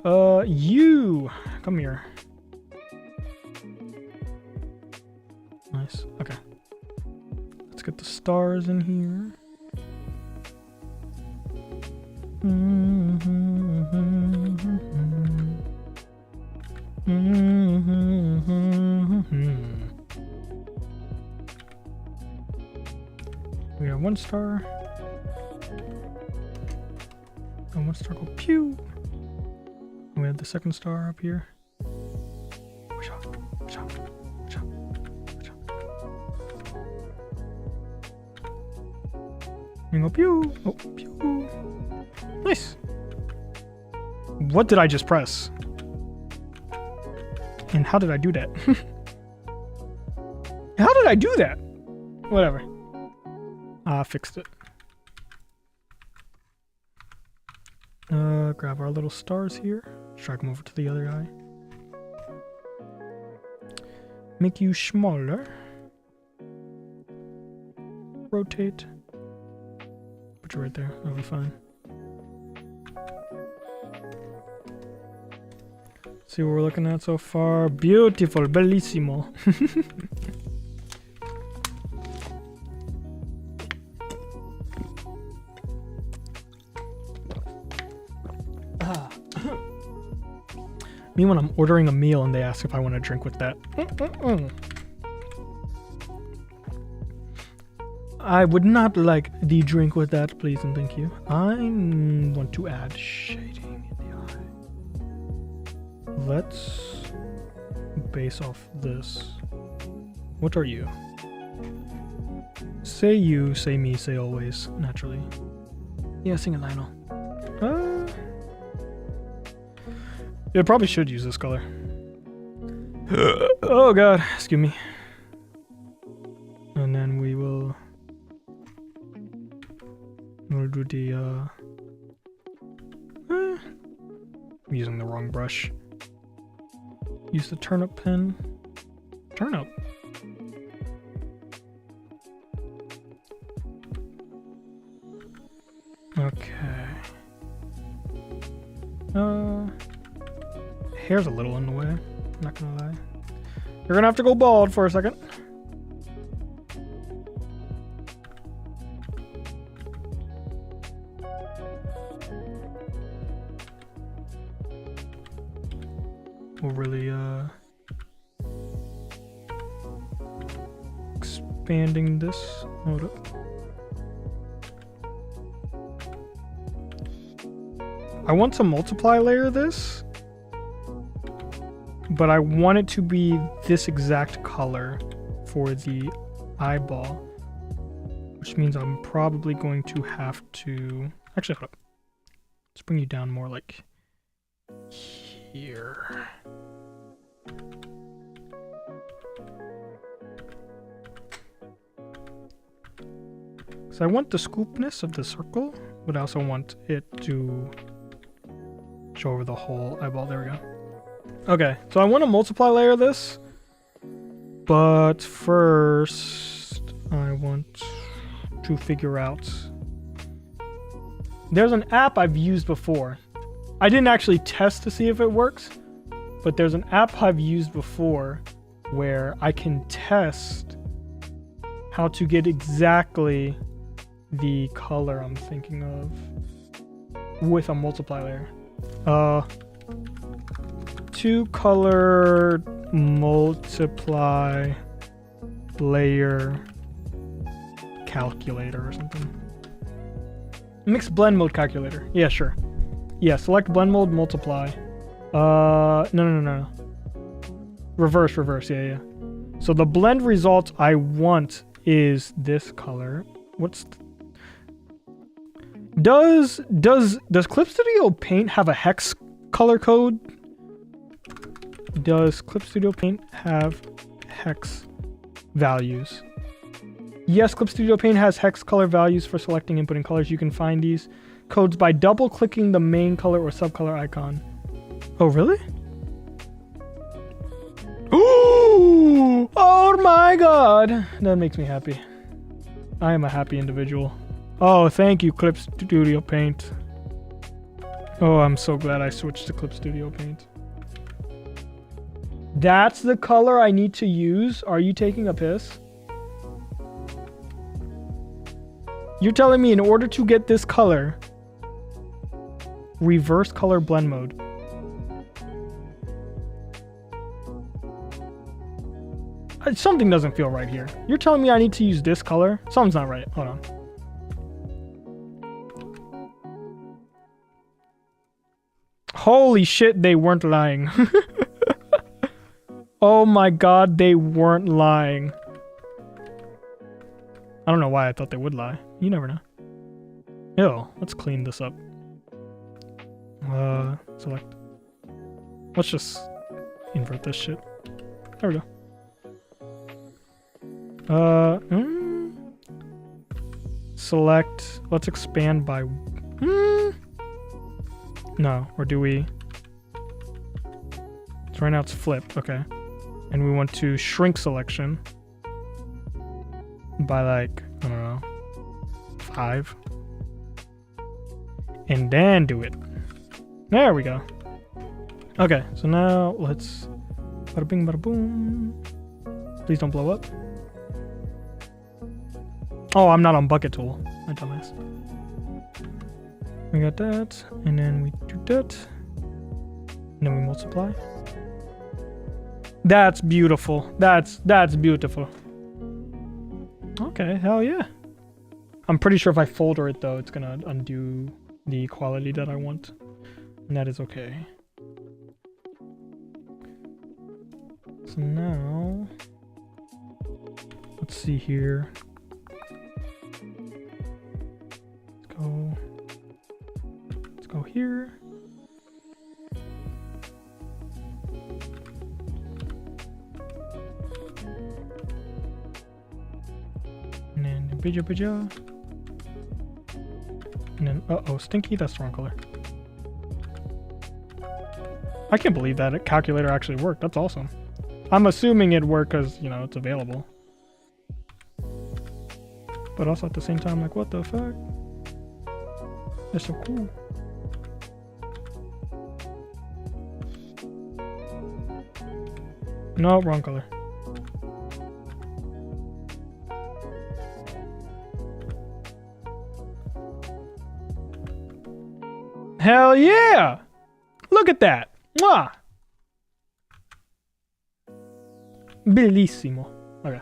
You come here. Nice. Okay. Let's get the stars in here. We have one star. And one star go pew. And we have the second star up here. And go pew. Oh, pew. Nice. What did I just press? And how did I do that? How did I do that? Whatever. I fixed it. Grab our little stars here. Drag them over to the other eye. Make you smaller. Rotate. Put you right there. That'll be fine. See what we're looking at so far. Beautiful. Bellissimo. Me when I'm ordering a meal and they ask if I want to drink with that. I would not like the drink with that, please and thank you. I want to add shading in the eye. Let's base off this. What are you? Say you, say me, say always, naturally. Yeah, sing it, Lionel. It probably should use this color. Oh god, excuse me. And then we'll do the I'm using the wrong brush. Use the turnip pen. Turnip. Okay. Hair's a little in the way. I'm not gonna lie. You're gonna have to go bald for a second. We're really expanding this. Hold up. I want to multiply layer this, but I want it to be this exact color for the eyeball, which means I'm probably going to have to actually hold up. Let's bring you down more like here. So I want the scoopness of the circle, but I also want it to show over the whole eyeball. There we go. Okay, so I want to multiply layer this, but first I want to figure out. There's an app I've used before. I didn't actually test to see if it works, but there's an app I've used before where I can test how to get exactly the color I'm thinking of with a multiply layer. Two color multiply layer calculator or something. Mixed blend mode calculator. Yeah, sure. Yeah, select blend mode, multiply. No. Reverse, yeah. So the blend result I want is this color. What's does Clip Studio Paint have a hex color code? Does Clip Studio Paint have hex values? Yes, Clip Studio Paint has hex color values for selecting inputting colors. You can find these codes by double clicking the main color or subcolor icon. Oh, really? Ooh! Oh my god! That makes me happy. I am a happy individual. Oh, thank you, Clip Studio Paint. Oh, I'm so glad I switched to Clip Studio Paint. That's the color I need to use? Are you taking a piss? You're telling me in order to get this color, reverse color blend mode. Something doesn't feel right here. You're telling me I need to use this color? Something's not right. Hold on. Holy shit, they weren't lying. Oh my god, they weren't lying. I don't know why I thought they would lie. You never know. Ew, let's clean this up. Select. Let's just invert this shit. There we go. Select. Let's expand by. No, or do we? So right now it's flipped. Okay, and we want to shrink selection by like I don't know 5, and then do it. There we go. Okay, so now let's. Bada bing, bada boom. Please don't blow up. Oh, I'm not on bucket tool. My dumbass. We got that, and then we do that, and then we multiply. That's beautiful. That's beautiful. Okay, hell yeah. I'm pretty sure if I folder it though, it's gonna undo the quality that I want, and that is okay. So now, let's see here. Let's go here. And then bija. And then stinky, that's the wrong color. I can't believe that a calculator actually worked. That's awesome. I'm assuming it worked because, you know, it's available. But also at the same time, like, what the fuck? They're so cool. No, wrong color. Hell yeah! Look at that! Mwah! Bellissimo. Okay.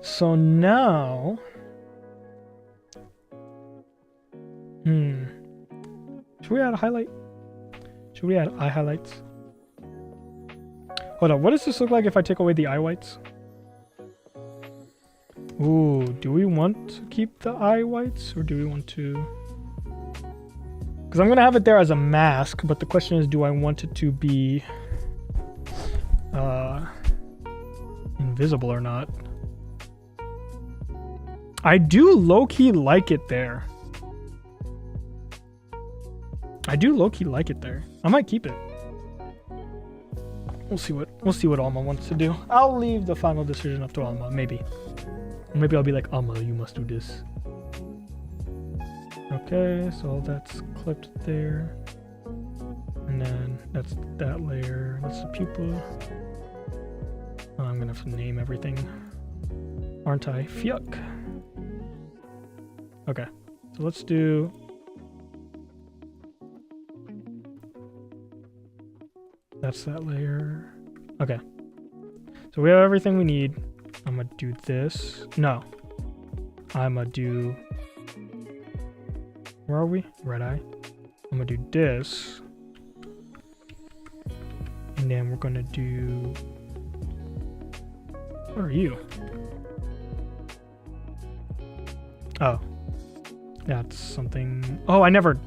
So now... Should we add a highlight? Should we add eye highlights? Hold on, what does this look like if I take away the eye whites? Ooh, do we want to keep the eye whites or do we want to... Because I'm going to have it there as a mask, but the question is, do I want it to be invisible or not? I do low-key like it there. I do low-key like it there. I might keep it. We'll see what Alma wants to do. I'll leave the final decision up to Alma, maybe. Maybe I'll be like, Alma, you must do this. Okay, so that's clipped there. And then that's that layer. That's the pupil. I'm gonna have to name everything. Aren't I? Fuck. Okay, so let's do... That's that layer. Okay. So we have everything we need. I'm gonna do this. No. I'm gonna do... Where are we? Red eye. I'm gonna do this. And then we're gonna do... Where are you? Oh. That's something... Oh, I never...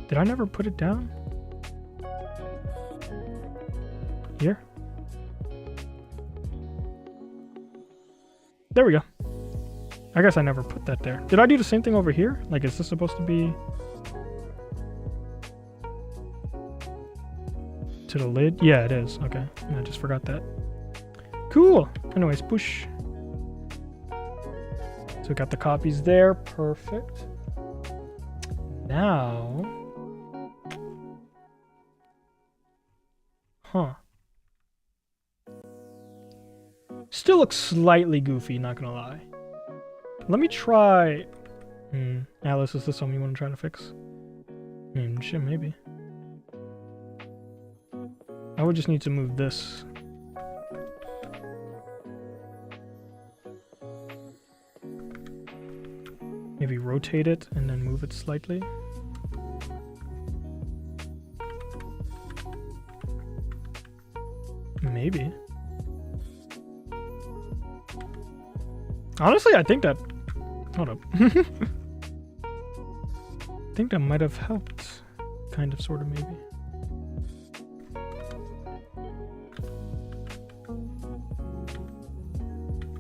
Did I never put it down? Here? There we go. I guess I never put that there. Did I do the same thing over here? Like, is this supposed to be to the lid? Yeah, it is. Okay. I just forgot that. Cool. Anyways, push. So we got the copies there. Perfect. Now... Huh. Still looks slightly goofy, not gonna lie. Let me try... Alice, is this something you want to try to fix? Shit, maybe. I would just need to move this. Maybe rotate it and then move it slightly. Maybe. Honestly, I think that... Hold up. I think that might have helped. Kind of, sort of, maybe.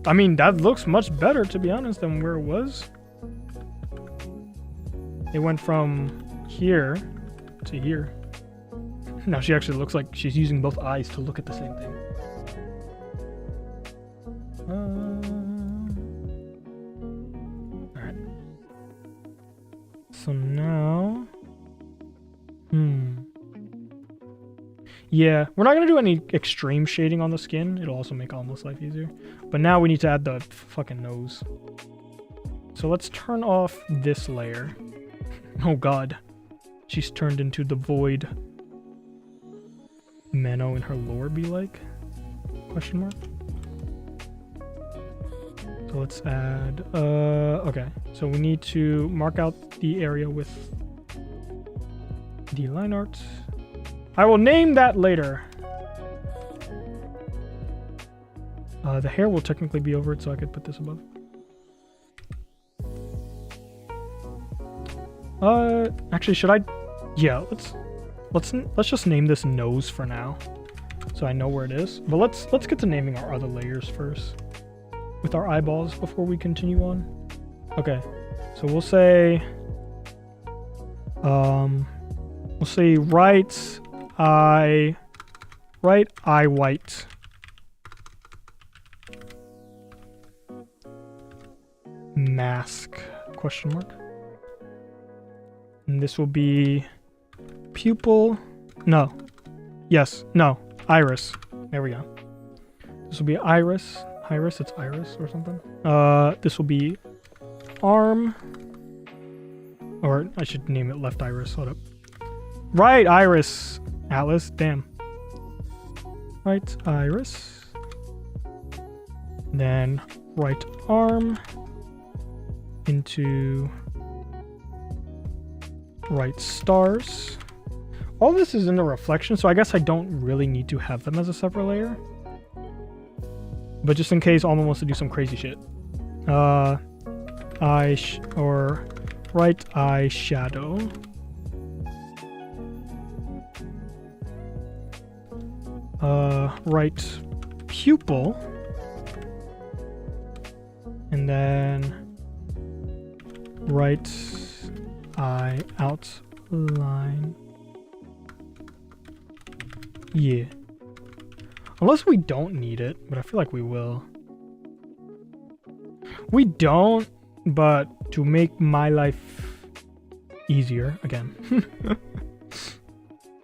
I mean, that looks much better, to be honest, than where it was. It went from here to here. Now she actually looks like she's using both eyes to look at the same thing. Alright. So now... Yeah, we're not going to do any extreme shading on the skin. It'll also make Alma's life easier. But now we need to add the fucking nose. So let's turn off this layer. Oh god. She's turned into the void. Mano in her lore be like? Question mark? So let's add... okay. So we need to mark out the area with the line art. I will name that later. The hair will technically be over it, so I could put this above. Actually, should I? Yeah, let's just name this nose for now, so I know where it is. But let's get to naming our other layers first, with our eyeballs before we continue on. Okay, so we'll say right eye white. Mask, question mark. And this will be pupil. No. Yes. No. Iris. There we go. This will be iris. Iris. It's iris or something. This will be arm. Or I should name it left iris. Hold up. Right iris. Atlas. Damn. Right iris. Then right arm into right stars. All this is in the reflection, so I guess I don't really need to have them as a separate layer. But just in case Alma wants to do some crazy shit. Or right eye shadow. Right pupil. And then right eye outline. Yeah. Unless we don't need it, but I feel like we will. We don't, but to make my life easier, again.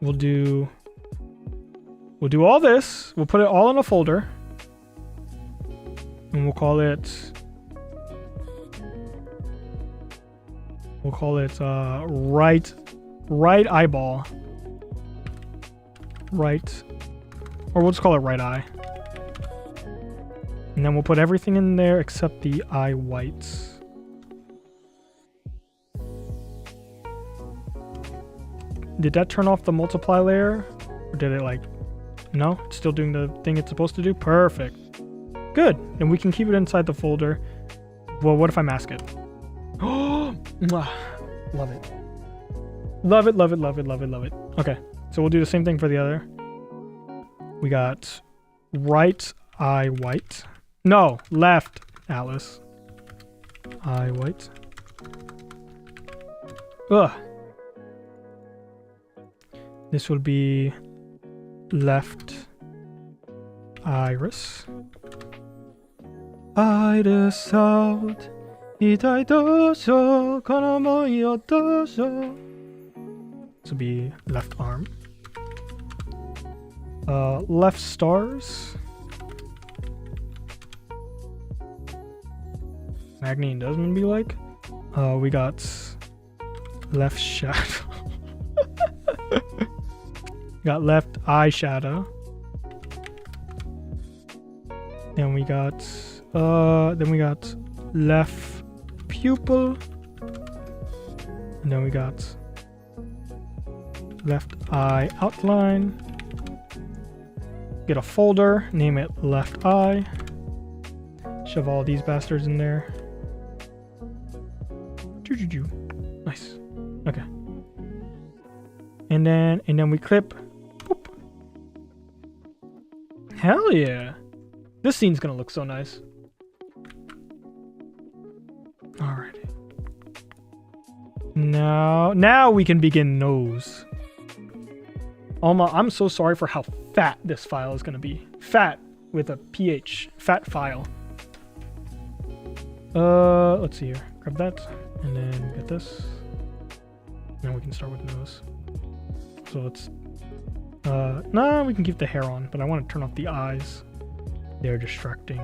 We'll do all this. We'll put it all in a folder. And we'll call it right eyeball. Right, or we'll just call it right eye. And then we'll put everything in there except the eye whites. Did that turn off the multiply layer? Or did it no? It's still doing the thing it's supposed to do? Perfect. Good. And we can keep it inside the folder. Well, what if I mask it? Oh, love it. Love it, love it, love it, love it, love it. Okay, so we'll do the same thing for the other. We got right eye white. No, left, Alice. Eye white. Ugh. This will be left iris. Iris out. 痛いどうしようこの想いをどうしよう This will be left arm. Left stars. Magni and Desmond be like. We got left shadow. Got left eye shadow. Then we got left pupil. And then we got left eye outline. Get a folder, name it left eye. Shove all these bastards in there. Nice. Okay. And then we clip. Boop. Hell yeah. This scene's gonna look so nice. Alrighty. Now we can begin nose. Alma, I'm so sorry for how fat this file is gonna be. Fat with a PH. Fat file. Let's see here. Grab that, and then get this. Now we can start with nose. So let's. Nah, we can keep the hair on, but I want to turn off the eyes. They're distracting.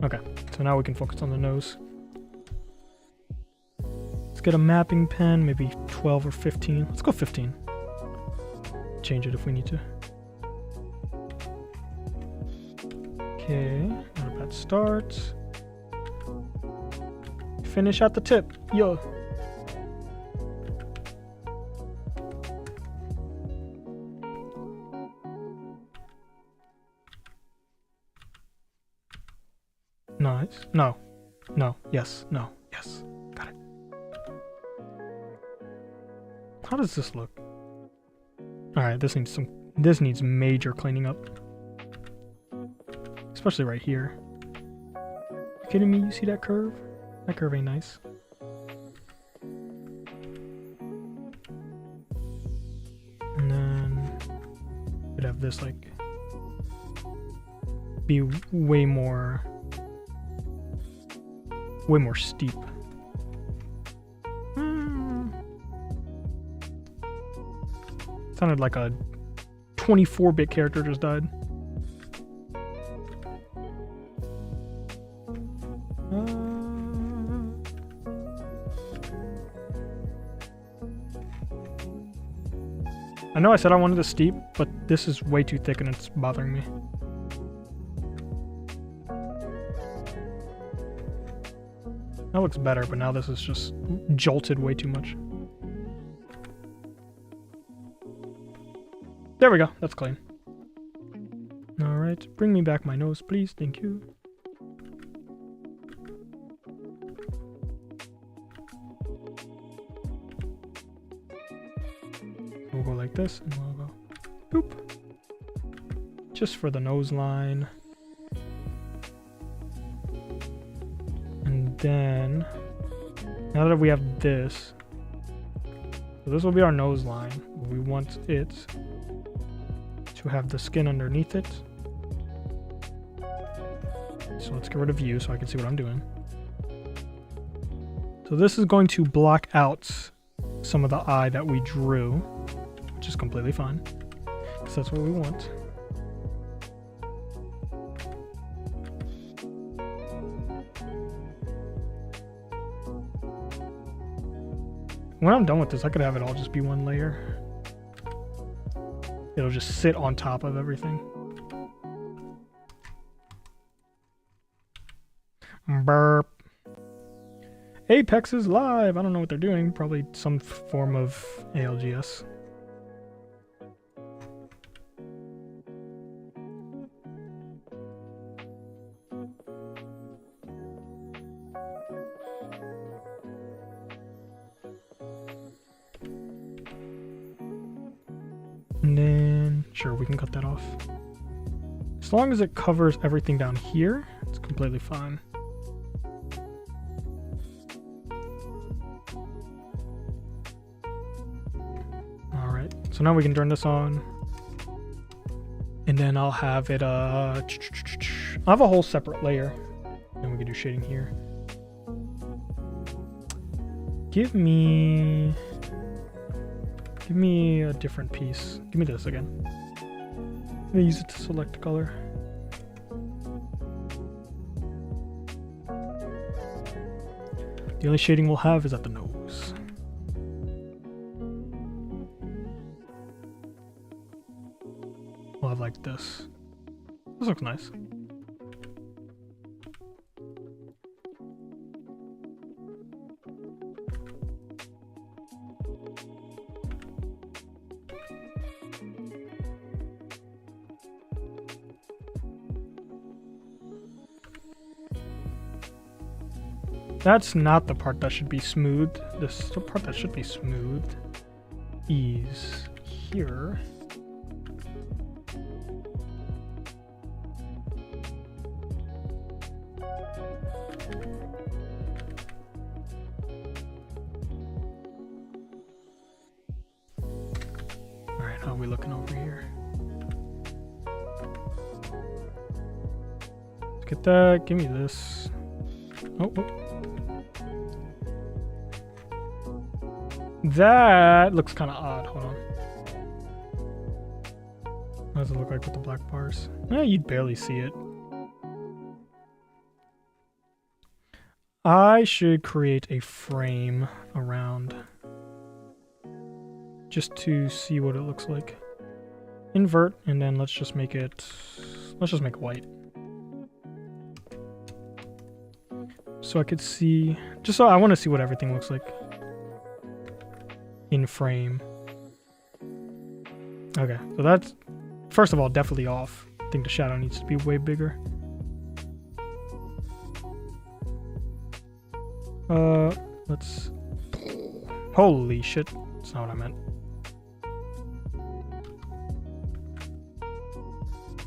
Okay, so now we can focus on the nose. Let's get a mapping pen, maybe 12 or 15. Let's go 15. Change it if we need to. Okay, not a bad start. Finish at the tip. Yo. Nice. No. No. Yes. No. Yes. Got it. How does this look? Alright, this needs major cleaning up. Especially right here. You kidding me? You see that curve? That curve ain't nice. And then could have this be way more steep. Sounded like a 24-bit character just died. I know I said I wanted a steep, but this is way too thick and it's bothering me. That looks better, but now this is just jolted way too much. There we go, that's clean. Alright, bring me back my nose, please, thank you. We'll go like this, and we'll go boop. Just for the nose line. And then, now that we have this, so this will be our nose line. We want it to have the skin underneath it. So let's get rid of you so I can see what I'm doing. So this is going to block out some of the eye that we drew, which is completely fine, because that's what we want. When I'm done with this, I could have it all just be one layer. It'll just sit on top of everything. Burp. Apex is live. I don't know what they're doing. Probably some form of ALGS. And then, sure, we can cut that off. As long as it covers everything down here, it's completely fine. Alright, so now we can turn this on. And then I'll have it, I'll have a whole separate layer. Then we can do shading here. Give me a different piece. Give me this again. I'm gonna use it to select a color. The only shading we'll have is at the nose. We'll have like this. This looks nice. That's not the part that should be smooth. This is the part that should be smooth. Is here. Alright, how are we looking over here? Let's get that. Give me this. Oh. That looks kind of odd. Hold on. What does it look like with the black bars? You'd barely see it. I should create a frame around just to see what it looks like. Invert, and then let's just make it white. So I could see, just so I want to see what everything looks like in frame. Okay, so that's, first of all, definitely off. I think the shadow needs to be way bigger. Let's, holy shit, that's not what I meant.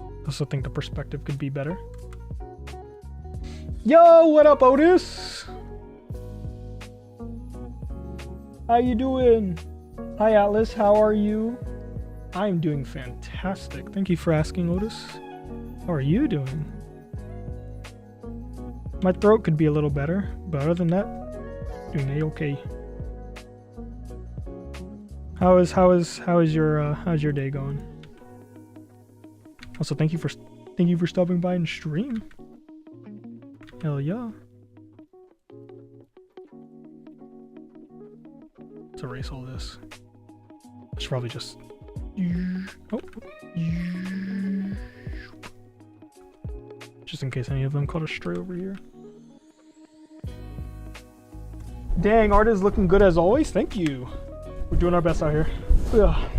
I also think the perspective could be better. Yo, what up, Otis? How you doing? Hi, Atlas, how are you? I'm doing fantastic. Thank you for asking, Otis. How are you doing? My throat could be a little better, but other than that, doing A-okay. How is your day going? Also, thank you for stopping by and stream. Hell yeah. Let's erase all this. I should probably just just in case any of them caught a stray over here. Dang, art is looking good as always. Thank you. We're doing our best out here. Ugh.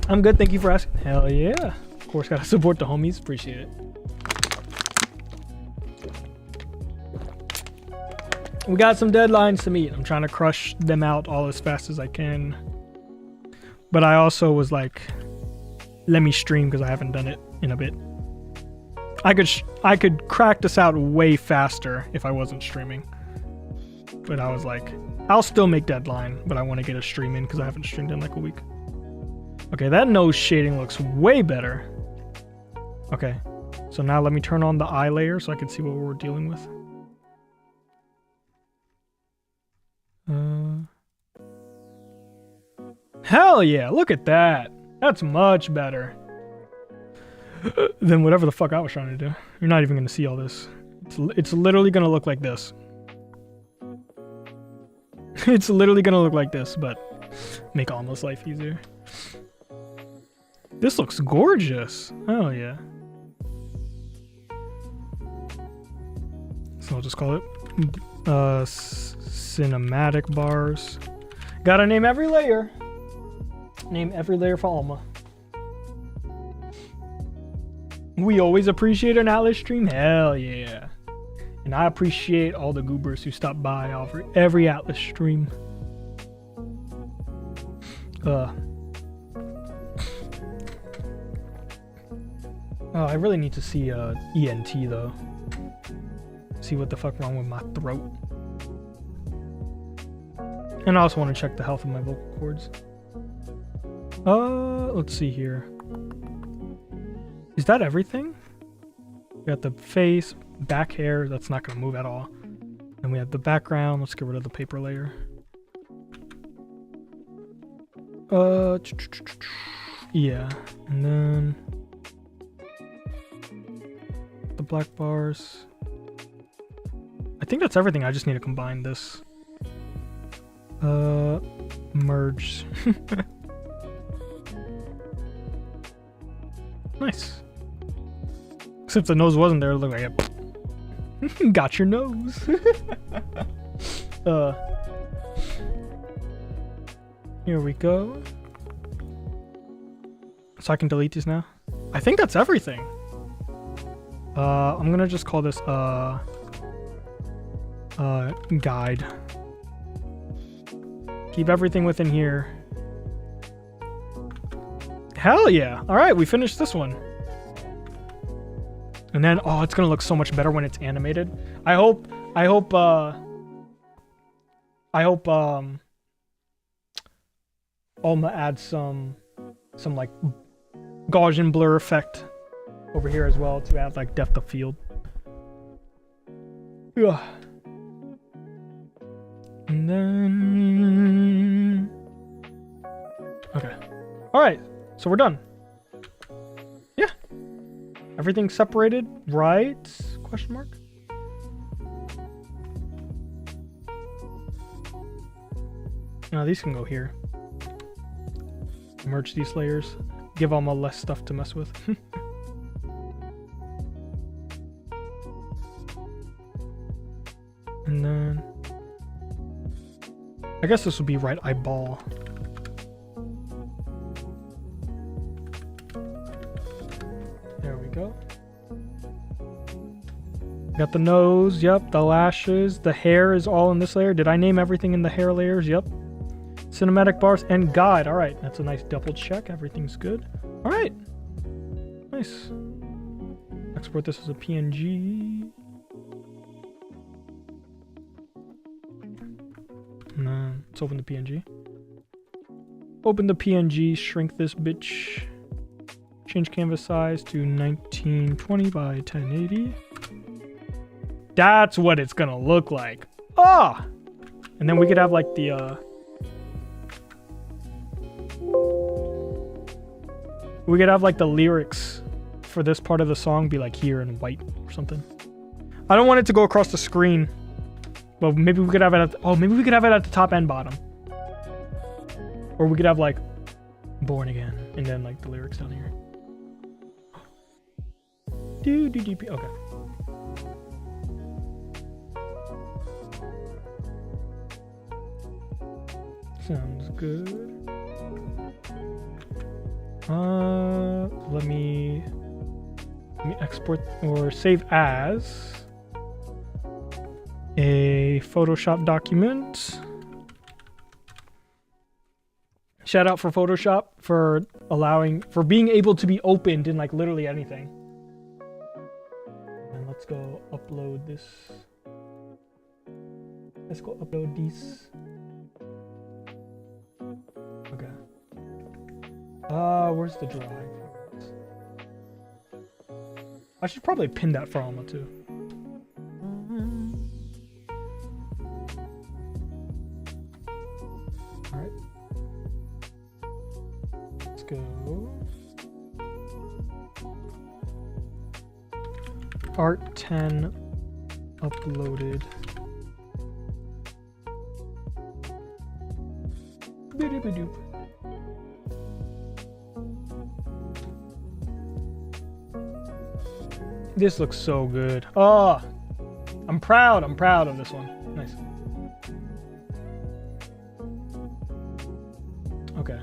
I'm good. Thank you for asking. Hell yeah. Of course, gotta support the homies. Appreciate it. We got some deadlines to meet. I'm trying to crush them out all as fast as I can. But I also was like, let me stream because I haven't done it in a bit. I could crack this out way faster if I wasn't streaming. But I was like, I'll still make deadline, but I want to get a stream in because I haven't streamed in like a week. Okay, that nose shading looks way better. Okay, so now let me turn on the eye layer so I can see what we're dealing with. Hell yeah, look at that. That's much better than whatever the fuck I was trying to do. You're not even going to see all this. It's literally going to look like this. It's literally going to look like this, but make Alma's life easier. This looks gorgeous. Hell yeah. So I'll just call it cinematic bars. Gotta name every layer. Name every layer for Alma. We always appreciate an Atlas stream. Hell yeah. And I appreciate all the goobers who stop by over every Atlas stream. Oh, I really need to see ENT though. See what the fuck wrong with my throat. And I also want to check the health of my vocal cords. Let's see here. Is that everything? We got the face, back hair, that's not gonna move at all. And we have the background, let's get rid of the paper layer. Yeah, and then the black bars. I think that's everything. I just need to combine this. Merge. Nice. Except the nose wasn't there, it looked like it. Got your nose. Here we go. So I can delete these now. I think that's everything. I'm gonna just call this guide. Keep everything within here. Hell yeah. All right, we finished this one. And then, oh, it's gonna look so much better when it's animated. I hope Alma adds some like Gaussian blur effect over here as well to add like depth of field. Ugh. And then, okay. All right, so we're done. Yeah. Everything's separated, right? Question mark. Now these can go here. Merge these layers. Give Alma less stuff to mess with. And then I guess this would be right eyeball. There we go. Got the nose, yep, the lashes, the hair is all in this layer. Did I name everything in the hair layers? Yep. Cinematic bars and guide. All right, that's a nice double check. Everything's good. All right, nice. Export this as a PNG. No, let's open the PNG. Open the PNG, shrink this bitch. Change canvas size to 1920 by 1080. That's what it's gonna look like. Ah! And then we could have like the We could have like the lyrics for this part of the song be like here in white or something. I don't want it to go across the screen, but maybe we could have it at maybe we could have it at the top and bottom. Or we could have like Born Again and then like the lyrics down here. Okay. Sounds good. Let me export or save as a Photoshop document. Shout out for Photoshop for being able to be opened in like literally anything. And let's go upload this. Let's go upload these. Okay. Where's the drive? I should probably pin that for Alma too. Alright. Let's go. Art 10 uploaded. Boop. This looks so good. Oh, I'm proud of this one. Nice. Okay.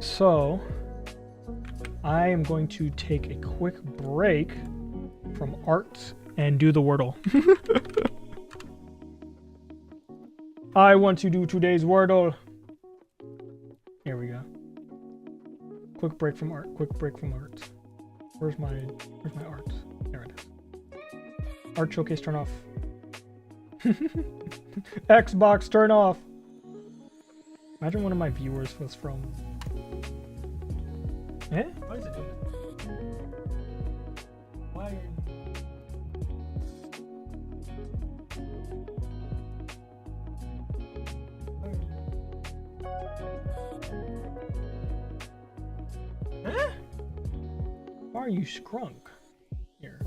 So, I am going to take a quick break from art and do the Wordle. I want to do today's Wordle. Here we go. Quick break from art. Where's my art? There it is. Art showcase turn off. Xbox turn off. Imagine one of my viewers was from. Eh? Why is it doing that? Why? Huh? Why are you skrunk? Here.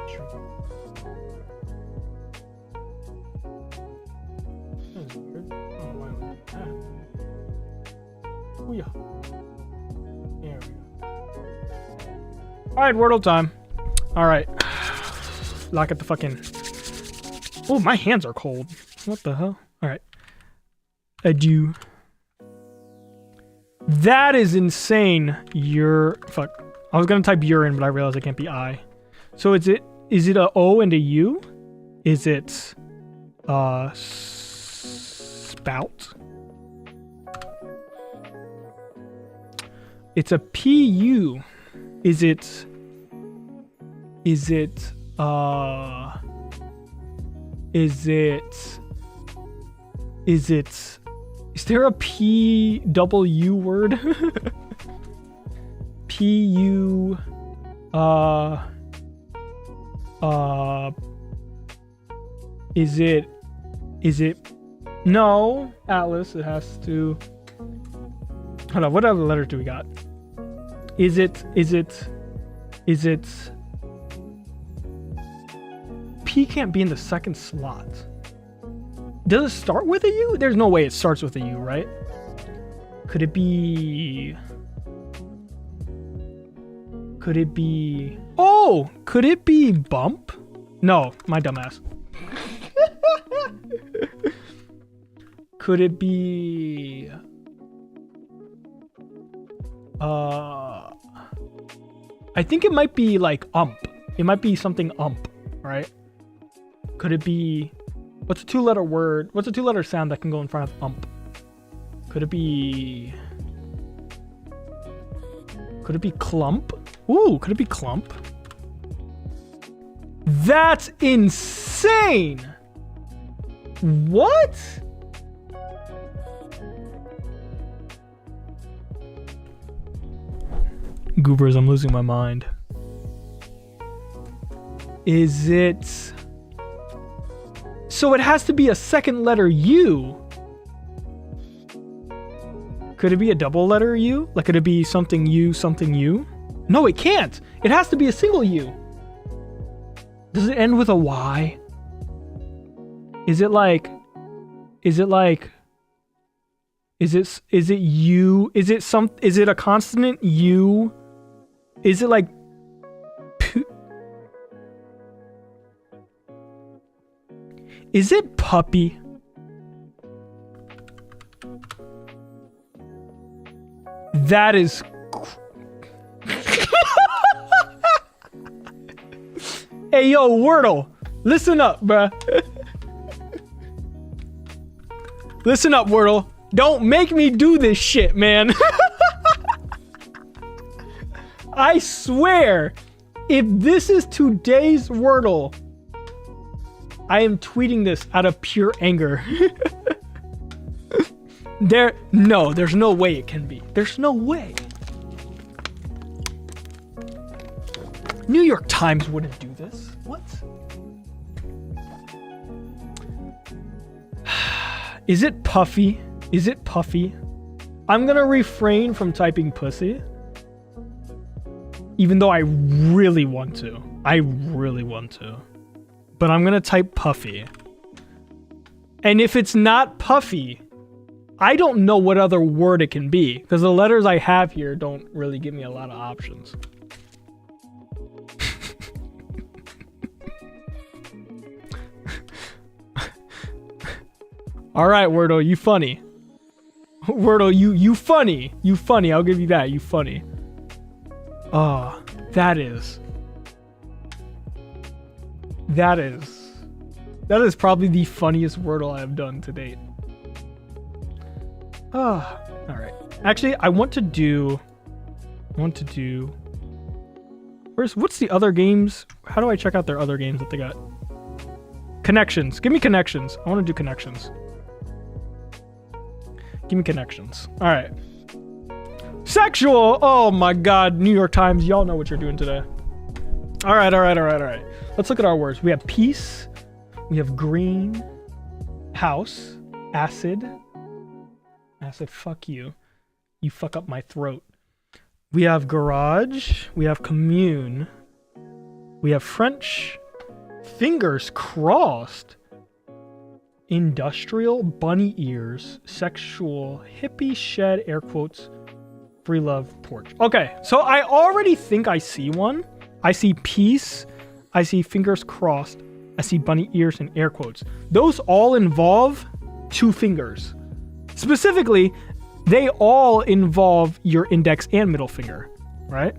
Shrunk. That was weird. I don't know why I would do that. Oh yeah. There we go. Alright, Wordle time. Alright. Lock at the fucking. Oh, my hands are cold. What the hell? Alright. Adieu. That is insane. Fuck. I was gonna type urine, but I realized I can't be I. So is it a O and a U? Is it spout? It's a PU. Is there a PW word? PU is it no, Atlas, it has to. Hold on, what other letters do we got? Is it P can't be in the second slot. Does it start with a U? There's no way it starts with a U, right? Could it be... Oh! Could it be bump? No, my dumbass. Could it be... I think it might be like ump. It might be something ump, right? Could it be... What's a two-letter word? What's a two-letter sound that can go in front of ump? Could it be clump? Ooh, could it be clump? That's insane! What? Goobers, I'm losing my mind. Is it... So it has to be a second letter U. Could it be a double letter U? Like, could it be something U, something U? No, it can't. It has to be a single U. Does it end with a Y? Is it like, is it U? Is it a consonant U? Is it like Is it puppy? That is Hey yo, Wordle, listen up, bruh. Listen up, Wordle. Don't make me do this shit, man. I swear, if this is today's Wordle, I am tweeting this out of pure anger. There's no way it can be. There's no way. New York Times wouldn't do this. What? Is it puffy? Is it puffy? I'm gonna refrain from typing pussy. Even though I really want to. But I'm gonna type puffy. And if it's not puffy, I don't know what other word it can be, because the letters I have here don't really give me a lot of options. Alright, Wordle, you funny. Wordle, you funny. You funny, I'll give you that, you funny. Oh, that is probably the funniest Wordle I have done to date. Ah, all right. Actually, I want to do first, what's the other games? How do I check out their other games that they got? Connections. Give me connections. I want to do connections. Give me connections. All right. Sexual. Oh my God. New York Times. Y'all know what you're doing today. All right. Let's look at our words. We have peace. We have green. House. Acid. Acid. Fuck you. You fuck up my throat. We have garage. We have commune. We have French. Fingers crossed. Industrial, bunny ears, sexual, hippie, shed, air quotes, free love, porch. Okay, so I already think I see one. I see peace. I see fingers crossed. I see bunny ears and air quotes. Those all involve two fingers. Specifically, they all involve your index and middle finger, right?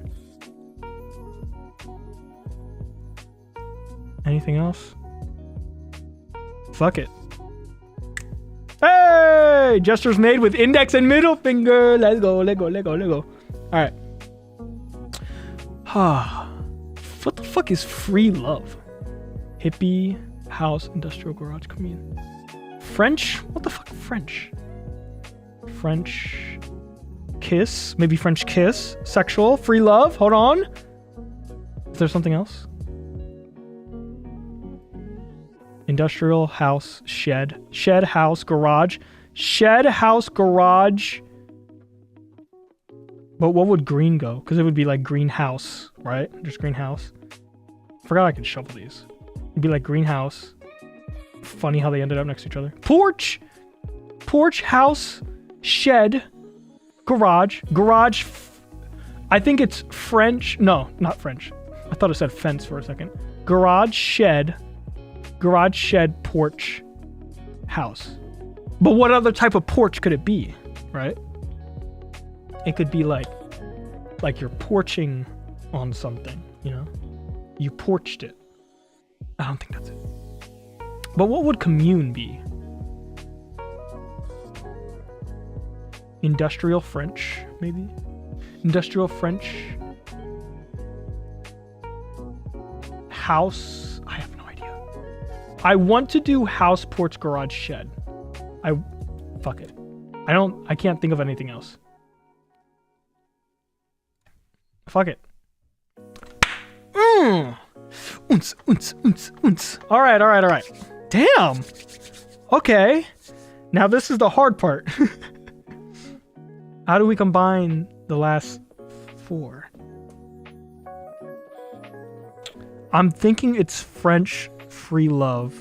Anything else? Fuck it. Hey! Gestures made with index and middle finger. Let's go. Alright. What the fuck is free love? Hippie, house, industrial, garage, commune. French? What the fuck? French. French kiss. Maybe French kiss. Sexual. Free love. Hold on. Is there something else? Industrial, house, shed. Shed, house, garage. Shed, house, garage. But what would green go? Because it would be like greenhouse, right? Just greenhouse. Forgot I could shovel these. It'd be like greenhouse. Funny how they ended up next to each other. Porch! Porch, house, shed, garage. Garage. I think it's French. No, not French. I thought it said fence for a second. Garage, shed. Garage, shed, porch, house. But what other type of porch could it be, right? It could be like you're porching on something, you know? You porched it. I don't think that's it. But what would commune be? Industrial French, maybe? Industrial French. House. I have no idea. I want to do house, porch, garage, shed. Fuck it. I can't think of anything else. Fuck it. All right. Damn. Okay. Now this is the hard part. How do we combine the last 4? I'm thinking it's French free love.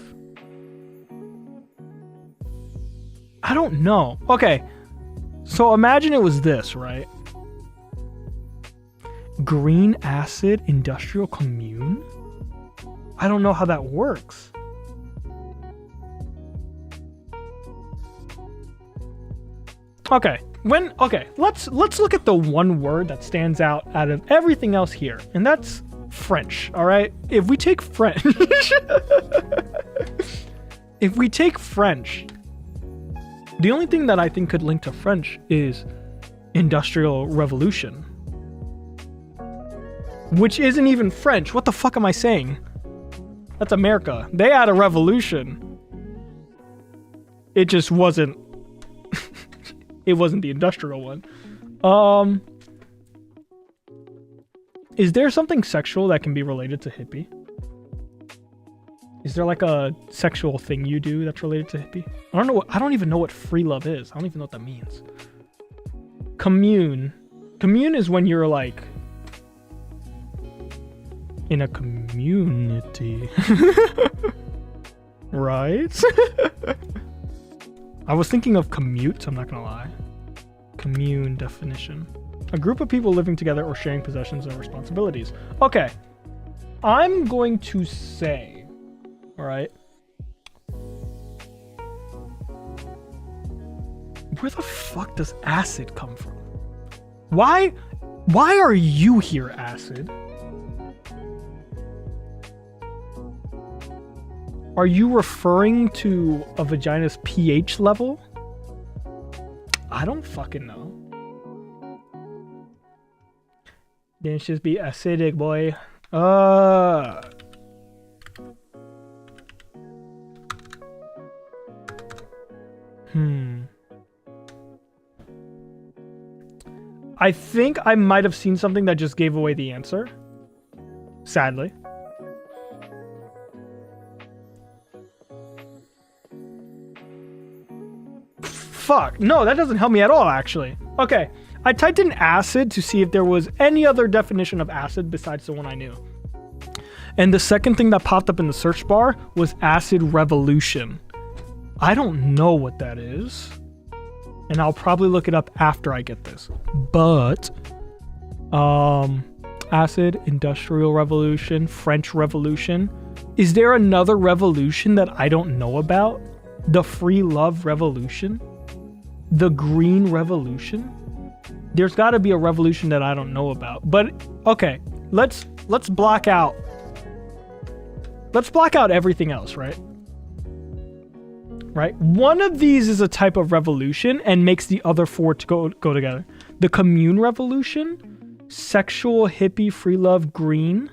I don't know. Okay. So imagine it was this, right? Green acid industrial commune? I don't know how that works. Okay. Let's look at the one word that stands out of everything else here, and that's French, all right? If we take French, the only thing that I think could link to French is Industrial Revolution, which isn't even French. What the fuck am I saying? That's America. They had a revolution. It just wasn't. It wasn't the industrial one. Is there something sexual that can be related to hippie? Is there like a sexual thing you do that's related to hippie? I don't even know what free love is. I don't even know what that means. Commune. Commune is when you're like in a community. Right? I was thinking of commute, I'm not gonna lie. Commune definition. A group of people living together or sharing possessions and responsibilities. Okay. I'm going to say, all right. Where the fuck does acid come from? Why are you here, acid? Are you referring to a vagina's pH level? I don't fucking know. Then it should be acidic, boy. I think I might have seen something that just gave away the answer. Sadly. Fuck. No, that doesn't help me at all, actually. Okay. I typed in acid to see if there was any other definition of acid besides the one I knew. And the second thing that popped up in the search bar was acid revolution. I don't know what that is. And I'll probably look it up after I get this. But acid, industrial revolution, French revolution. Is there another revolution that I don't know about? The free love revolution? The green revolution? There's got to be a revolution that I don't know about. But okay, let's block out. Let's block out everything else, right? Right? One of these is a type of revolution and makes the other 4 to go together. The commune revolution, sexual, hippie, free love, green.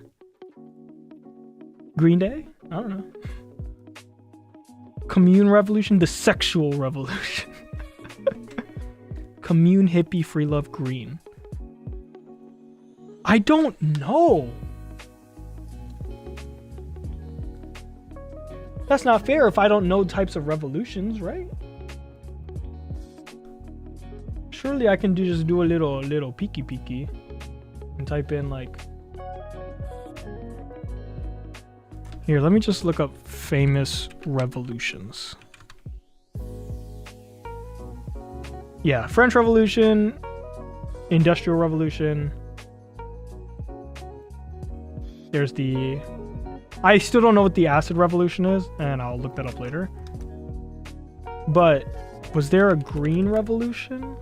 Green Day? I don't know. Commune revolution, the sexual revolution. Commune, hippie, free love, green. I don't know. That's not fair if I don't know types of revolutions, right? Surely I can just do a little peeky and type in like. Here, let me just look up famous revolutions. Yeah, French Revolution, Industrial Revolution. There's the. I still don't know what the acid revolution is, and I'll look that up later. But was there a green revolution?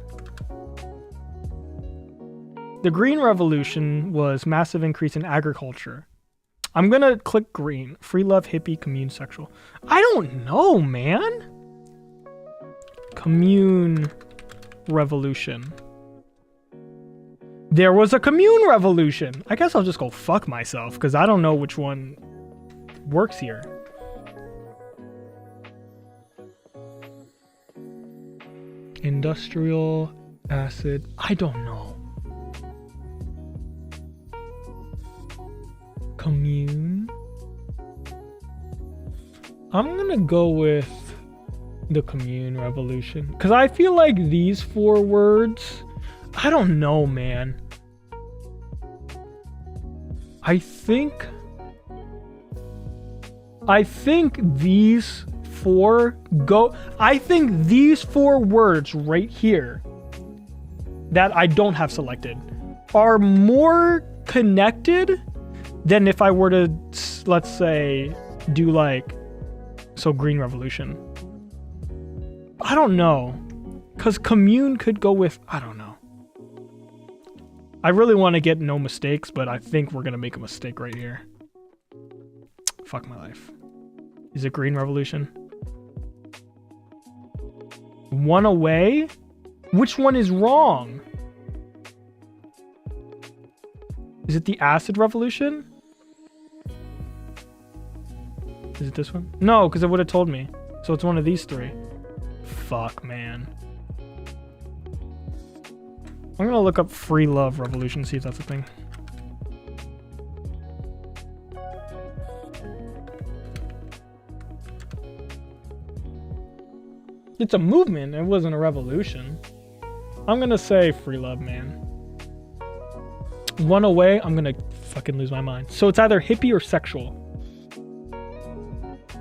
The green revolution was massive increase in agriculture. I'm gonna click green. Free love, hippie, commune, sexual. I don't know, man. Commune revolution. There was a commune revolution. I guess I'll just go fuck myself because I don't know which one works here. Industrial acid. I don't know. Commune. I'm gonna go with the commune revolution because I feel like these 4 words I don't know, man. I think these four I think these four words right here that I don't have selected are more connected than if I were to, let's say, do like, so Green Revolution. I don't know. Because commune could go with, I don't know. I really want to get no mistakes, but I think we're going to make a mistake right here. Fuck my life. Is it Green Revolution? One away? Which one is wrong? Is it the Acid Revolution? Is it this one? No, because it would have told me. So it's one of these three. Fuck, man. I'm gonna look up Free Love Revolution, see if that's a thing. It's a movement, it wasn't a revolution. I'm gonna say Free Love, man. One away, I'm gonna fucking lose my mind. So it's either hippie or sexual.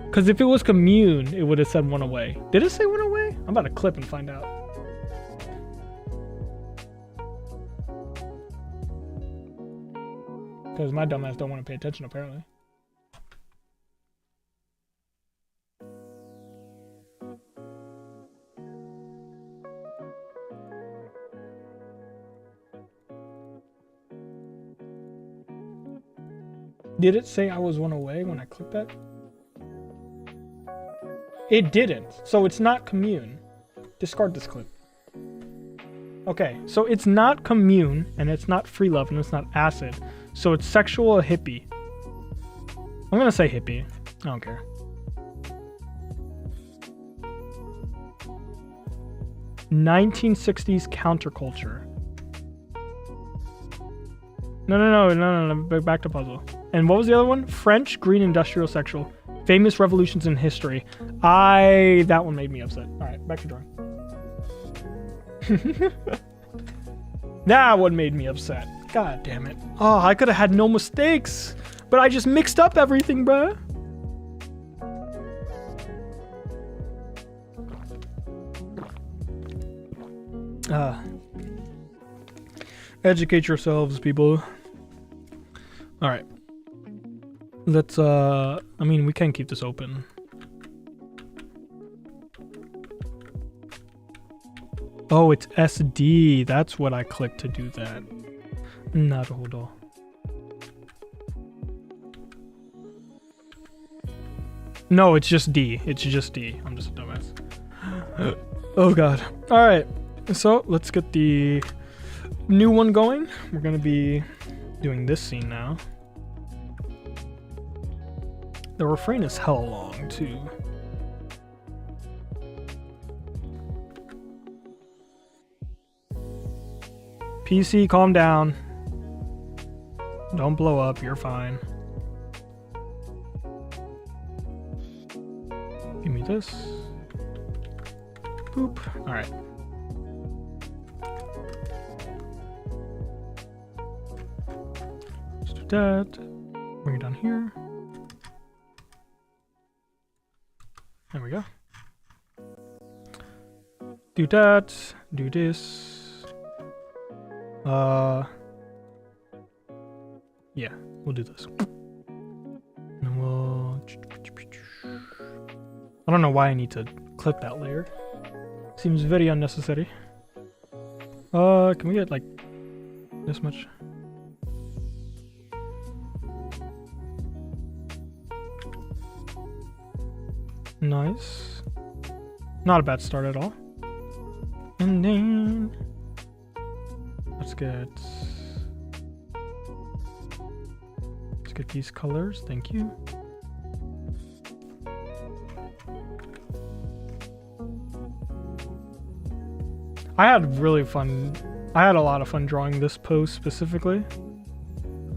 Because if it was commune, it would have said one away. Did it say one away? I'm about to clip and find out. Because my dumbass don't want to pay attention, apparently. Did it say I was one away when I clicked that? It didn't. So it's not commune. Discard this clip. Okay, so it's not commune, and it's not free love, and it's not acid. So it's sexual or hippie. I'm gonna say hippie. I don't care. '60s counterculture. No. Back to puzzle. And what was the other one? French, green, industrial, sexual. Famous revolutions in history. That one made me upset. All right, back to drawing. That one made me upset. God damn it. Oh, I could have had no mistakes, but I just mixed up everything, bruh. Educate yourselves, people. All right. Let's, I mean, we can keep this open. Oh, it's SD. That's what I clicked to do that. Naruhodo. No, it's just D. It's just D. I'm just a dumbass. Oh, God. All right. So let's get the new one going. We're going to be doing this scene now. The refrain is hell long, too. PC, calm down. Don't blow up, you're fine. Give me this. Boop. Alright. Let's do that. Bring it down here. There we go. Do that. Do this. Yeah, we'll do this. And we'll... I don't know why I need to clip that layer. Seems very unnecessary. Can we get like this much? Nice. Not a bad start at all. And then let's get these colors. Thank you. I had a lot of fun drawing this pose specifically.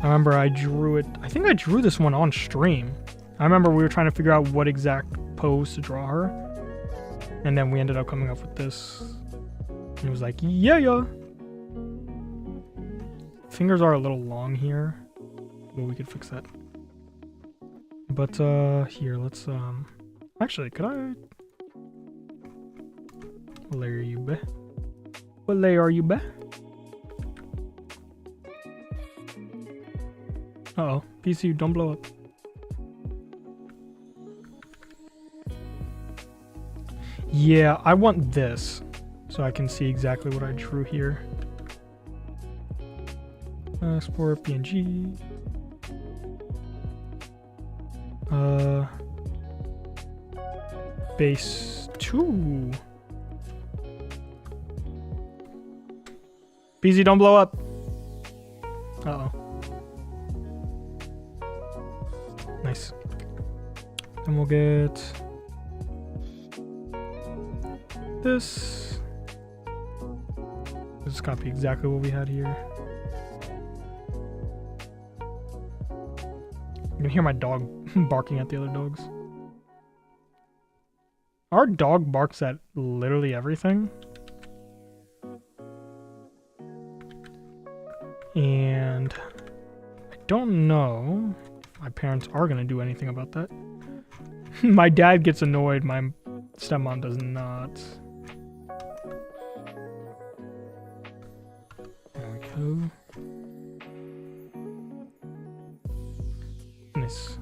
I remember I drew it. I think I drew this one on stream. I remember we were trying to figure out what exact pose to draw her, and then we ended up coming up with this. And it was like, yeah. Fingers are a little long here, but we could fix that. But here, let's actually, could I? What layer are you, be? What layer are you, be? Uh-oh, PC, don't blow up. Yeah, I want this, so I can see exactly what I drew here. Export PNG. Base 2. BZ, don't blow up. Uh-oh. Nice. Then we'll get this. Just copy exactly what we had here. You can hear my dog barking at the other dogs. Our dog barks at literally everything. And I don't know if my parents are going to do anything about that. My dad gets annoyed. My stepmom does not. There we go. Nice.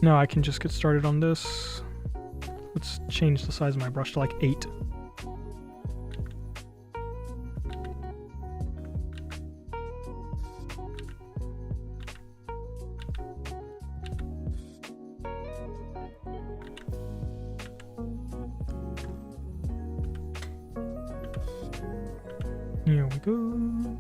Now I can just get started on this. Let's change the size of my brush to like 8. Here we go.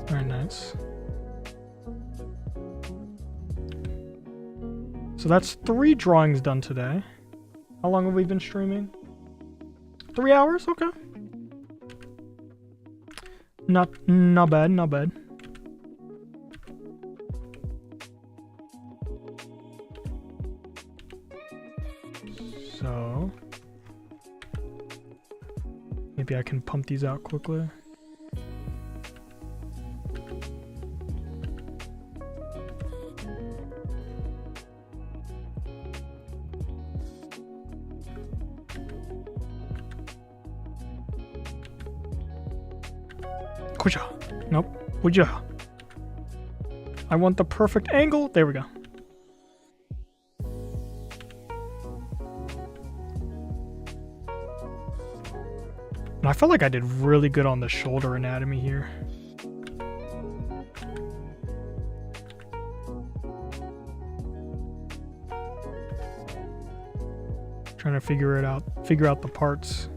Very nice. So that's 3 drawings done today. How long have we been streaming? 3 hours? Okay. Not bad, not bad. So maybe I can pump these out quickly. Nope. I want the perfect angle. There we go. And I felt like I did really good on the shoulder anatomy here. Trying to figure out the parts.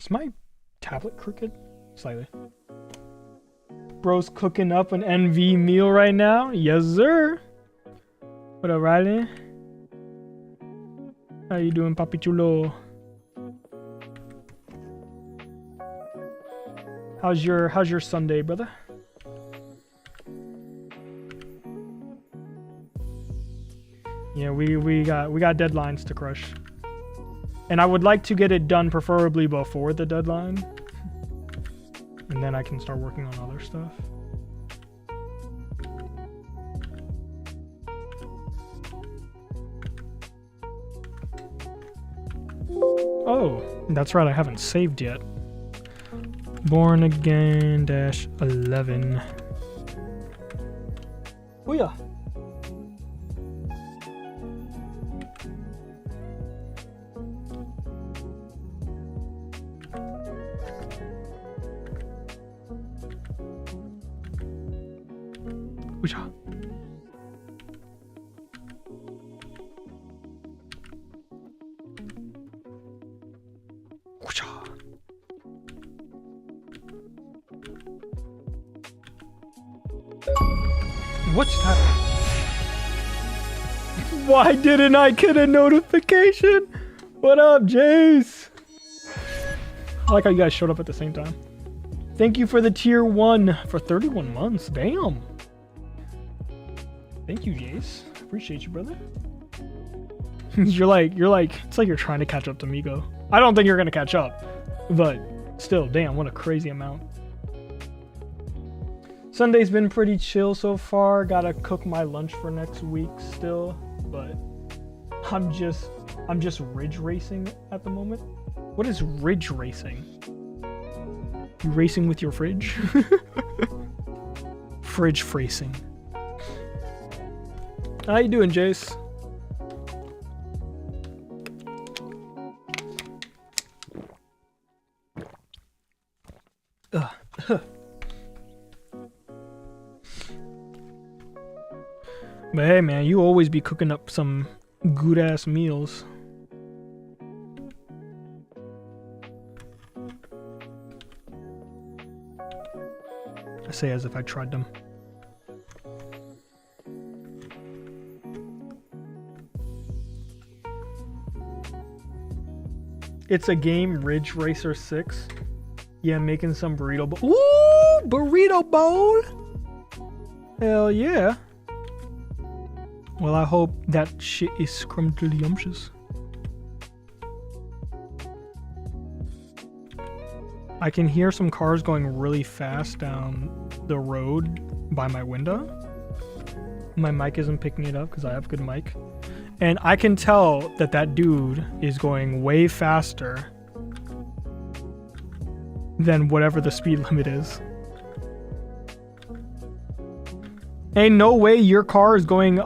Is my tablet crooked? Slightly. Bro's cooking up an NV meal right now. Yes, sir. What up, Riley? How you doing, Papi Chulo? How's your Sunday, brother? Yeah, we got deadlines to crush. And I would like to get it done preferably before the deadline. And then I can start working on other stuff. Oh, that's right, I haven't saved yet. Born Again -11. Oh yeah. Ooh-ya. What's that? Why didn't I get a notification? What up, Jace? I like how you guys showed up at the same time. Thank you for the tier 1 for 31 months. Damn. Thank you, Jace. Appreciate you, brother. You're like, it's like you're trying to catch up to Migo. I don't think you're gonna catch up, but still, damn, what a crazy amount. Sunday's been pretty chill so far. Gotta cook my lunch for next week still, but I'm just ridge racing at the moment. What is ridge racing? You racing with your fridge? Fridge racing. How you doing, Jace? But hey, man, you always be cooking up some good ass meals. I say as if I tried them. It's a game, Ridge Racer 6. Yeah, making some burrito bowl. Ooh, burrito bowl! Hell yeah. Well, I hope that shit is scrumptious. I can hear some cars going really fast down the road by my window. My mic isn't picking it up because I have good mic. And I can tell that that dude is going way faster than whatever the speed limit is. Ain't no way your car is going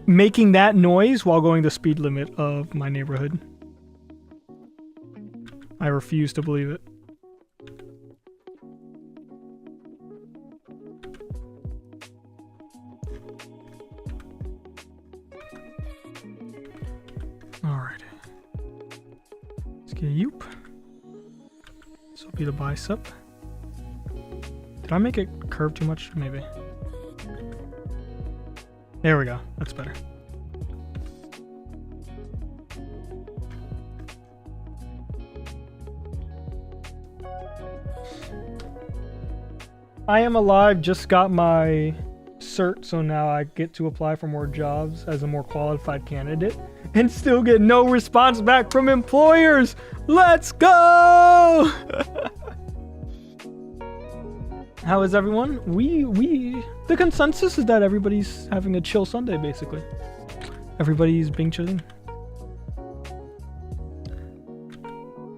making that noise while going the speed limit of my neighborhood. I refuse to believe it. Alright. Let's get Yoop. This will be the bicep. Did I make it curve too much? Maybe. There we go. That's better. I am alive, just got my cert, so now I get to apply for more jobs as a more qualified candidate and still get no response back from employers. Let's go! How is everyone? The consensus is that everybody's having a chill Sunday, basically. Everybody's being chilling.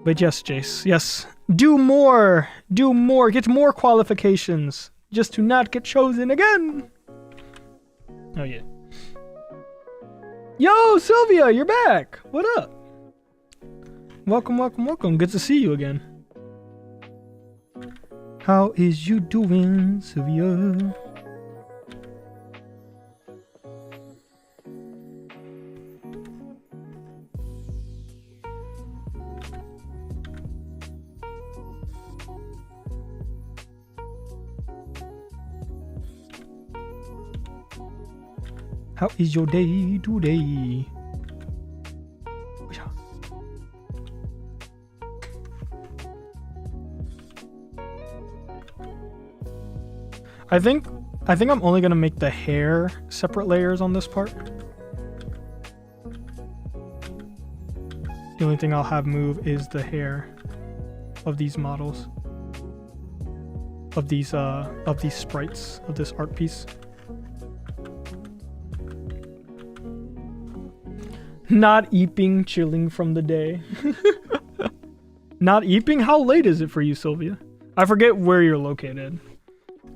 But yes, Jace, yes. Do more! Do more! Get more qualifications! Just to not get chosen again! Oh yeah. Yo, Sylvia, you're back! What up? Welcome, welcome, welcome. Good to see you again. How is you doing, Sylvia? How is your day today? I think I'm only gonna make the hair separate layers on this part. The only thing I'll have move is the hair of these models. Of these sprites of this art piece. Not eeping, chilling from the day. Not eeping? How late is it for you, Sylvia? I forget where you're located.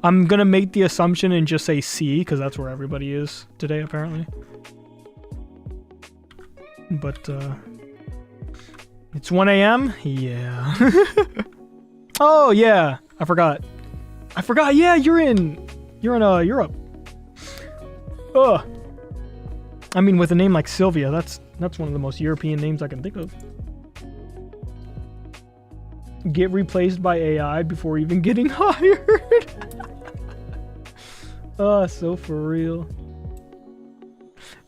I'm gonna make the assumption and just say C, because that's where everybody is today, apparently. But, it's 1 a.m.? Yeah. Oh, yeah. I forgot. Yeah, you're in Europe. Ugh. I mean, with a name like Sylvia, that's one of the most European names I can think of. Get replaced by AI before even getting hired. Oh, so for real.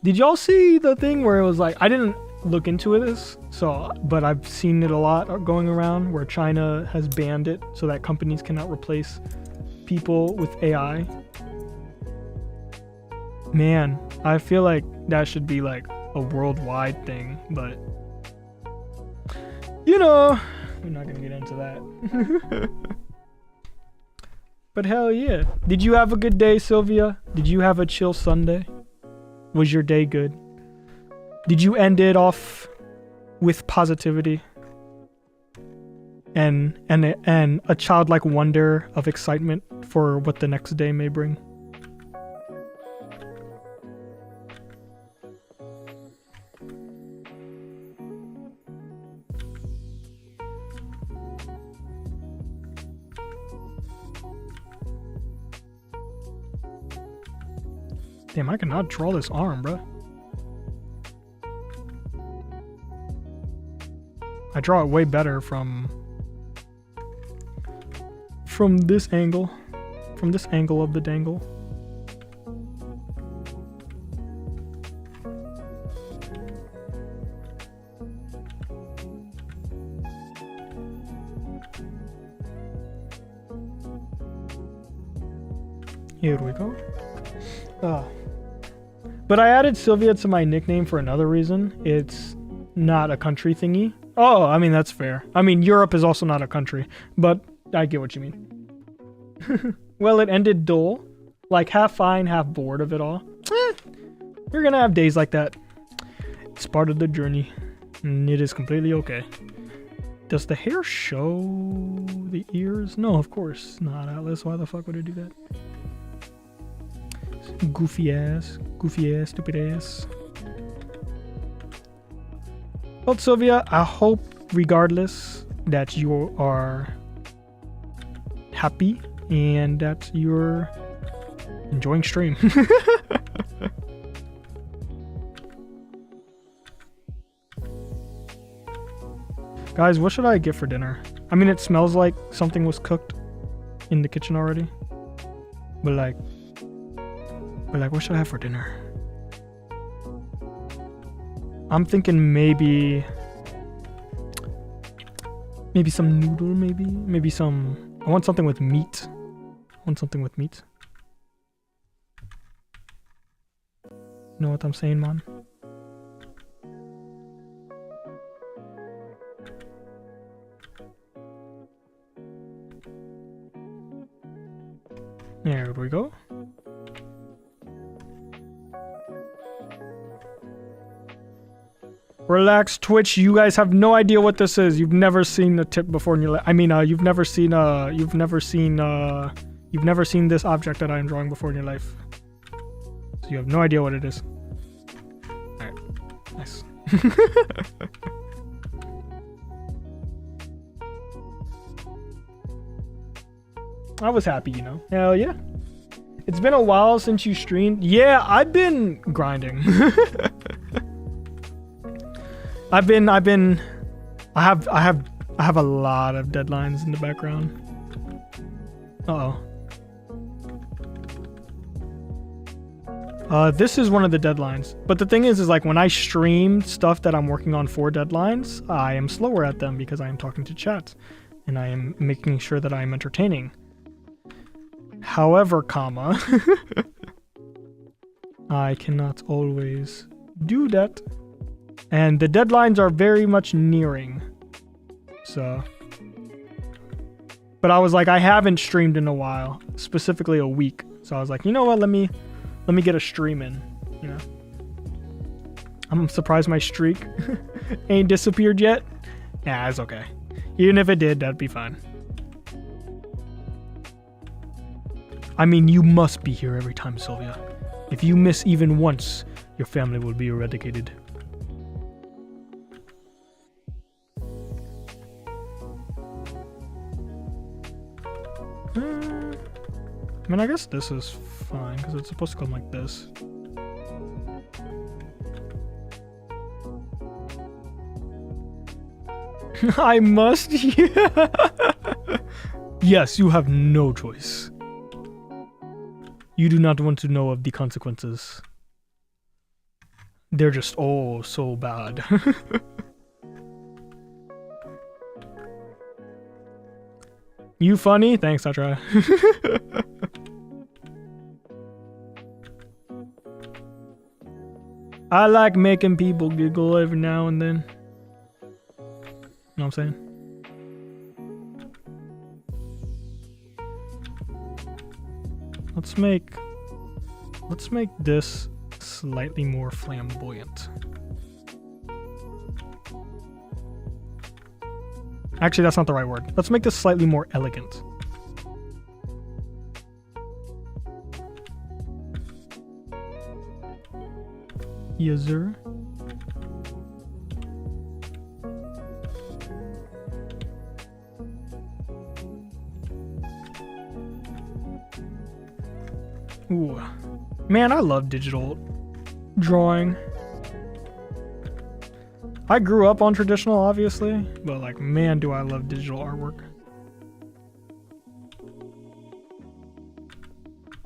Did y'all see the thing where it was like, I didn't look into this, but I've seen it a lot going around where China has banned it so that companies cannot replace people with AI. Man, I feel like that should be like a worldwide thing, but you know, we're not gonna get into that. But hell yeah. Did you have a good day, Sylvia? Did you have a chill Sunday? Was your day good? Did you end it off with positivity and a childlike wonder of excitement for what the next day may bring? Damn, I cannot draw this arm, bruh. I draw it way better from this angle. From this angle of the dangle. Here we go. But I added Sylvia to my nickname for another reason. It's not a country thingy. Oh, I mean, that's fair. I mean, Europe is also not a country, but I get what you mean. Well, it ended dull. Like, half fine, half bored of it all. You're gonna have days like that. It's part of the journey, and it is completely okay. Does the hair show the ears? No, of course not, Atlas. Why the fuck would it do that? Goofy ass, stupid ass. Well, Sylvia, I hope regardless that you are happy and that you're enjoying stream. Guys, what should I get for dinner? I mean, it smells like something was cooked in the kitchen already. But like, what should I have for dinner? I'm thinking maybe some noodle, maybe some. I want something with meat. Know what I'm saying, man? There we go. Relax, Twitch. You guys have no idea what this is. You've never seen a tip before in your life. I mean, you've never seen this object that I am drawing before in your life. So you have no idea what it is. All right, nice. I was happy, you know. Hell yeah. It's been a while since you streamed. Yeah, I've been grinding. I have a lot of deadlines in the background. This is one of the deadlines. But the thing is like when I stream stuff that I'm working on for deadlines, I am slower at them because I am talking to chat and I am making sure that I am entertaining. However, I cannot always do that. And the deadlines are very much nearing. So. But I was like, I haven't streamed in a while. Specifically a week. So I was like, you know what? Let me get a stream in. You know? I'm surprised my streak ain't disappeared yet. Yeah, it's okay. Even if it did, that'd be fine. I mean, you must be here every time, Sylvia. If you miss even once, your family will be eradicated. I mean, I guess this is fine, because it's supposed to come like this. I must? Yeah. Yes, you have no choice. You do not want to know of the consequences. They're just oh so bad. You funny? Thanks, I try. I like making people giggle every now and then. You know what I'm saying? Let's make this slightly more flamboyant. Actually, that's not the right word. Let's make this slightly more elegant. Yes, sir. Ooh. Man, I love digital drawing. I grew up on traditional, obviously, but like, man, do I love digital artwork.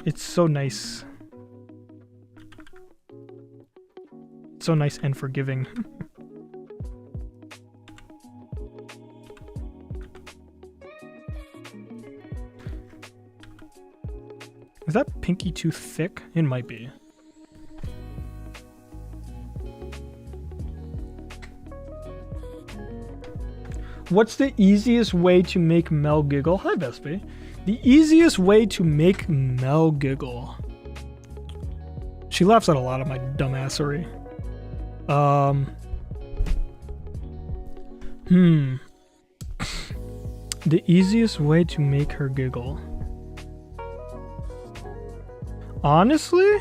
It's so nice. So nice and forgiving. Is that pinky too thick? It might be. What's the easiest way to make Mel giggle? Hi, Vespi. The easiest way to make Mel giggle. She laughs at a lot of my dumbassery. The easiest way to make her giggle. Honestly?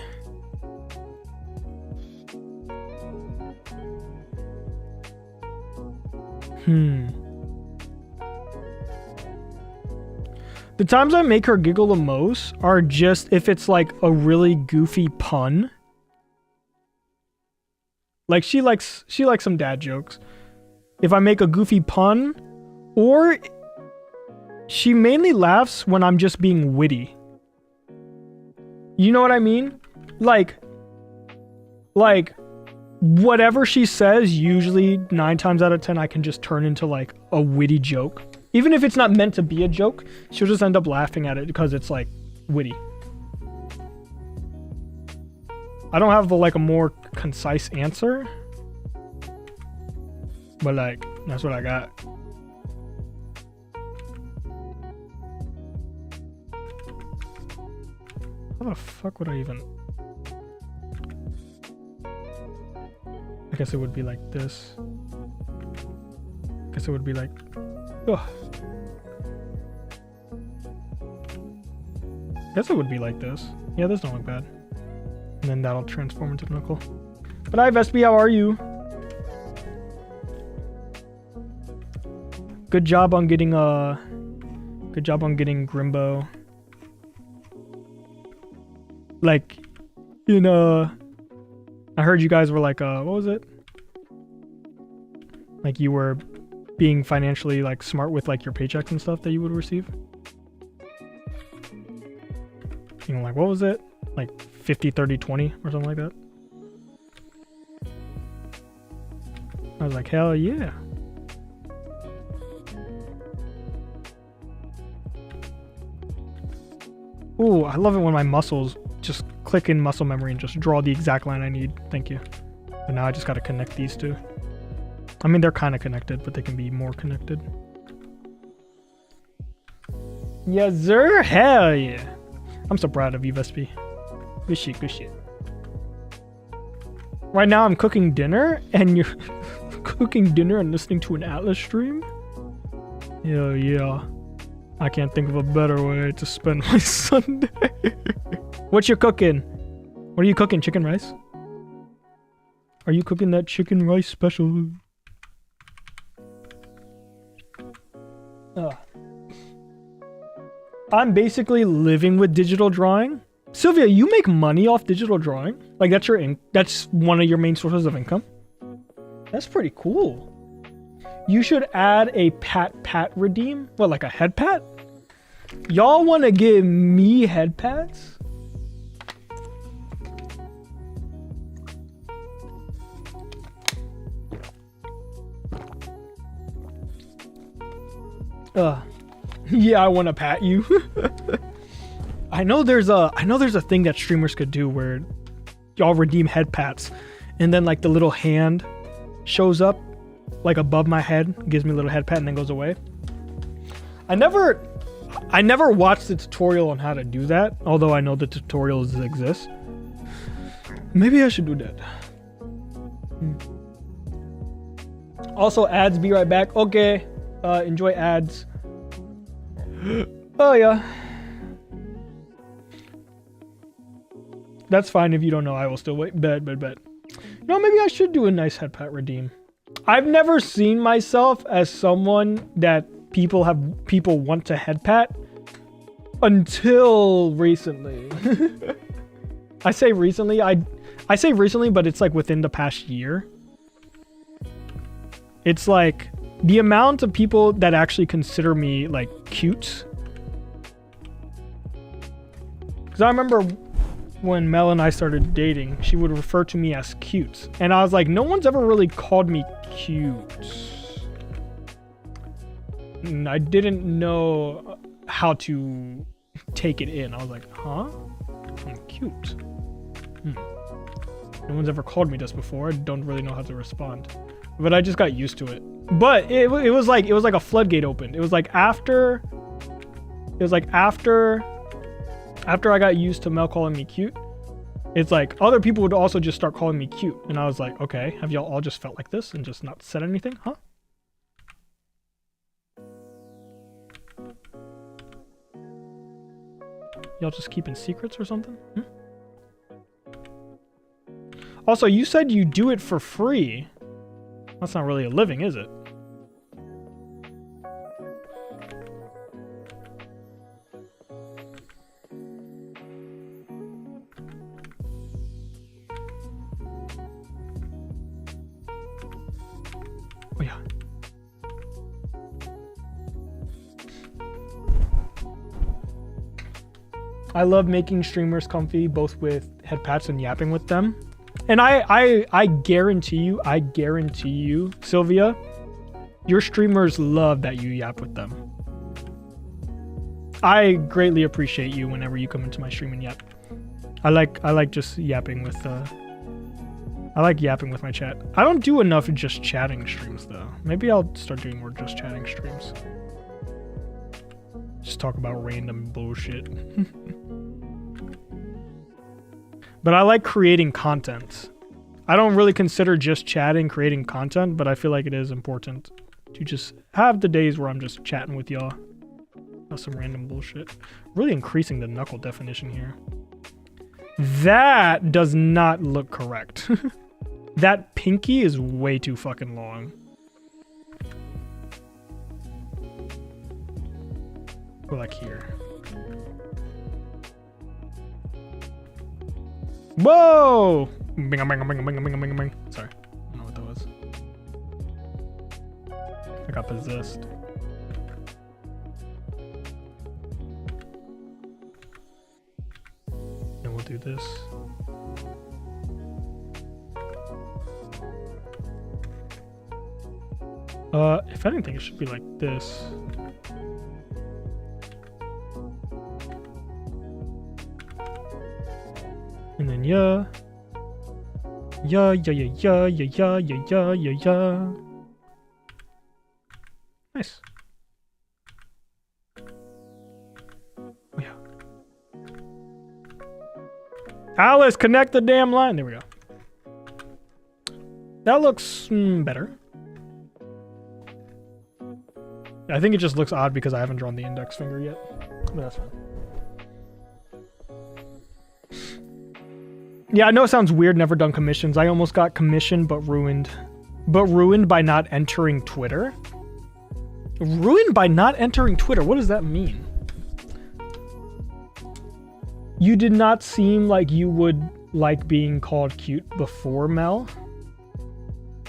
The times I make her giggle the most are just if it's like a really goofy pun. Like she likes some dad jokes. If I make a goofy pun, or she mainly laughs when I'm just being witty. You know what I mean? Like whatever she says, usually 9 times out of 10 I can just turn into like a witty joke. Even if it's not meant to be a joke, she'll just end up laughing at it because it's like witty. I don't have like a more concise answer, but like that's what I got. How the fuck would I even? I guess it would be like this. I guess it would be like, ugh. I guess it would be like this. Yeah, this don't look bad. And then that'll transform into a knuckle. But hi, Vespi, how are you? Good job on getting Grimbo. Like, you know, I heard you guys were like, what was it? Like you were being financially like smart with like your paychecks and stuff that you would receive. You know, like what was it? Like 50, 30, 20 or something like that. I was like, hell yeah. Ooh, I love it when my muscles just click in muscle memory and just draw the exact line I need. Thank you. But now I just got to connect these two. I mean, they're kind of connected, but they can be more connected. Yes, sir. Hell yeah. I'm so proud of you, Vespi. Good shit, good shit. Right now I'm cooking dinner and you're cooking dinner and listening to an Atlas stream? Hell yeah. I can't think of a better way to spend my Sunday. What you cooking? What are you cooking? Chicken rice? Are you cooking that chicken rice special? I'm basically living with digital drawing. Sylvia, you make money off digital drawing? Like that's one of your main sources of income? That's pretty cool. You should add a pat redeem. What, like a head pat? Y'all want to give me head pats? Yeah, I want to pat you. I know there's a thing that streamers could do where y'all redeem head pats, and then like the little hand shows up like above my head, gives me a little head pat, and then goes away. I never watched the tutorial on how to do that, although I know the tutorials exist. Maybe I should do that. Also, ads, be right back. Okay. Enjoy ads. Oh yeah. That's fine if you don't know. I will still wait. Bet. No, maybe I should do a nice head pat redeem. I've never seen myself as someone that people want to head pat until recently. I say recently, but it's like within the past year. It's like the amount of people that actually consider me like cute. Because I remember when Mel and I started dating, she would refer to me as cute. And I was like, no one's ever really called me cute. And I didn't know how to take it in. I was like, huh? I'm cute. No one's ever called me this before. I don't really know how to respond. But I just got used to it. But it was like a floodgate opened. It was like after I got used to Mel calling me cute, it's like other people would also just start calling me cute. And I was like, okay, have y'all all just felt like this and just not said anything? Huh? Y'all just keeping secrets or something? Also, you said you do it for free. That's not really a living, is it? Oh yeah. I love making streamers comfy, both with head pats and yapping with them. And I guarantee you, Sylvia, your streamers love that you yap with them. I greatly appreciate you whenever you come into my stream and yap. I like just yapping with I like yapping with my chat. I don't do enough just chatting streams though. Maybe I'll start doing more just chatting streams. Just talk about random bullshit. But I like creating content. I don't really consider just chatting creating content, but I feel like it is important to just have the days where I'm just chatting with y'all. That's some random bullshit. Really increasing the knuckle definition here. That does not look correct. That pinky is way too fucking long. Or like here. Whoa! Bing, bing, bing, bing, bing, bing, bing. Sorry, I don't know what that was. I got possessed. And we'll do this. If anything, it should be like this. And then yeah. Yeah. Nice. Oh yeah. Alice, connect the damn line. There we go. That looks better. I think it just looks odd because I haven't drawn the index finger yet. But that's fine. Yeah, I know it sounds weird, never done commissions. I almost got commissioned, but ruined. But ruined by not entering Twitter? Ruined by not entering Twitter? What does that mean? You did not seem like you would like being called cute before, Mel.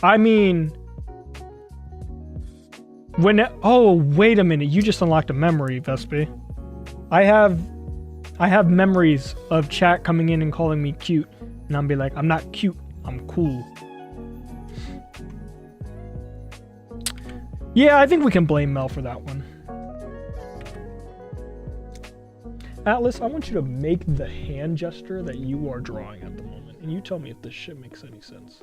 I mean... Oh, wait a minute. You just unlocked a memory, Vespi. I have memories of chat coming in and calling me cute, and I'll be like, I'm not cute, I'm cool. Yeah, I think we can blame Mel for that one. Atlas, I want you to make the hand gesture that you are drawing at the moment, and you tell me if this shit makes any sense.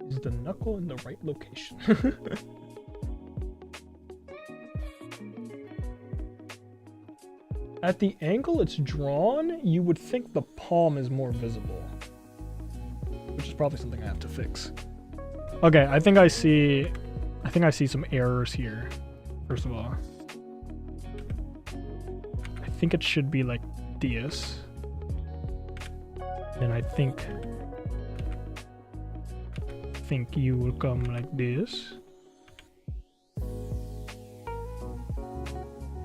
Is the knuckle in the right location? At the angle it's drawn, you would think the palm is more visible, which is probably something I have to fix. Okay, I think I see some errors here. First of all, I think it should be like this, and I think you will come like this,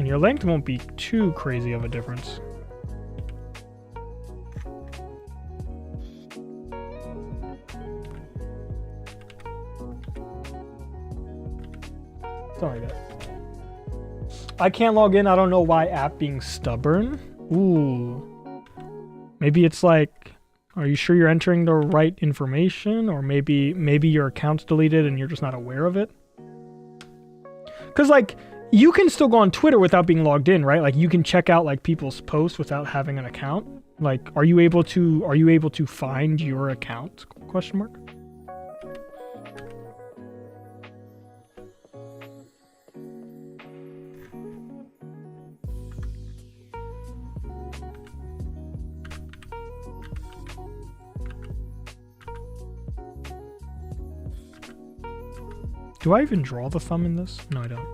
and your length won't be too crazy of a difference. Something like that. I can't log in. I don't know why. App being stubborn. Ooh. Maybe it's like, are you sure you're entering the right information? Or maybe your account's deleted and you're just not aware of it? Because like, you can still go on Twitter without being logged in, right? Like you can check out like people's posts without having an account. Like, are you able to find your account? Question mark. Do I even draw the thumb in this? No, I don't.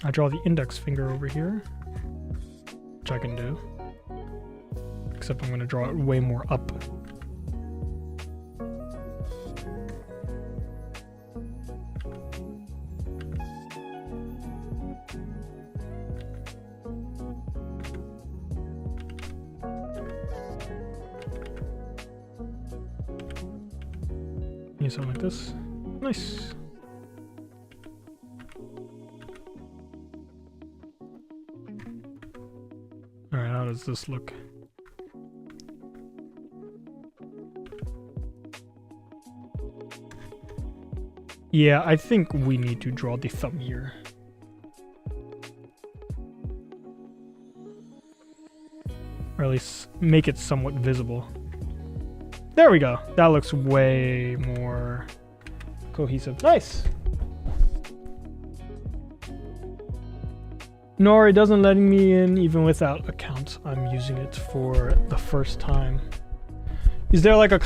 I draw the index finger over here, which I can do. Except I'm going to draw it way more up. Something like this. Nice. Alright, how does this look? Yeah, I think we need to draw the thumb here. Or at least make it somewhat visible. There we go. That looks way more cohesive. Nice. No, it doesn't letting me in even without accounts. I'm using it for the first time. Is there like a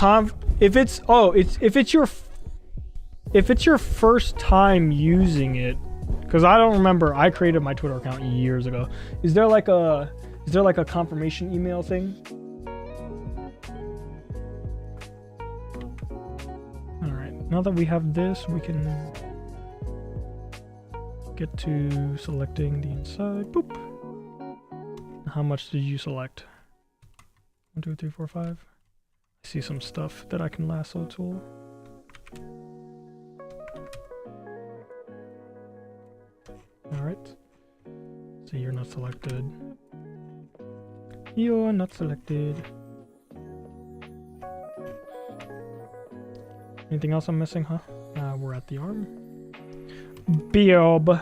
if it's your first time using it, because I don't remember, I created my Twitter account years ago. Is there like a confirmation email thing? Now that we have this, we can get to selecting the inside. Boop. How much did you select? 1, 2, 3, 4, 5. I see some stuff that I can lasso tool. All right. So you're not selected. You're not selected. Anything else I'm missing, huh? We're at the arm. Biob.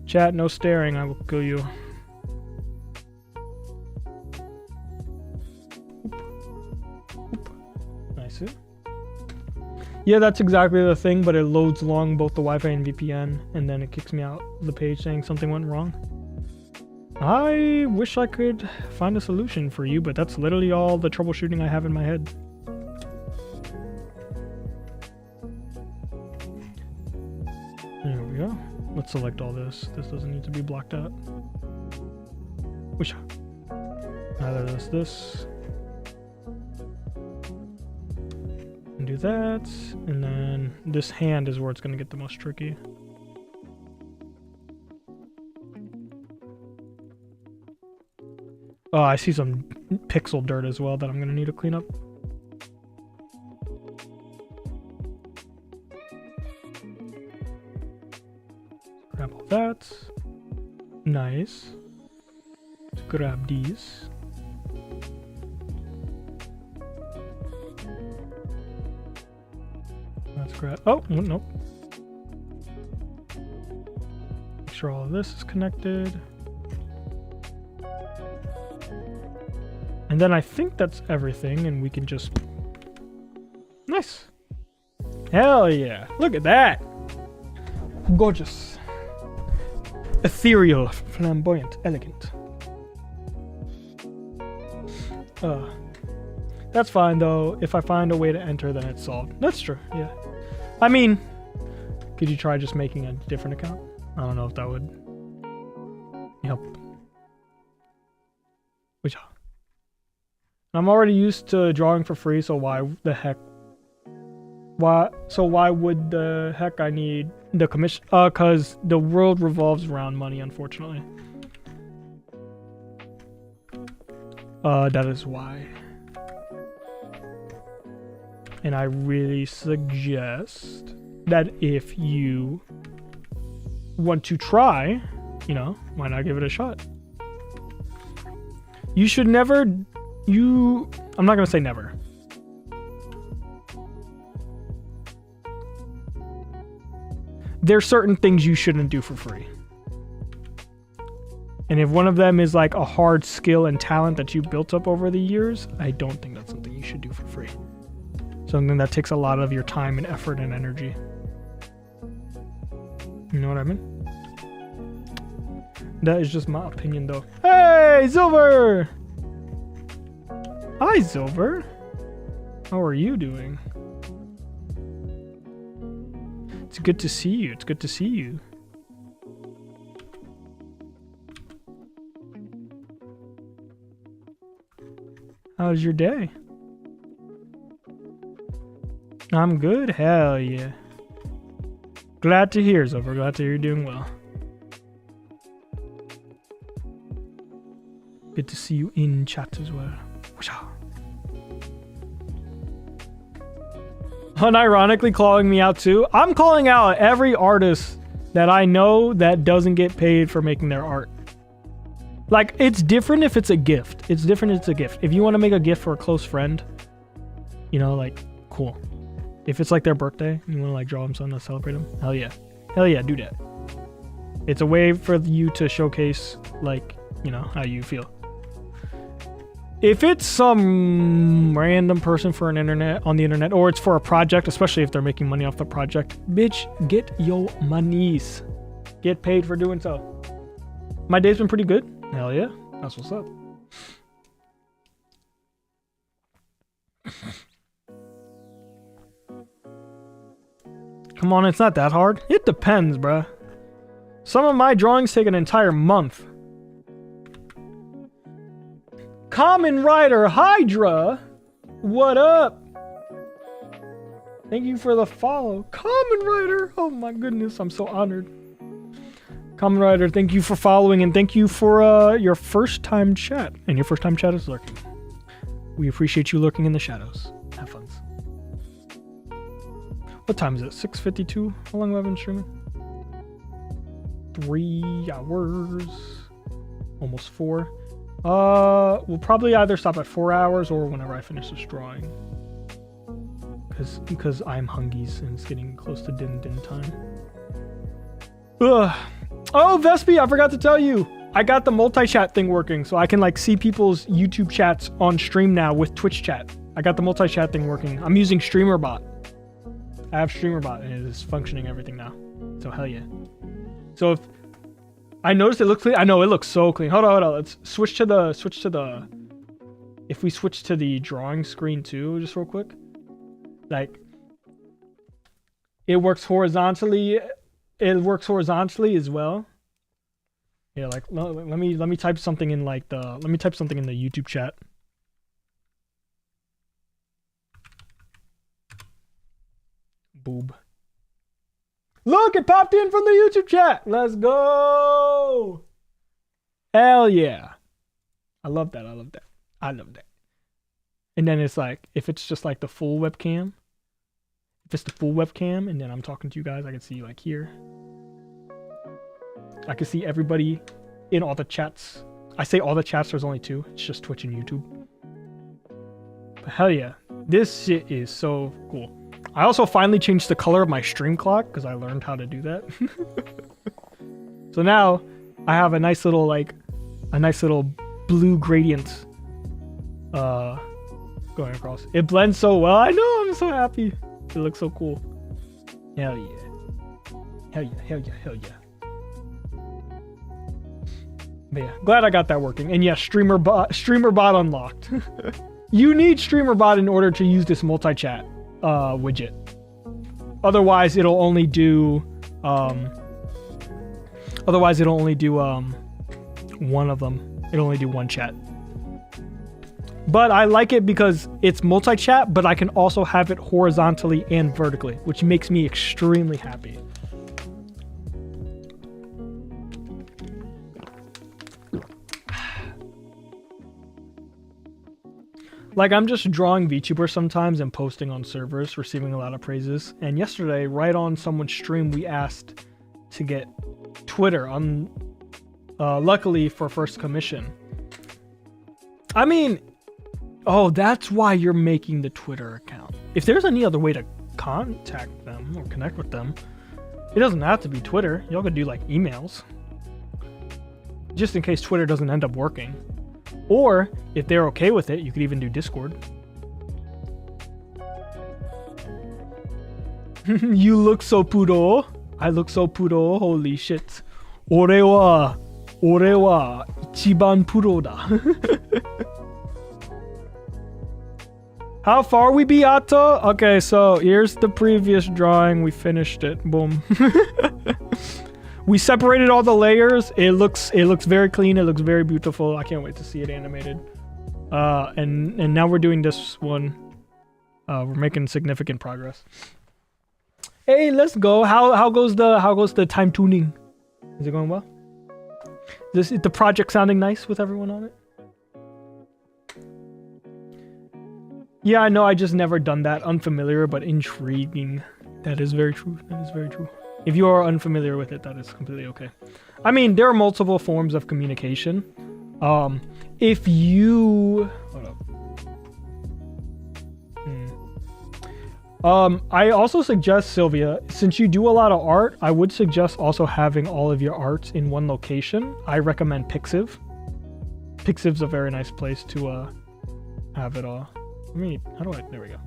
Chat, no staring, I will kill you. Oop. Oop. Nice. Yeah, that's exactly the thing, but it loads along both the Wi-Fi and VPN, and then it kicks me out the page saying something went wrong. I wish I could find a solution for you, but that's literally all the troubleshooting I have in my head. There we go. Let's select all this. This doesn't need to be blocked out. Wish. Neither does this. And do that. And then this hand is where it's going to get the most tricky. Oh, I see some pixel dirt as well that I'm going to need to clean up. Grab all that. Nice. Let's grab these. Let's grab. Oh, nope. Make sure all of this is connected. And then I think that's everything, and we can just. Nice. Hell yeah. Look at that. Gorgeous. Ethereal, flamboyant, elegant. That's fine though. If I find a way to enter, then it's solved. That's true, yeah. I mean, could you try just making a different account? I don't know if that would help. Which I'm already used to drawing for free, so why the heck? Why would the heck I need the commission? Cause the world revolves around money, unfortunately. That is why. And I really suggest that if you want to try, you know, why not give it a shot? You should never, I'm not gonna say never. There's certain things you shouldn't do for free. And if one of them is like a hard skill and talent that you built up over the years, I don't think that's something you should do for free. Something that takes a lot of your time and effort and energy. You know what I mean? That is just my opinion though. Hey, Silver! Hi, Silver. How are you doing? It's good to see you. It's good to see you. How's your day? I'm good. Hell yeah. Glad to hear, Silver. Glad to hear you're doing well. Good to see you in chat as well. Unironically calling me out too. I'm calling out every artist that I know that doesn't get paid for making their art. Like, it's different if it's a gift. It's different if it's a gift. If you want to make a gift for a close friend, you know, like, cool. If it's like their birthday, you want to like draw them something to celebrate them, hell yeah. Hell yeah, do that. It's a way for you to showcase, like, you know, how you feel. If it's some random person on the internet, or it's for a project, especially if they're making money off the project, bitch, get your monies. Get paid for doing so. My day's been pretty good. Hell yeah, that's what's up. Come on, it's not that hard. It depends, bruh. Some of my drawings take an entire month. Common Rider Hydra, what up? Thank you for the follow. Common Rider, oh my goodness, I'm so honored. Common Rider, thank you for following, and thank you for your first time chat. And your first time chat is lurking. We appreciate you lurking in the shadows. Have fun. What time is it? 6:52? How long have I been streaming? 3 hours. Almost 4. We'll probably either stop at 4 hours or whenever I finish this drawing. Because I'm hungies and it's getting close to din time. Ugh. Oh, Vespi, I forgot to tell you. I got the multi-chat thing working, so I can like see people's YouTube chats on stream now with Twitch chat. I got the multi-chat thing working. I'm using StreamerBot. I have StreamerBot and it is functioning everything now. So hell yeah. So if I noticed it looks clean. I know it looks so clean. Hold on. Let's switch to the. If we switch to the drawing screen too, just real quick, like it works horizontally. It works horizontally as well. Yeah, like let me type something in like the. Let me type something in the YouTube chat. Boob. Look, it popped in from the YouTube chat. Let's go. Hell yeah. I love that. I love that. I love that. And then it's like, if it's just like the full webcam, if it's the full webcam and then I'm talking to you guys, I can see like here. I can see everybody in all the chats I say all the chats, there's only 2. It's just Twitch and YouTube. But hell yeah. This shit is so cool. I also finally changed the color of my stream clock because I learned how to do that. So now I have a nice little blue gradient going across. It blends so well. I know, I'm so happy. It looks so cool. Hell yeah. Hell yeah, hell yeah, hell yeah. But yeah, glad I got that working. And yeah, streamer bot unlocked. You need streamer bot in order to use this multi-chat widget. Otherwise it'll only do one of them. It'll only do one chat. But I like it because it's multi-chat, but I can also have it horizontally and vertically, which makes me extremely happy. Like, I'm just drawing VTubers sometimes and posting on servers, receiving a lot of praises. And yesterday, right on someone's stream, we asked to get Twitter on, luckily for first commission. I mean, oh, that's why you're making the Twitter account. If there's any other way to contact them or connect with them, it doesn't have to be Twitter. Y'all could do like emails. Just in case Twitter doesn't end up working. Or if they're okay with it, you could even do Discord. You look so puro. I look so puro. Holy shit. Ore wa ichiban puro da. How far we be, Ato? Okay, so here's the previous drawing. We finished it. Boom. We separated all the layers. It looks very clean. It looks very beautiful. I can't wait to see it animated. And now we're doing this one. We're making significant progress. Hey, let's go. How goes the time tuning? Is it going well? Is the project sounding nice with everyone on it? Yeah, I know. I just never done that. Unfamiliar but intriguing. That is very true. That is very true. If you are unfamiliar with it, that is completely okay. I mean, there are multiple forms of communication. If you... Hold up. I also suggest, Sylvia, since you do a lot of art, I would suggest also having all of your arts in one location. I recommend Pixiv. Pixiv's a very nice place to have it all. I mean, how do I... There we go.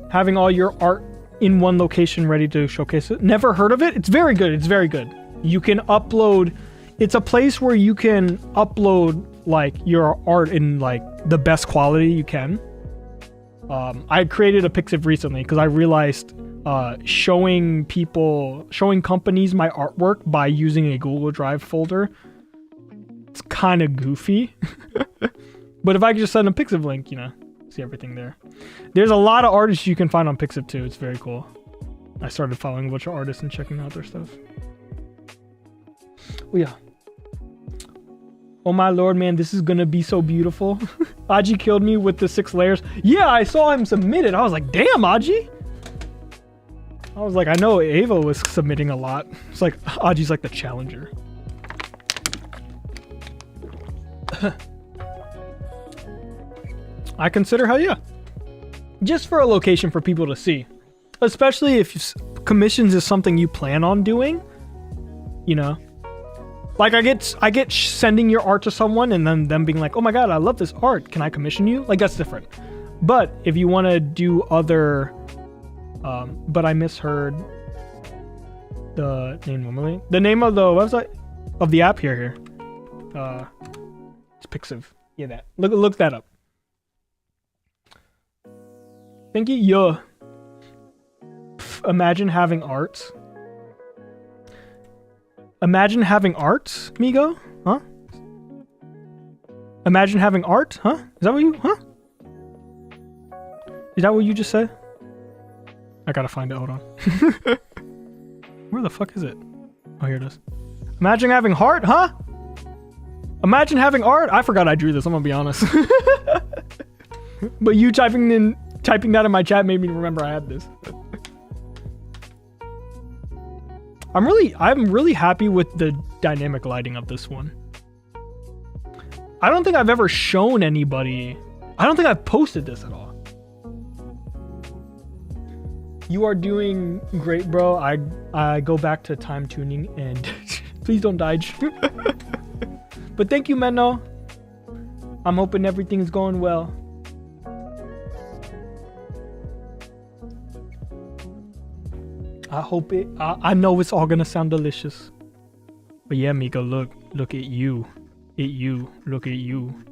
Having all your art in one location ready to showcase it. Never heard of it? It's very good. It's very good. You can upload... It's a place where you can upload like your art in like the best quality you can. I created a Pixiv recently because I realized showing companies my artwork by using a Google Drive folder, it's kind of goofy. But if I could just send a Pixiv link, you know, see everything there. There's a lot of artists you can find on Pixiv too. It's very cool. I started following a bunch of artists and checking out their stuff. Oh yeah. Oh my lord, man, this is gonna be so beautiful. Aji killed me with the 6 layers. Yeah, I saw him submit it. I was like, damn, Aji. I was like, I know Ava was submitting a lot. It's like, Aji's like the challenger. I consider, hell yeah. Just for a location for people to see. Especially if commissions is something you plan on doing. You know? Like I get sending your art to someone and then them being like, oh my god, I love this art. Can I commission you? Like that's different. But if you want to do other, but I misheard the name normally. The name of the website of the app here. It's Pixiv. Yeah, that. Look that up. Thank you. Yeah. Imagine having art. Imagine having art, Migo? Huh? Imagine having art? Huh? Is that what you... Huh? Is that what you just said? I gotta find it. Hold on. Where the fuck is it? Oh, here it is. Imagine having heart? Huh? Imagine having art? I forgot I drew this. I'm gonna be honest. But you typing that in my chat made me remember I had this. I'm really happy with the dynamic lighting of this one. I don't think I've ever shown anybody. I don't think I've posted this at all. You are doing great, bro. I go back to time tuning and please don't die. But thank you, Menno. I'm hoping everything's going well. I hope it. I know it's all gonna sound delicious. But yeah, Mika, look at you. Look at you.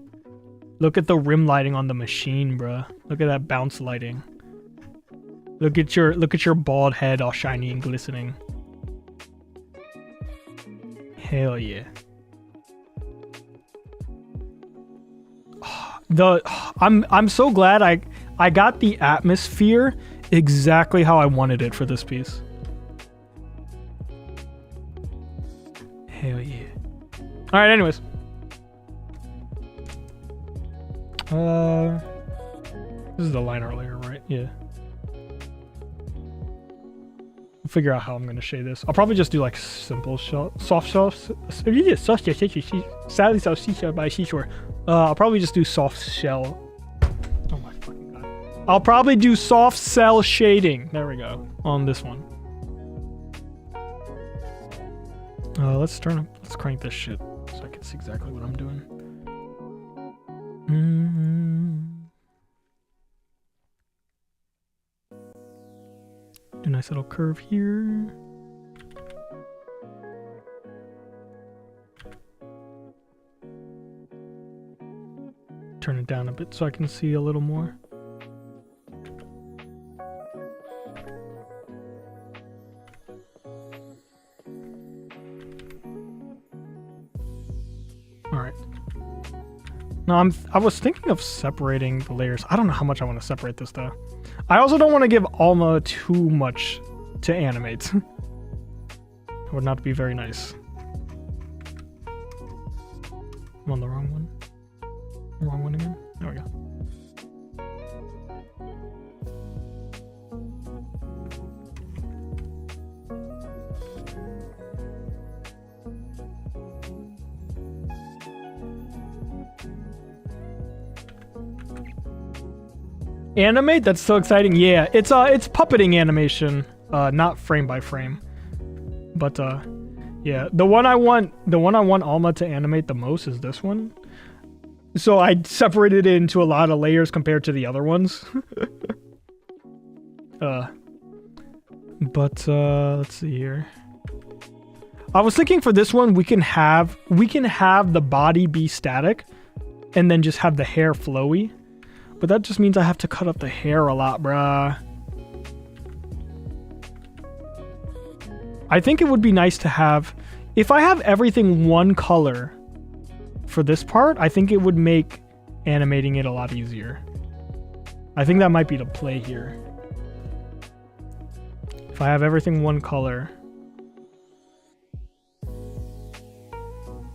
Look at the rim lighting on the machine, bruh. Look at that bounce lighting. Look at your bald head all shiny and glistening. Hell yeah. I'm so glad I got the atmosphere exactly how I wanted it for this piece. Hell yeah. All right, anyways. This is the liner layer, right? Yeah. I'll figure out how I'm gonna shade this. I'll probably just do like simple soft shell. I'll probably just do soft shell. Oh my fucking god. I'll probably do soft cell shading. There we go. On this one. Let's crank this shit so I can see exactly what I'm doing. Do a nice little curve here. Turn it down a bit so I can see a little more. Alright. Now I was thinking of separating the layers. I don't know how much I want to separate this though. I also don't want to give Alma too much to animate. That would not be very nice. I'm on the wrong one. Wrong one again. There we go. Animate? That's so exciting. Yeah, it's puppeting animation, not frame by frame. But yeah, the one I want Alma to animate the most is this one. So I separated it into a lot of layers compared to the other ones. But let's see here. I was thinking for this one we can have the body be static and then just have the hair flowy. But that just means I have to cut up the hair a lot, bruh. I think it would be nice to have, if I have everything one color for this part, I think it would make animating it a lot easier. I think that might be the play here. If I have everything one color.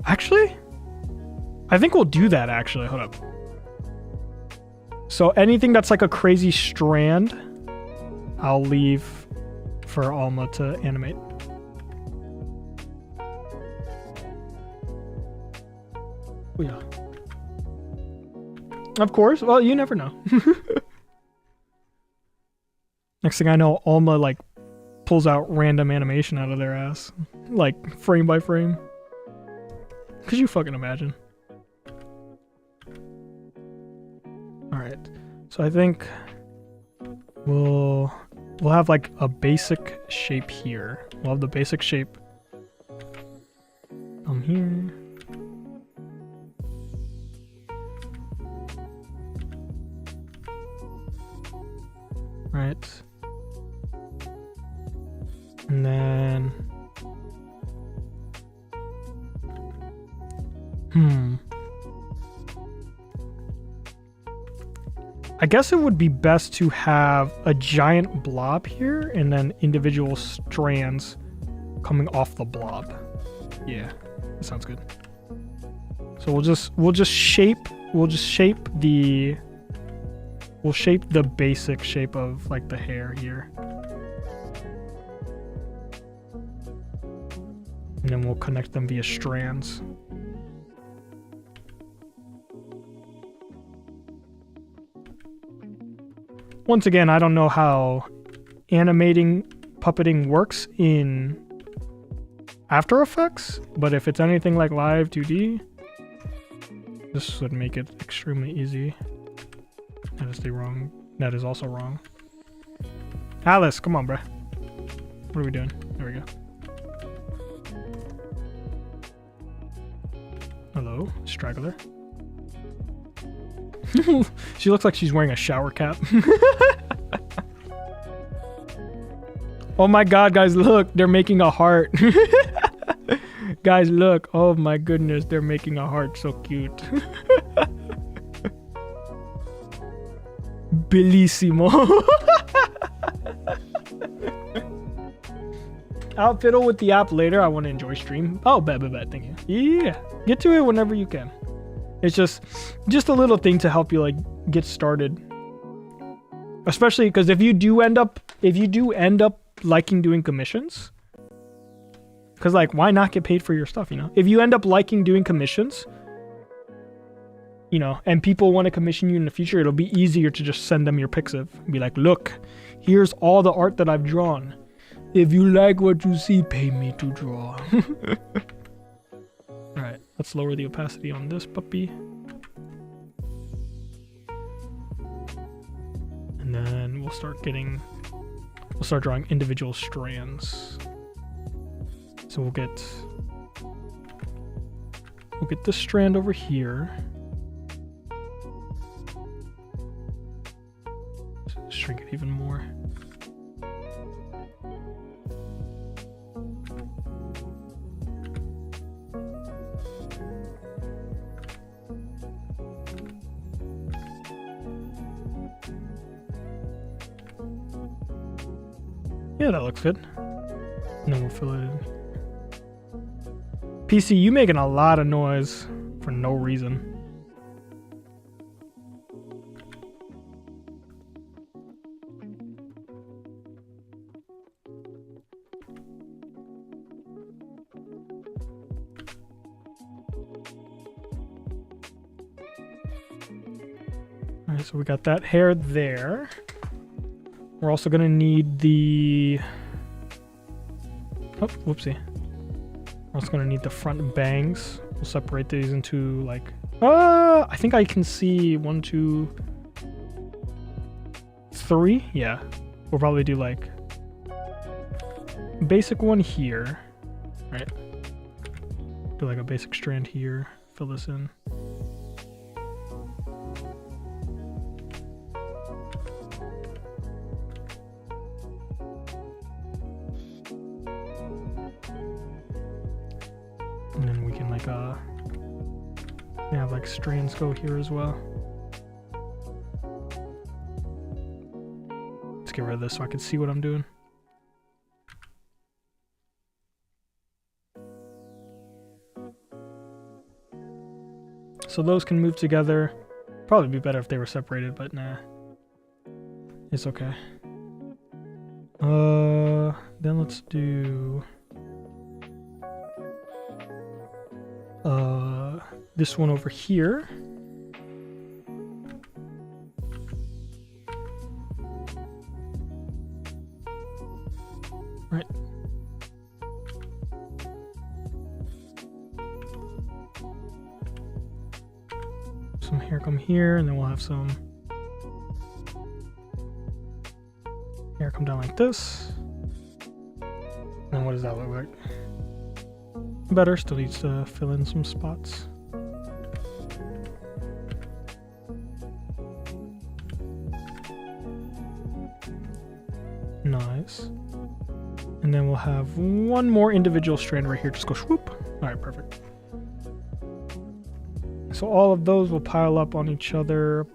Actually, I think we'll do that actually. Hold up. So anything that's like a crazy strand, I'll leave for Alma to animate. Oh yeah. Of course. Well, you never know. Next thing I know, Alma like pulls out random animation out of their ass. Like frame by frame. Could you fucking imagine? Alright. So I think we'll have like a basic shape here. We'll have the basic shape here. Right. And then I guess it would be best to have a giant blob here and then individual strands coming off the blob. Yeah, that sounds good. So we'll shape the basic shape of like the hair here. And then we'll connect them via strands. Once again, I don't know how puppeting works in After Effects, but if it's anything like Live 2D, this would make it extremely easy. That is also wrong. Alice, come on, bruh. What are we doing? There we go. Hello, straggler. She looks like she's wearing a shower cap. Oh my god, guys, look. They're making a heart. Guys, look. Oh my goodness, they're making a heart. So cute. Bellissimo. I'll fiddle with the app later. I want to enjoy stream. Oh, bet. Thank you. Yeah. Get to it whenever you can. It's just a little thing to help you like get started. Especially because if you do end up liking doing commissions, because like why not get paid for your stuff, you know? If you end up liking doing commissions, you know, and people want to commission you in the future, it'll be easier to just send them your Pixiv and be like, look, here's all the art that I've drawn. If you like what you see, pay me to draw. Alright, let's lower the opacity on this puppy. And then we'll start drawing individual strands. So we'll get this strand over here. Shrink it even more. Yeah, that looks good. And then we'll fill it in. PC, you making a lot of noise for no reason. Alright, so we got that hair there. We're also gonna need the... Oh, whoopsie. We're also gonna need the front bangs. We'll separate these into like... I think I can see 1, 2, 3. Yeah. We'll probably do like... basic one here. Right. Do like a basic strand here. Fill this in. And then we can like have like strands go here as well. Let's get rid of this so I can see what I'm doing. So those can move together. Probably be better if they were separated, but nah. It's okay. Then let's do this one over here. Right. Some hair come here, and then we'll have some hair come down like this. And then what does that look like? Better, still needs to fill in some spots. Nice. And then we'll have one more individual strand right here. Just go swoop. All right, perfect. So all of those will pile up on each other.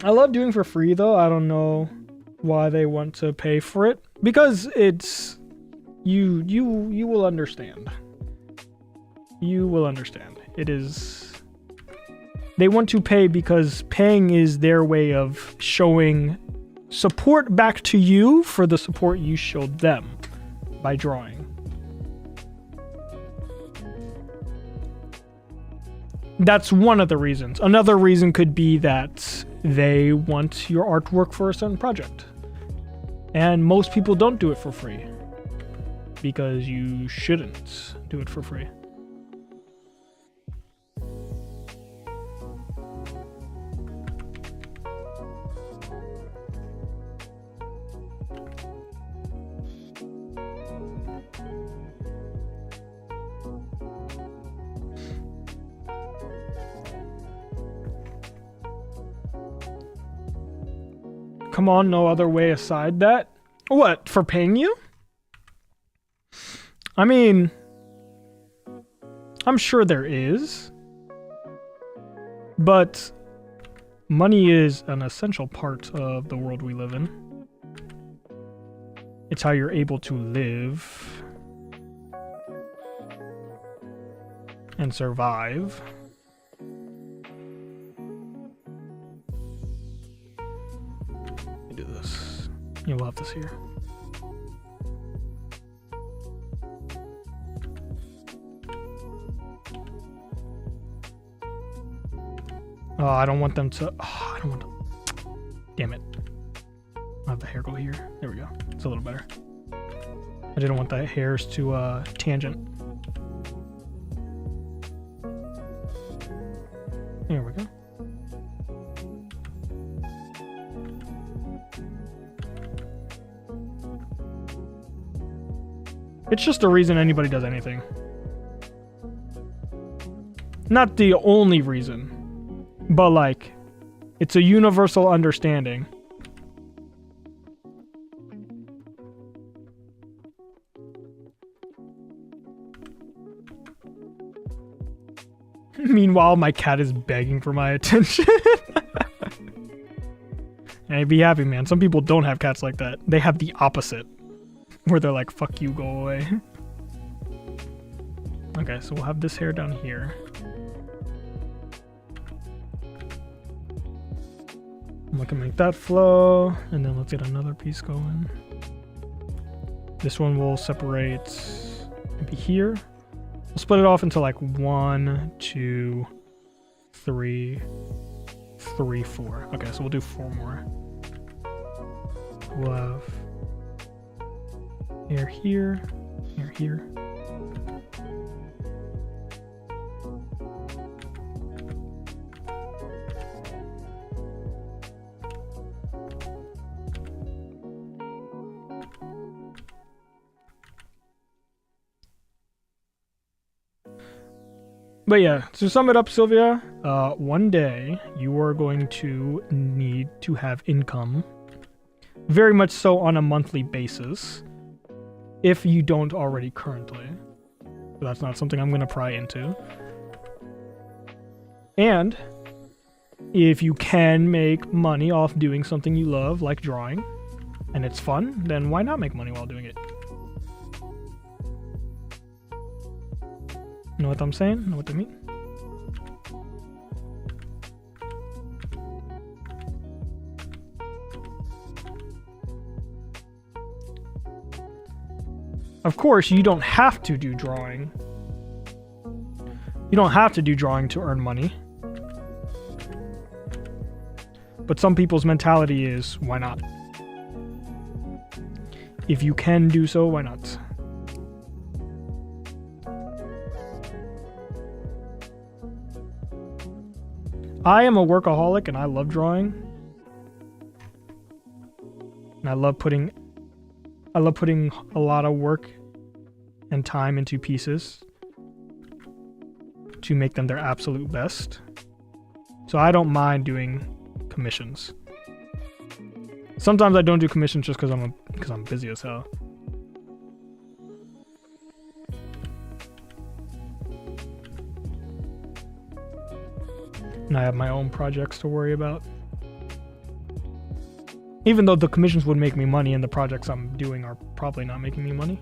I love doing for free though. I don't know why they want to pay for it, because it's you will understand. You will understand. It is, they want to pay because paying is their way of showing support back to you for the support you showed them by drawing. That's one of the reasons. Another reason could be that they want your artwork for a certain project. And most people don't do it for free. Because you shouldn't do it for free. Come on, no other way aside that? What, for paying you? I mean, I'm sure there is. But money is an essential part of the world we live in. It's how you're able to live and survive. Do this. Yeah, we'll have this here. Oh, I don't want them to. Oh, I don't want to. Damn it. I'll have the hair go here. There we go. It's a little better. I didn't want the hairs to tangent. There we go. It's just a reason anybody does anything. Not the only reason, but like, it's a universal understanding. Meanwhile, my cat is begging for my attention. Hey, be happy, man. Some people don't have cats like that. They have the opposite. Where they're like, fuck you, go away. Okay, so we'll have this hair down here. I'm gonna make that flow, and then let's get another piece going. This one will separate maybe here. We'll split it off into like 1, 2, 3, 4. Okay, so we'll do 4 more. We'll have hair here, hair here. But yeah, to sum it up, Sylvia, one day you are going to need to have income, very much so on a monthly basis, if you don't already currently. But that's not something I'm going to pry into. And if you can make money off doing something you love, like drawing, and it's fun, then why not make money while doing it? Know what I'm saying? Know what I mean? Of course, you don't have to do drawing. You don't have to do drawing to earn money. But some people's mentality is, why not? If you can do so, why not? I am a workaholic and I love drawing. And I love putting a lot of work and time into pieces to make them their absolute best. So I don't mind doing commissions. Sometimes I don't do commissions just because I'm busy as hell. And I have my own projects to worry about. Even though the commissions would make me money and the projects I'm doing are probably not making me money.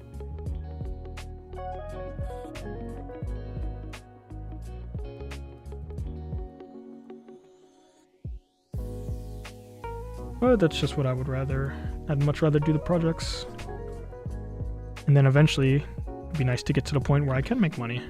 But that's just what I would rather. I'd much rather do the projects. And then eventually, it'd be nice to get to the point where I can make money.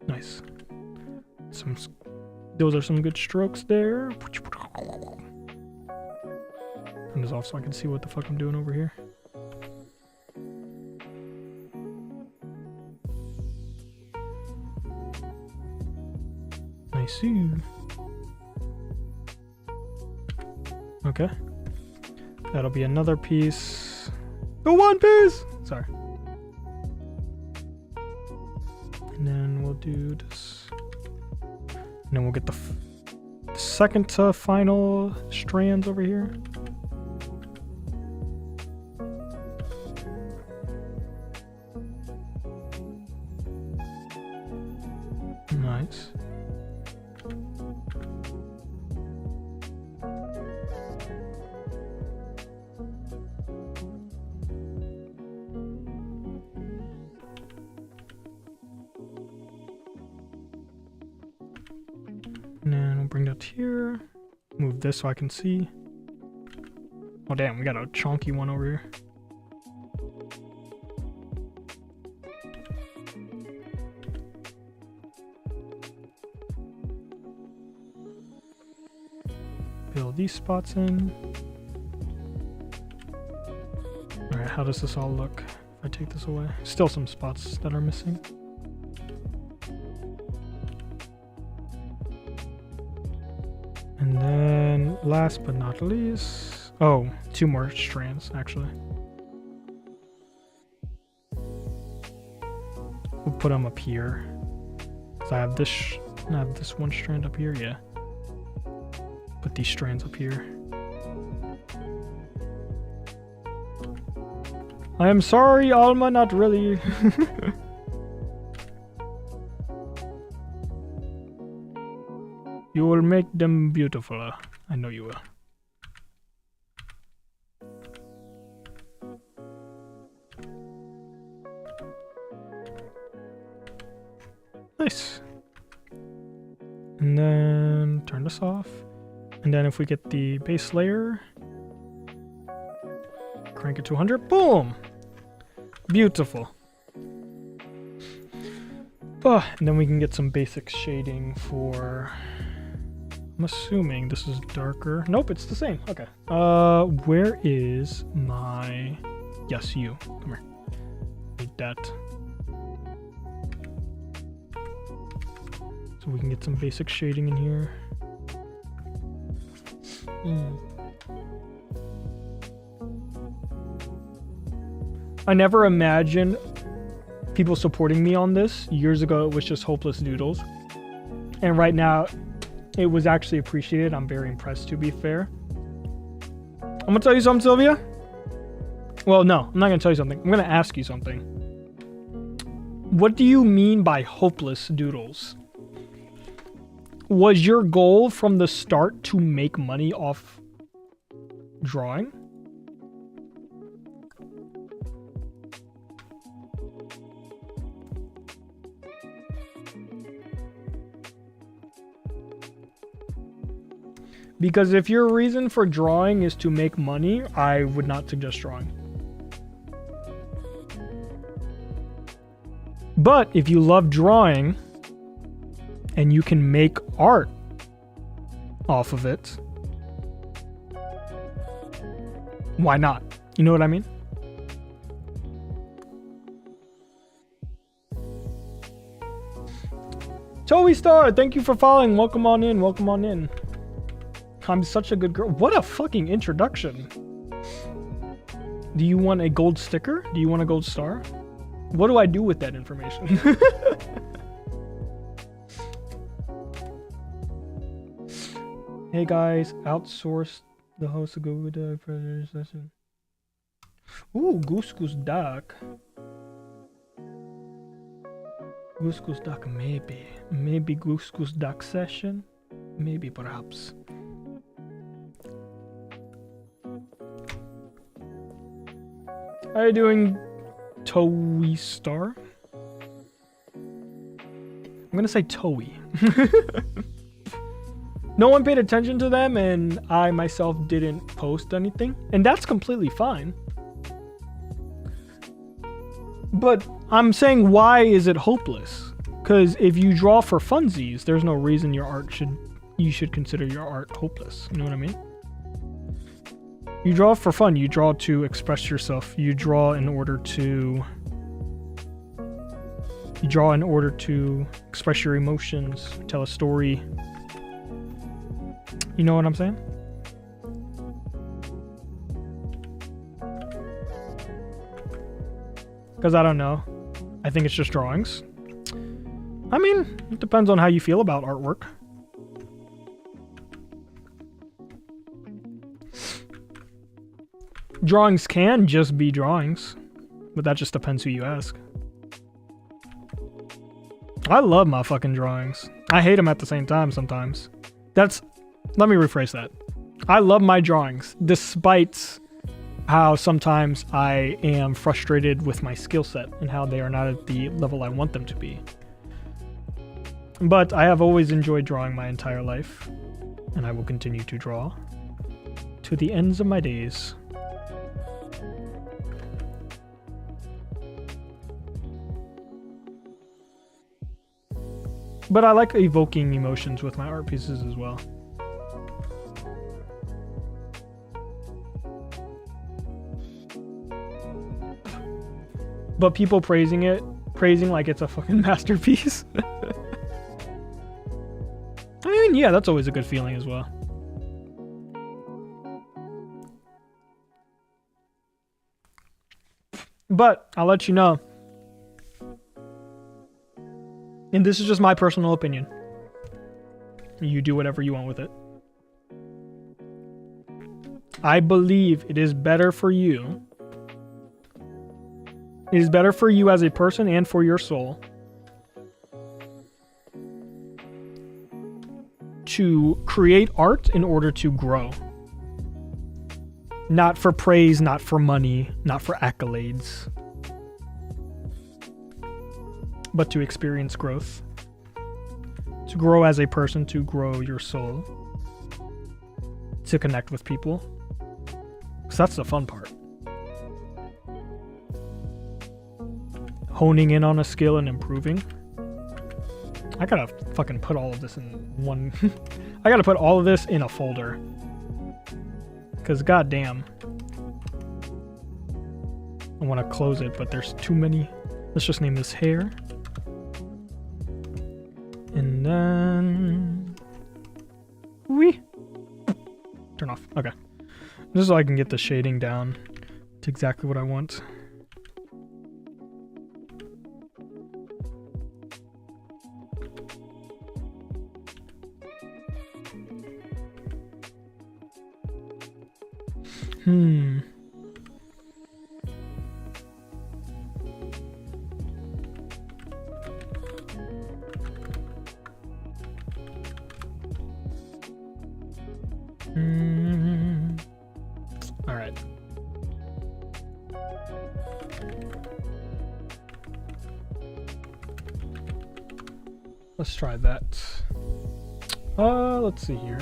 Nice. Those are some good strokes there. Turn this off so I can see what the fuck I'm doing over here. Nice. Okay. That'll be another piece. The one piece! Sorry. And then we'll do this. And then we'll get the second to final strands over here. Nice. And then we'll bring that here. Move this so I can see. Oh damn, we got a chunky one over here. Fill these spots in. Alright, how does this all look if I take this away? Still some spots that are missing. And then, last but not least, oh, 2 more strands actually. We'll put them up here. So I have this one strand up here, yeah. Put these strands up here. I am sorry, Alma, not really. You will make them beautiful. I know you will. Nice. And then turn this off. And then if we get the base layer, crank it to 100, boom! Beautiful. And then we can get some basic shading for... I'm assuming this is darker. Nope, it's the same. Okay. Where is my... Yes, you. Come here. Need that. So we can get some basic shading in here. I never imagined people supporting me on this. Years ago, it was just hopeless doodles. And right now, it was actually appreciated. I'm very impressed, to be fair. I'm gonna tell you something, Sylvia. Well, no, I'm not gonna tell you something. I'm gonna ask you something. What do you mean by hopeless doodles? Was your goal from the start to make money off drawing? Because if your reason for drawing is to make money, I would not suggest drawing. But if you love drawing and you can make art off of it, why not? You know what I mean? Toby Star, thank you for following. Welcome on in. Welcome on in. I'm such a good girl. What a fucking introduction. Do you want a gold sticker? Do you want a gold star? What do I do with that information? Hey guys, outsourced the host to go with the predator session. Ooh, Goose Goose Duck. Goose Goose Duck, maybe. Maybe Goose Goose Duck session? Maybe, perhaps. How are you doing, Toei Star? I'm gonna say Toei. No one paid attention to them, and I myself didn't post anything. And that's completely fine. But I'm saying, why is it hopeless? Because if you draw for funsies, there's no reason you should consider your art hopeless. You know what I mean? You draw for fun. You draw to express yourself. You draw in order to express your emotions, tell a story. You know what I'm saying? Because I don't know. I think it's just drawings. I mean, it depends on how you feel about artwork. Drawings can just be drawings, but that just depends who you ask. I love my fucking drawings. I hate them at the same time sometimes. Let me rephrase that. I love my drawings, despite how sometimes I am frustrated with my skill set and how they are not at the level I want them to be. But I have always enjoyed drawing my entire life, and I will continue to draw to the ends of my days. But I like evoking emotions with my art pieces as well. But people praising like it's a fucking masterpiece. I mean, yeah, that's always a good feeling as well. But I'll let you know. And this is just my personal opinion. You do whatever you want with it. I believe it is better for you. It is better for you as a person and for your soul to create art in order to grow. Not for praise, not for money, not for accolades, but to experience growth. To grow as a person, to grow your soul. To connect with people. Because that's the fun part. Honing in on a skill and improving. I gotta fucking put all of this in one... I gotta put all of this in a folder. Because goddamn. I want to close it, but there's too many. Let's just name this hair. And then... Whee! Turn off. Okay. Just so I can get the shading down to exactly what I want. All right. Let's try that. Let's see here.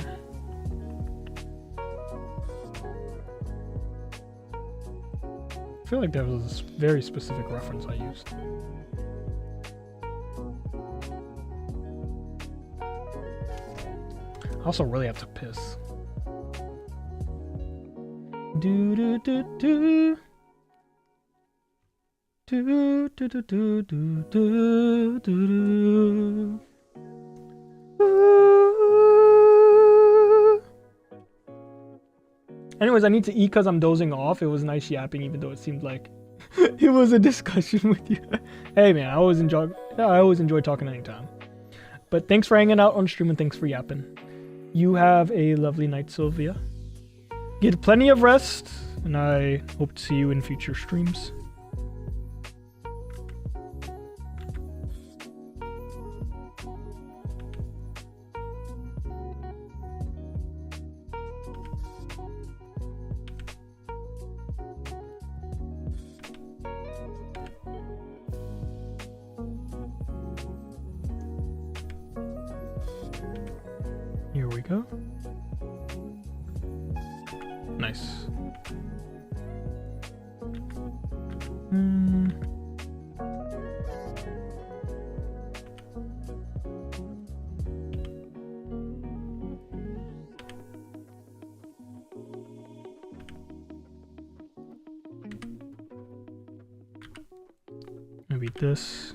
I feel like there was a very specific reference I used. I also really have to piss. Do do do do. Do do do do do do do. Anyways, I need to eat because I'm dozing off. It was nice yapping, even though it seemed like it was a discussion with you. Hey man, I always enjoy talking anytime. But thanks for hanging out on stream and thanks for yapping. You have a lovely night, Sylvia. Get plenty of rest, and I hope to see you in future streams. go. Nice. Maybe this.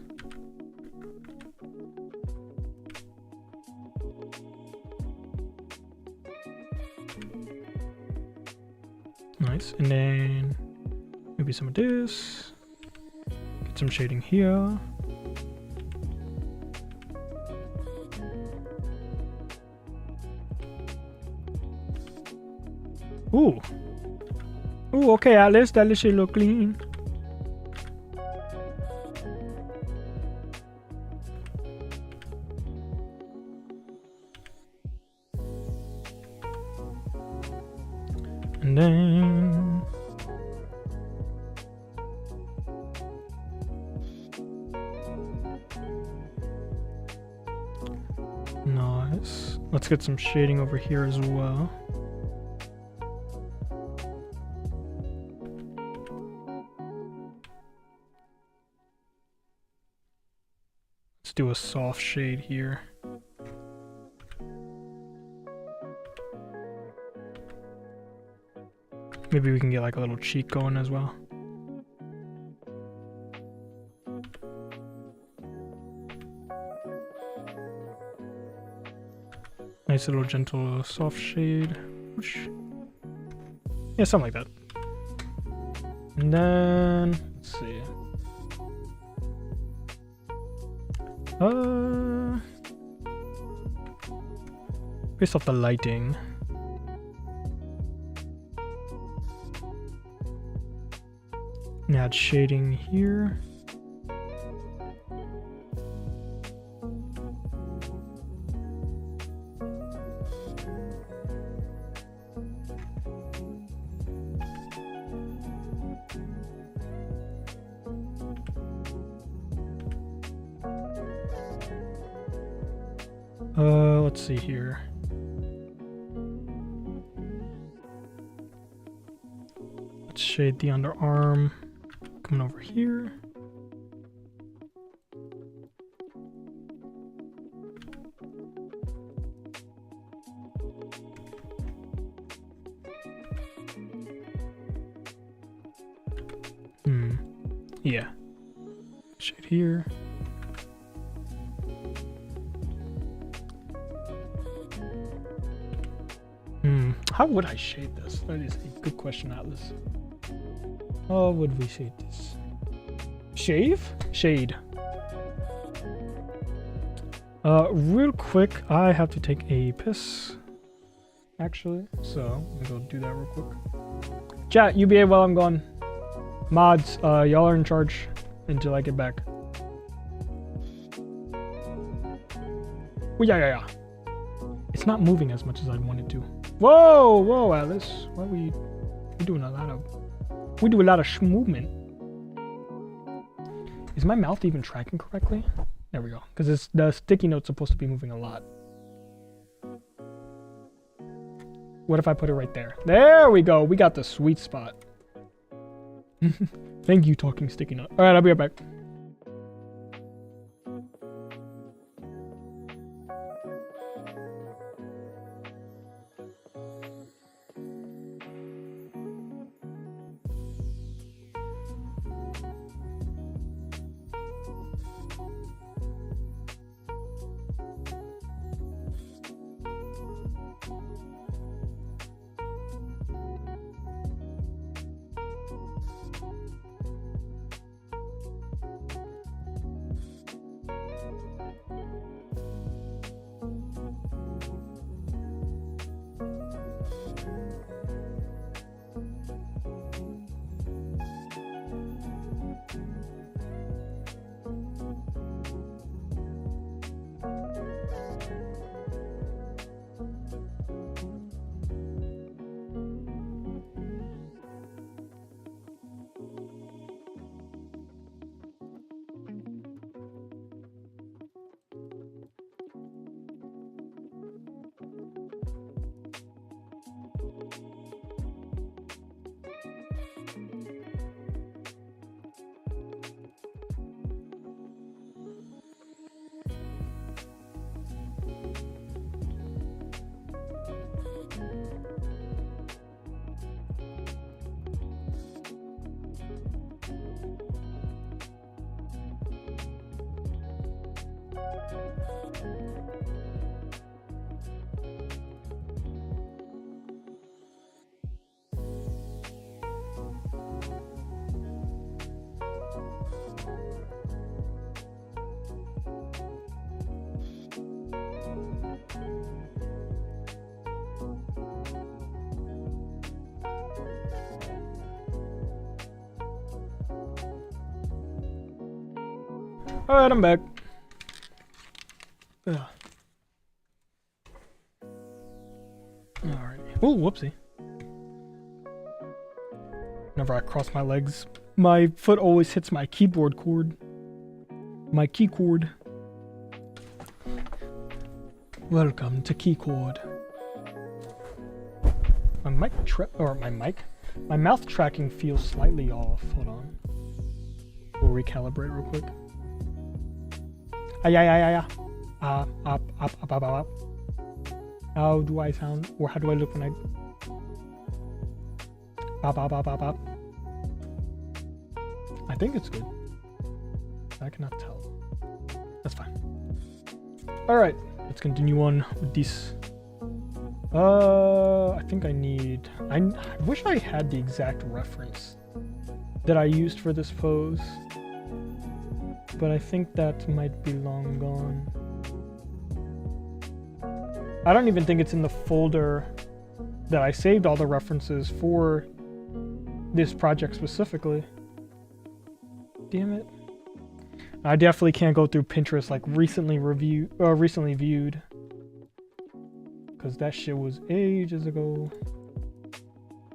Nice. And then maybe some of this. Get some shading here. Ooh. Ooh, okay, Atlas. That should look clean. And then nice. Let's get some shading over here as well. Let's do a soft shade here. Maybe we can get like a little cheek going as well. Nice little gentle soft shade. Yeah, something like that. And then let's see. Based off the lighting. Add shading here. Let's see here. Let's shade the underarm. Coming over here. Yeah. Shade here. How would I shade this? That is a good question, Atlas. How would we shade this? Shave? Shade. Real quick, I have to take a piss. Actually, so I'm gonna go do that real quick. Chat, you behave while I'm gone. Mods, y'all are in charge until I get back. Oh, yeah. It's not moving as much as I'd want it to. Whoa, Alice. Why we doing a lot of... We do a lot of movement. Is my mouth even tracking correctly? There we go. Because the sticky note's supposed to be moving a lot. What if I put it right there? There we go. We got the sweet spot. Thank you, talking sticky note. All right, I'll be right back. Alright, I'm back. Ugh. Alright. Oh, whoopsie. Whenever I cross my legs, my foot always hits my keyboard cord. My key cord. Welcome to key cord. My my mouth tracking feels slightly off. Hold on. We'll recalibrate real quick. Up. How do I sound, or how do I look when I... I think it's good. I cannot tell. That's fine. Alright, let's continue on with this. I think I need... I wish I had the exact reference that I used for this pose. But I think that might be long gone. I don't even think it's in the folder that I saved all the references for this project specifically. Damn it. I definitely can't go through Pinterest like recently viewed. Because that shit was ages ago.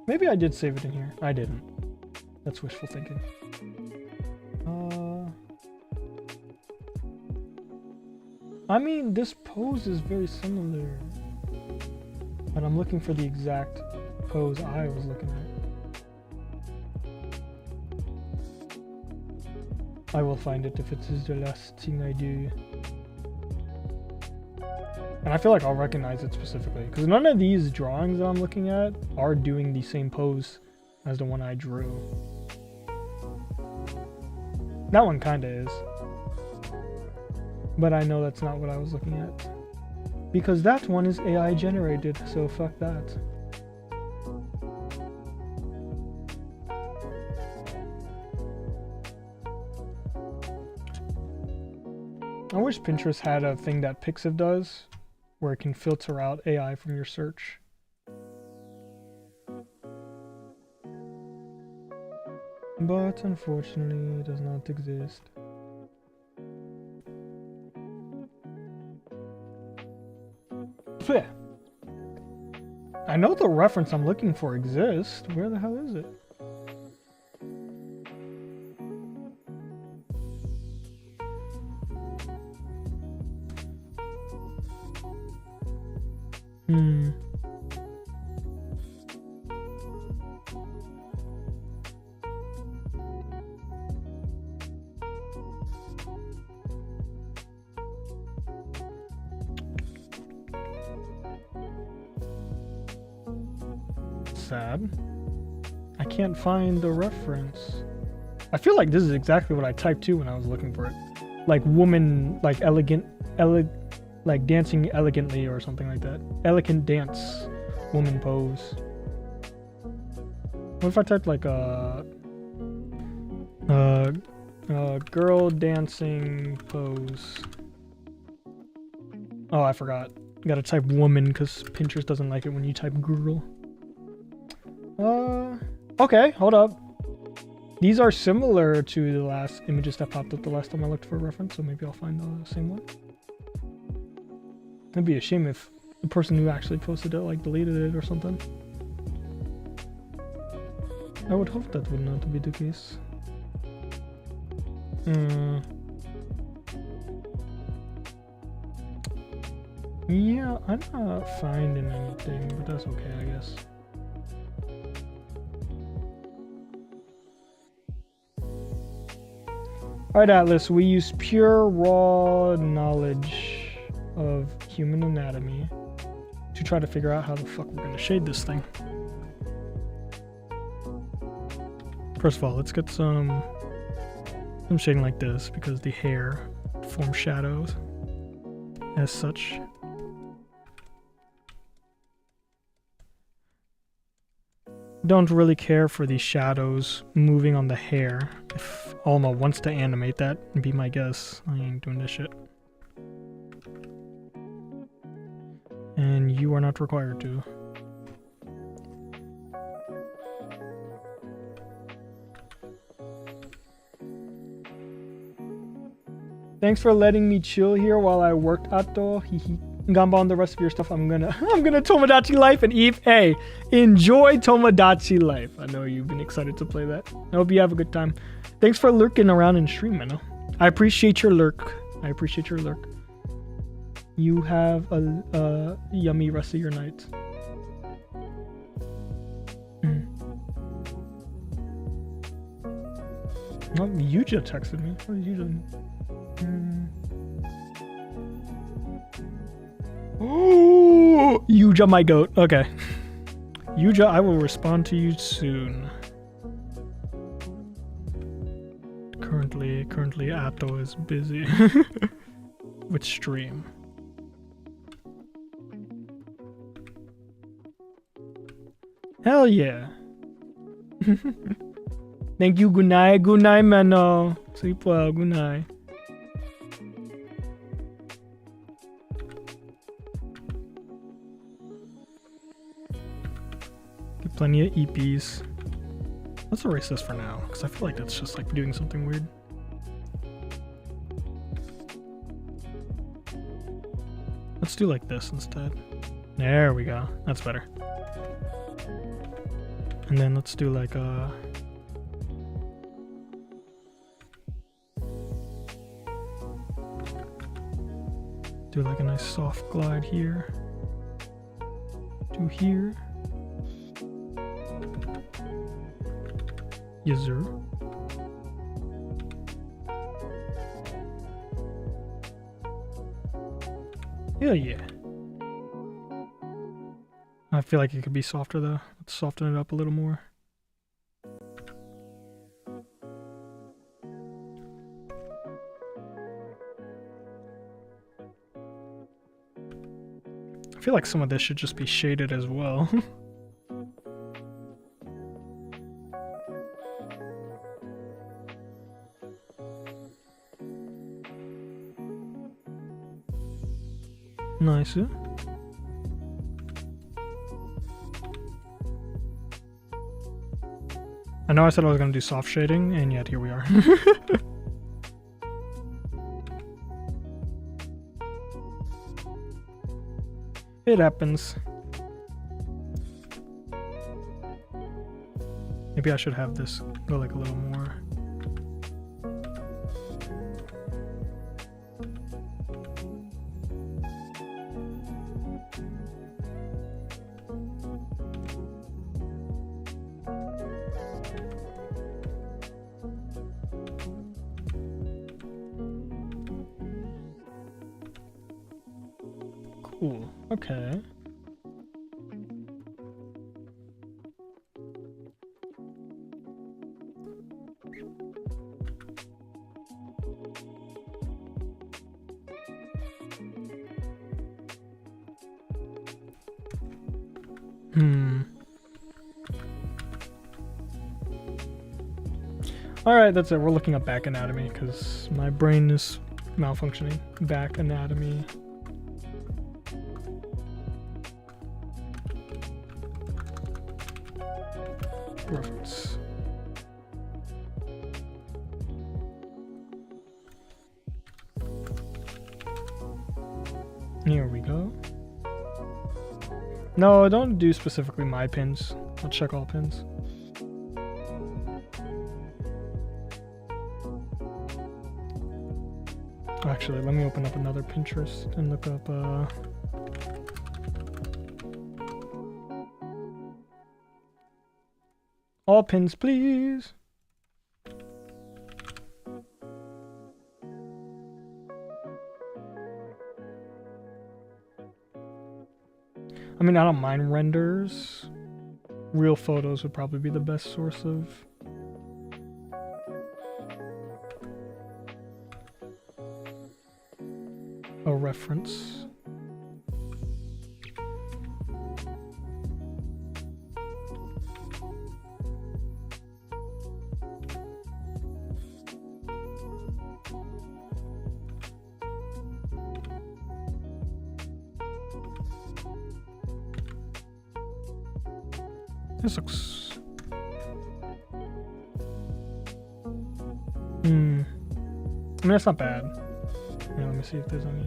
Maybe I did save it in here. I didn't. That's wishful thinking. I mean, this pose is very similar, but I'm looking for the exact pose I was looking at. I will find it if it is the last thing I do. And I feel like I'll recognize it specifically, because none of these drawings that I'm looking at are doing the same pose as the one I drew. That one kinda is. But I know that's not what I was looking at. Because that one is AI generated, so fuck that. I wish Pinterest had a thing that Pixiv does, where it can filter out AI from your search. But unfortunately, it does not exist. I know the reference I'm looking for exists. Where the hell is it? Sad. I can't find the reference. I feel like this is exactly what I typed too when I was looking for it. Like woman, like like dancing elegantly or something like that. Elegant dance, woman pose. What if I typed like a girl dancing pose? Oh, I forgot. You gotta type woman because Pinterest doesn't like it when you type girl. Okay, hold up. These are similar to the last images that popped up the last time I looked for a reference, so maybe I'll find the same one. It'd be a shame if the person who actually posted it like deleted it or something. I would hope that would not be the case. Yeah, I'm not finding anything, but that's okay, I guess. Alright, Atlas, we use pure raw knowledge of human anatomy to try to figure out how the fuck we're gonna shade this thing. First of all, let's get some shading like this because the hair forms shadows. as such. Don't really care for the shadows moving on the hair. If Alma wants to animate that, be my guest. I ain't doing this shit. And you are not required to. Thanks for letting me chill here while I worked Ato. Gamba on the rest of your stuff. I'm gonna Tomodachi Life, and Eve, hey, enjoy Tomodachi Life. I know you've been excited to play that. I hope you have a good time. Thanks for lurking around in stream, I know. I appreciate your lurk. You have a yummy rest of your night. Oh, Yuja texted me. What is Yuja? Oh, Yuja, my goat. Okay. Yuja, I will respond to you soon. Currently, Atto is busy with stream. Hell yeah. Thank you. Good night, Mano. Sleep well. Good night. Get plenty of EPs. Let's erase this for now, because I feel like that's just like doing something weird. Let's do like this instead. There we go. That's better. And then let's do like do like a nice soft glide here to here. Yes, sir. Hell yeah. I feel like it could be softer though. Let's soften it up a little more. I feel like some of this should just be shaded as well. Nice. I know I said I was going to do soft shading, and yet here we are. It happens. Maybe I should have this go like a little more. Cool. Okay. Alright, that's it. We're looking up back anatomy because my brain is malfunctioning. Back anatomy. Reference. Here we go. No, don't do specifically my pins. I'll check all pins. Actually, let me open up another Pinterest and look up all pins, please. I mean, I don't mind renders. Real photos would probably be the best source of. a reference. This looks... I mean, that's not bad. Yeah, let me see if there's any...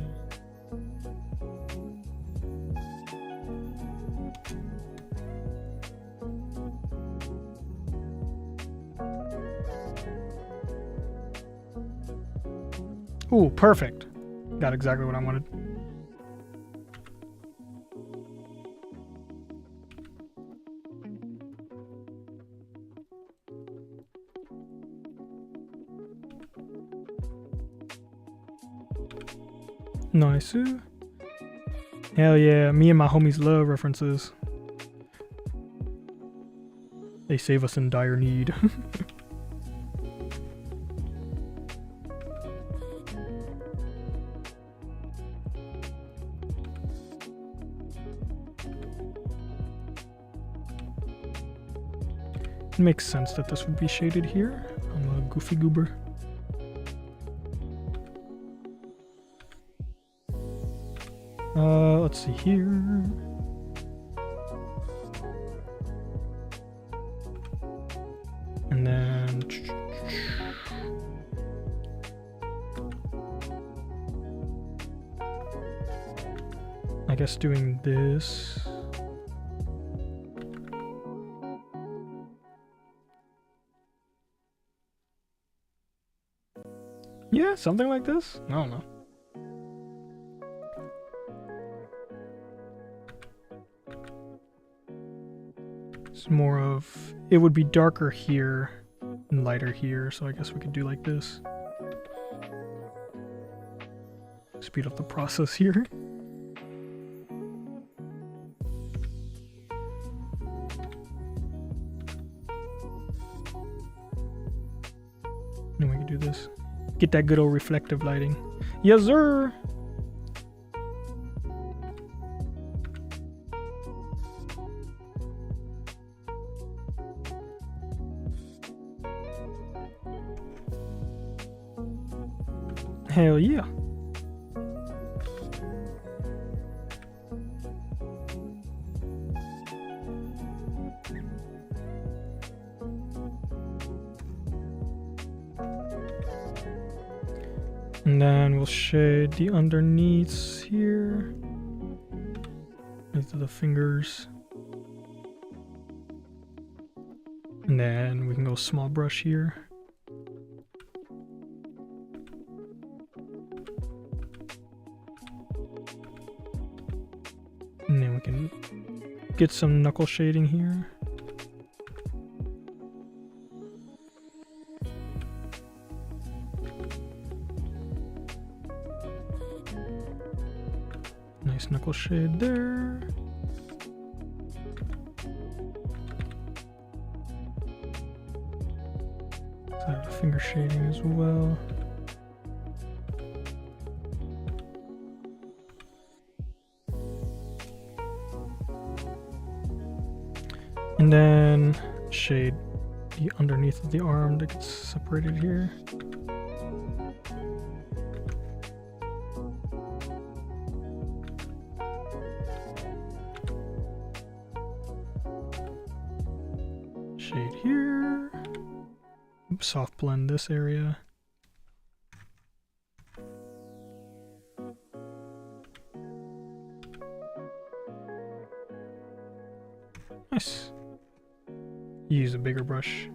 Ooh, perfect. Got exactly what I wanted. Nice. Hell yeah, me and my homies love references. They save us in dire need. It makes sense that this would be shaded here. I'm a goofy goober. Let's see here. And then I guess doing this. Yeah, something like this. I don't know. It's more of, it would be darker here and lighter here, so I guess we could do like this. Speed up the process here. Then we can do this. Get that good old reflective lighting. Yes, sir! Hell yeah. And then we'll shade the underneaths here. These are the fingers. And then we can go small brush here. And then we can get some knuckle shading here. Nice knuckle shade there. Finger shading as well. And then shade the underneath of the arm that gets separated here. Shade here. Soft blend this area. Nice. Use a bigger brush.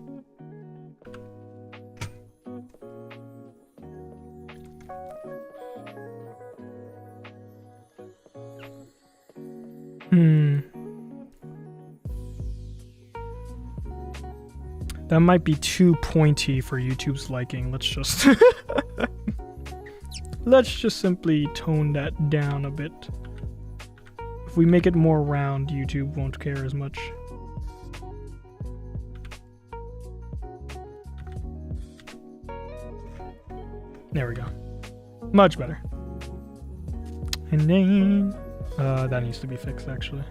That might be too pointy for YouTube's liking. Let's just let's just simply tone that down a bit. If we make it more round, YouTube won't care as much. There we go. Much better. And then that needs to be fixed actually.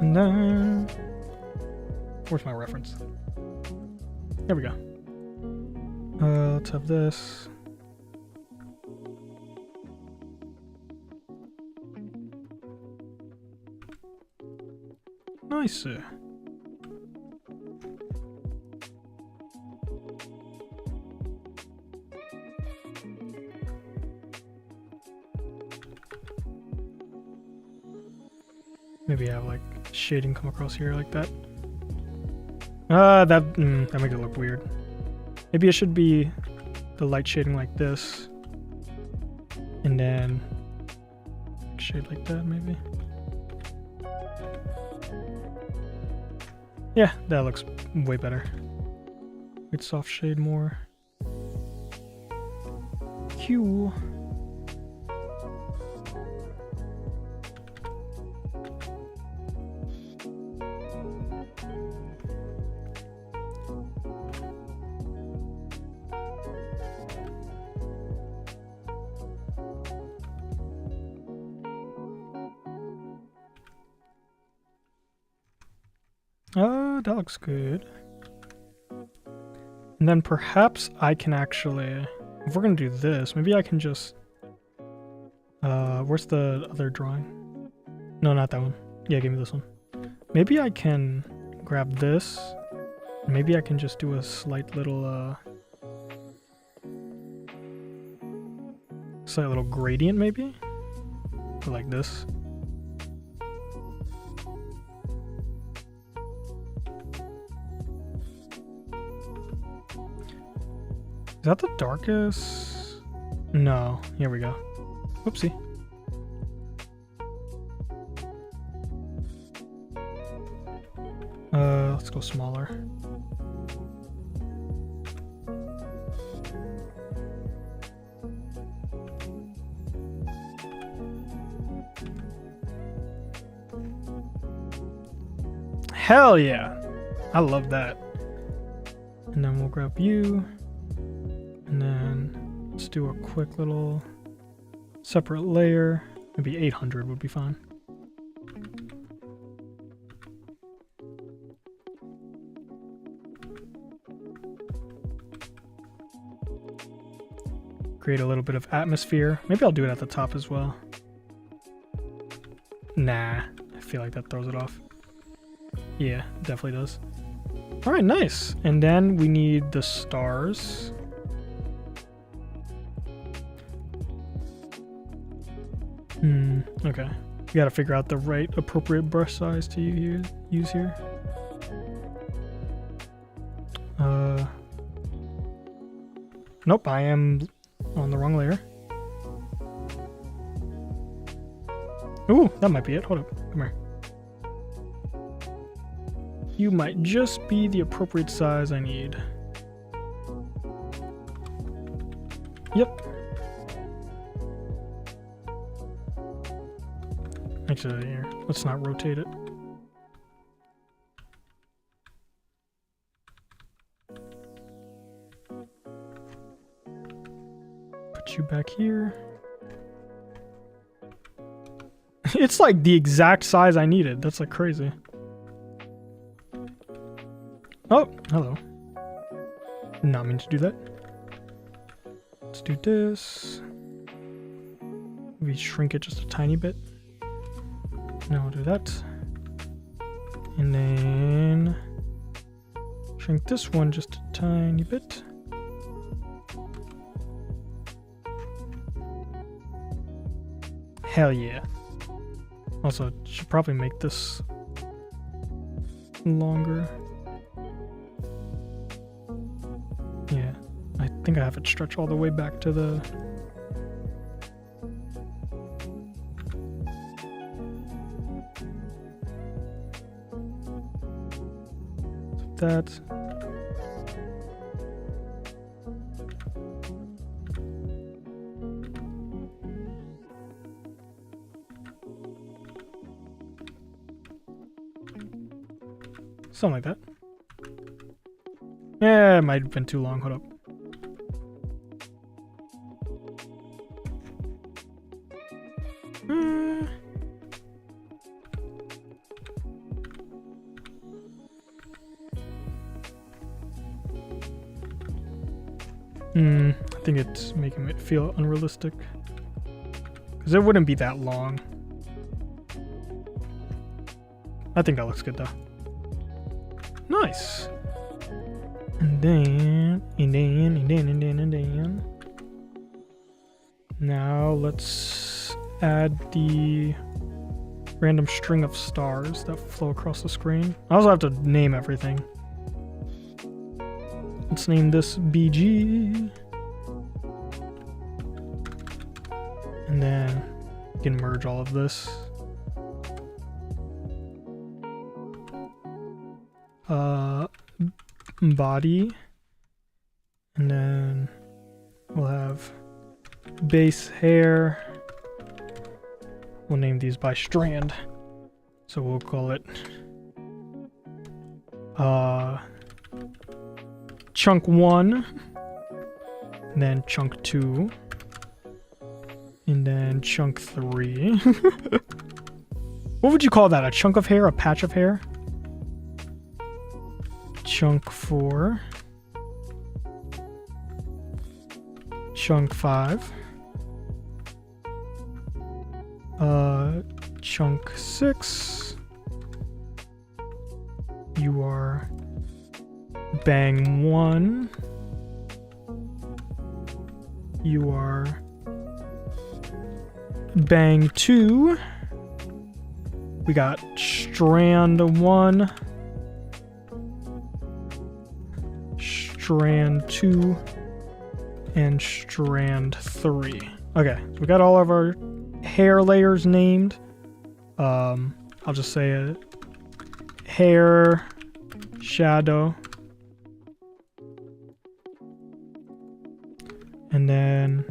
And then where's my reference? There we go. Let's have this. Nice. Maybe have like shading come across here like that. That makes it look weird. Maybe it should be the light shading like this, and then shade like that maybe. Yeah, that looks way better. We'd soft shade more. Q. That looks good. And then perhaps I can actually, if we're gonna do this, maybe I can just, where's the other drawing? No, not that one. Yeah, give me this one. Maybe I can grab this. Maybe I can just do a slight little, gradient maybe? Or like this. Is that the darkest? No. Here we go. Whoopsie. Let's go smaller. Hell yeah! I love that. And then we'll grab you. And then let's do a quick little separate layer. Maybe 800 would be fine. Create a little bit of atmosphere. Maybe I'll do it at the top as well. Nah, I feel like that throws it off. Yeah, definitely does. All right, nice. And then we need the stars. Okay. We gotta figure out the right appropriate brush size to use here. Nope, I am on the wrong layer. Ooh, that might be it. Hold up. Come here. You might just be the appropriate size I need. Yep. Actually, here, let's not rotate it. Put you back here. It's like the exact size I needed. That's like crazy. Oh, hello. Not mean to do that. Let's do this. Maybe shrink it just a tiny bit. Now we'll do that. And then shrink this one just a tiny bit. Hell yeah. Also, should probably make this longer. Yeah, I think I have it stretch all the way back to the... that. Something like that. Yeah, it might have been too long. Hold up. I think it's making it feel unrealistic. Because it wouldn't be that long. I think that looks good though. Nice. And then. Now let's add the random string of stars that flow across the screen. I also have to name everything. Let's name this BG. And then you can merge all of this. Body. And then we'll have base hair. We'll name these by strand. So we'll call it chunk 1, and then chunk 2, and then chunk 3. What would you call that? A chunk of hair? A patch of hair? Chunk 4. Chunk 5. Chunk 6. You are bang 1. You are bang 2. We got strand 1. Strand 2. And strand 3. Okay, so we got all of our hair layers named. I'll just say it. Hair, shadow. And then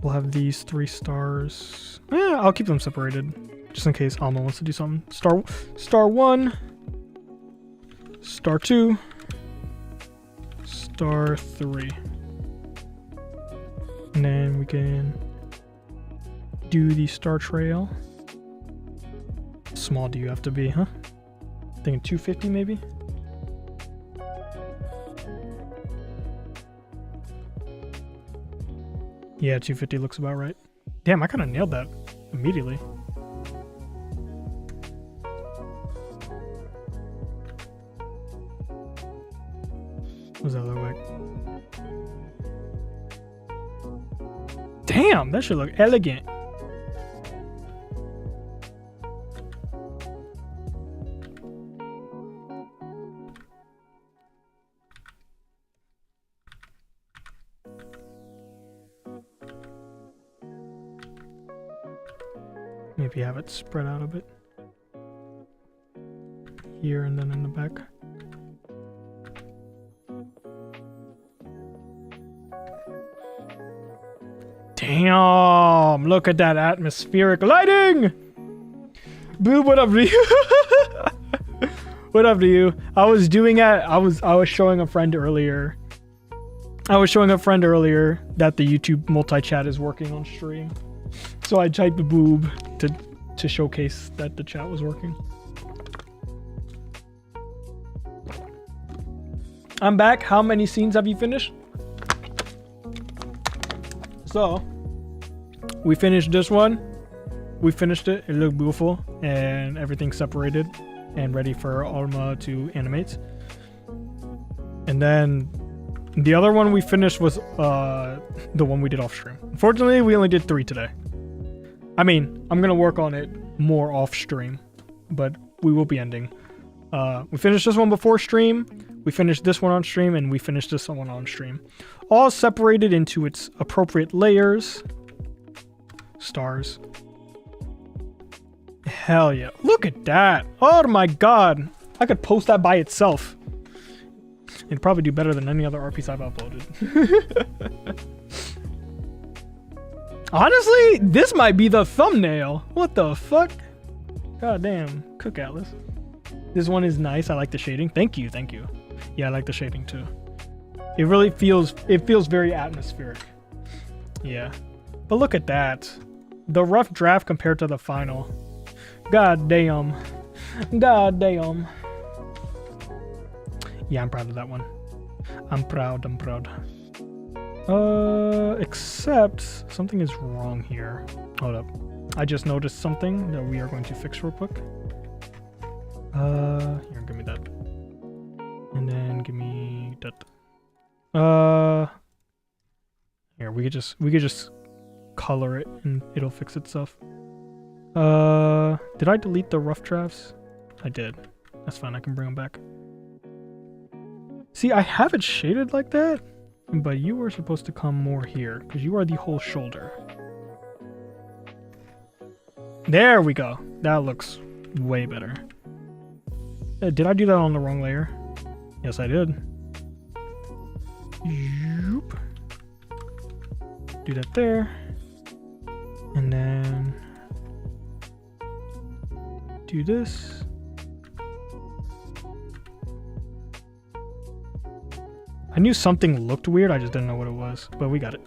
we'll have these 3 stars. Yeah, I'll keep them separated just in case Alma wants to do something. Star 1, star 2, star 3. And then we can do the star trail. How small do you have to be, huh? Thinking 250 maybe? Yeah, 250 looks about right. Damn, I kind of nailed that immediately. What does that look like? Damn, that should look elegant. Maybe have it spread out a bit. Here and then in the back. Damn! Look at that atmospheric lighting! Boo, what up to you? What up to you? I was doing it. I was showing a friend earlier. I was showing a friend earlier that the YouTube multi-chat is working on stream. So I typed the boob to showcase that the chat was working. I'm back. How many scenes have you finished? So, we finished this one. We finished it. It looked beautiful and everything separated and ready for Alma to animate. And then the other one we finished was the one we did off stream. Unfortunately, we only did 3 today. I mean, I'm gonna work on it more off stream, but we will be ending. We finished this one before stream, we finished this one on stream, and we finished this one on stream. All separated into its appropriate layers. Stars. Hell yeah. Look at that. Oh my god. I could post that by itself. It'd probably do better than any other art piece I've uploaded. Honestly, this might be the thumbnail. What the fuck? God damn. Cook Atlas. This one is nice. I like the shading. Thank you. Thank you. Yeah, I like the shading too. It really feels very atmospheric. Yeah. But look at that. The rough draft compared to the final. God damn. God damn. Yeah, I'm proud of that one. I'm proud. Except something is wrong here. Hold up. I just noticed something that we are going to fix real quick. Here, give me that. And then give me that. Here, we could just color it and it'll fix itself. Did I delete the rough drafts? I did. That's fine, I can bring them back. See, I have it shaded like that, but you are supposed to come more here because you are the whole shoulder. There we go. That looks way better. Did I do that on the wrong layer? Yes, I did. Yoop. Do that there. And then do this. I knew something looked weird, I just didn't know what it was, but we got it.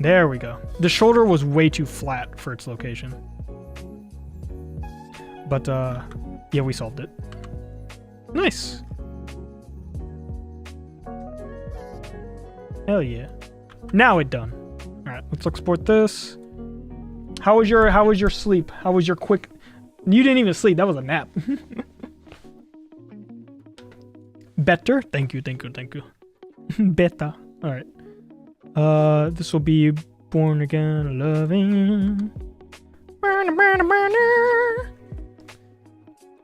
There we go. The shoulder was way too flat for its location. But, yeah, we solved it. Nice. Hell yeah. Now it done. Alright, let's export this. How was your sleep? How was your quick... You didn't even sleep, that was a nap. Better? Thank you. Better. Alright. This will be Born Again Loving.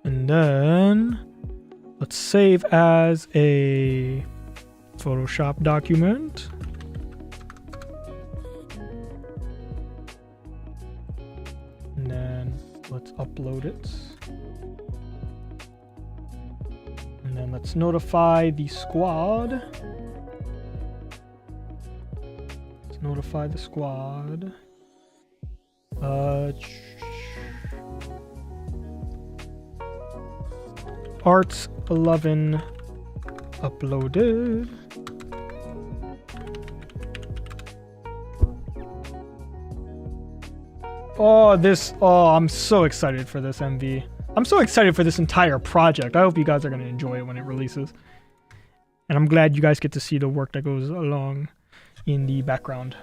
And then let's save as a Photoshop document. And then let's upload it. And then let's notify the squad. Let's notify the squad. Arts 11 uploaded. I'm so excited for this MV. I'm so excited for this entire project. I hope you guys are going to enjoy it when it releases. And I'm glad you guys get to see the work that goes along in the background.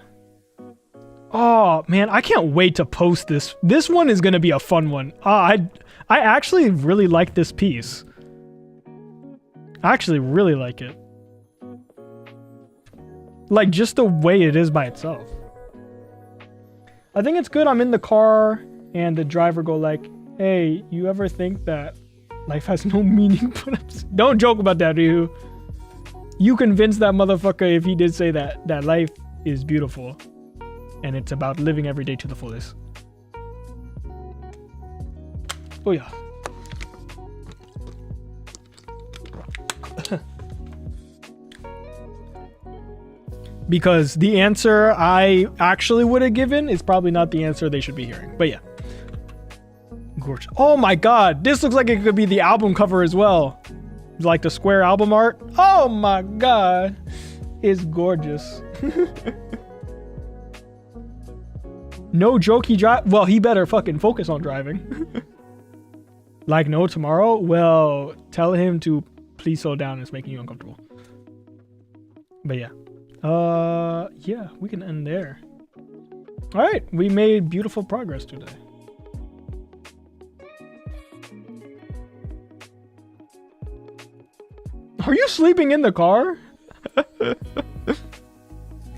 Oh, man, I can't wait to post this. This one is going to be a fun one. I actually really like this piece. I actually really like it. Like, just the way it is by itself. I think it's good I'm in the car and the driver go like, hey, you ever think that life has no meaning? Don't joke about that, Ryu. You convinced that motherfucker if he did say that life is beautiful. And it's about living every day to the fullest. Oh yeah. Because the answer I actually would have given is probably not the answer they should be hearing. But yeah. Gorgeous. Oh my god, this looks like it could be the album cover as well. Like the square album art. Oh my god. It's gorgeous. No joke, he drive. Well, he better fucking focus on driving. Like no tomorrow? Well, tell him to please slow down. It's making you uncomfortable. But yeah. Yeah, we can end there. All right, we made beautiful progress today. Are you sleeping in the car?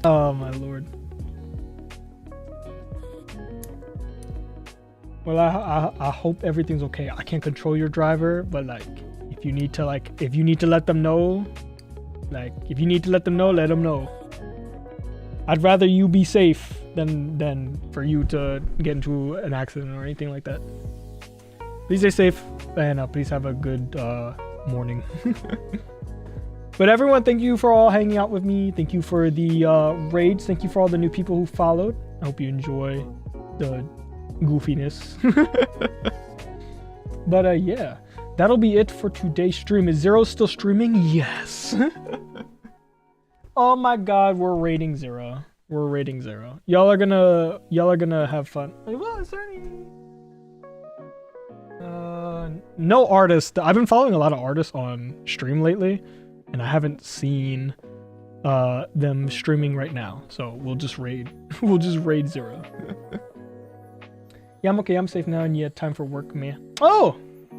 Oh my lord. Well, I hope everything's okay. I can't control your driver, but like, if you need to let them know, let them know. I'd rather you be safe than for you to get into an accident or anything like that. Please stay safe and please have a good morning. But everyone, thank you for all hanging out with me. Thank you for the raids. Thank you for all the new people who followed. I hope you enjoy the goofiness. But yeah, that'll be it for today's stream. Is Zero still streaming? Yes. Oh my god, we're rating Zero. We're rating Zero. Y'all are gonna have fun. Well, is there any... no artists. I've been following a lot of artists on stream lately, and I haven't seen them streaming right now. So we'll just raid Zero. Yeah, I'm okay. I'm safe now, and you had time for work, man. Oh,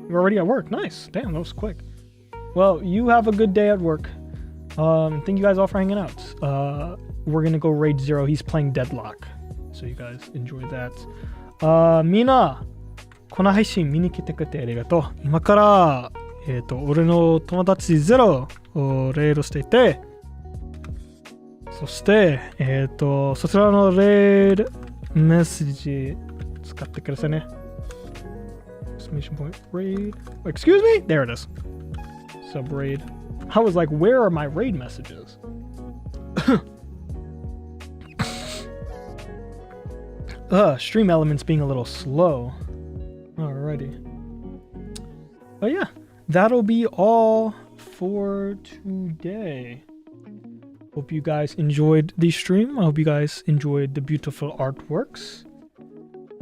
you're already at work. Nice. Damn, that was quick. Well, you have a good day at work. Thank you guys all for hanging out. We're gonna go raid Zero. He's playing Deadlock, so you guys enjoy that. みんなこの配信見に来てくれてありがとう。今から俺の友達ゼロをレールしていて、そしてそちらのレールメッセージ使ってくださいね。Exclamation point raid. Excuse me? There it is. Sub raid. I was like, where are my raid messages? Stream elements being a little slow. Alrighty. But yeah, that'll be all for today. Hope you guys enjoyed the stream. I hope you guys enjoyed the beautiful artworks.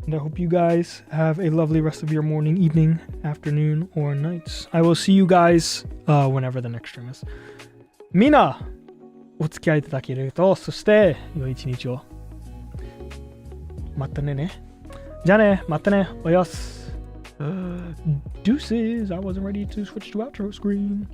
And I hope you guys have a lovely rest of your morning, evening, afternoon, or nights. I will see you guys whenever the next stream is. みんなお付き合いいただけると、そして良い一日を。またね。じゃあね、またね。おやす。Deuces. I wasn't ready to switch to outro screen.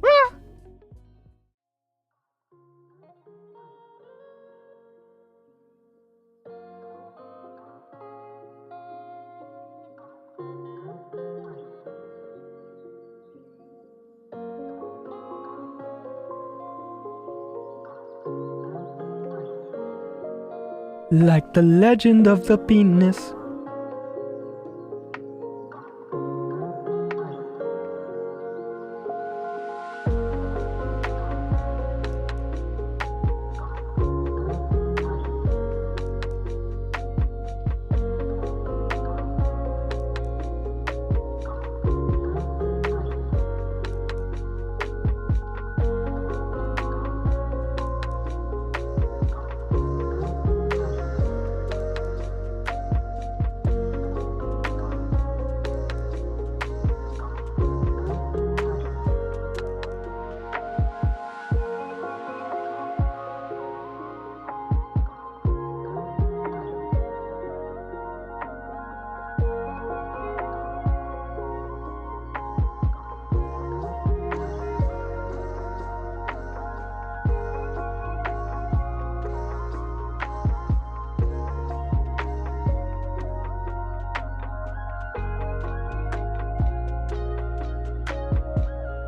Like the legend of the penis.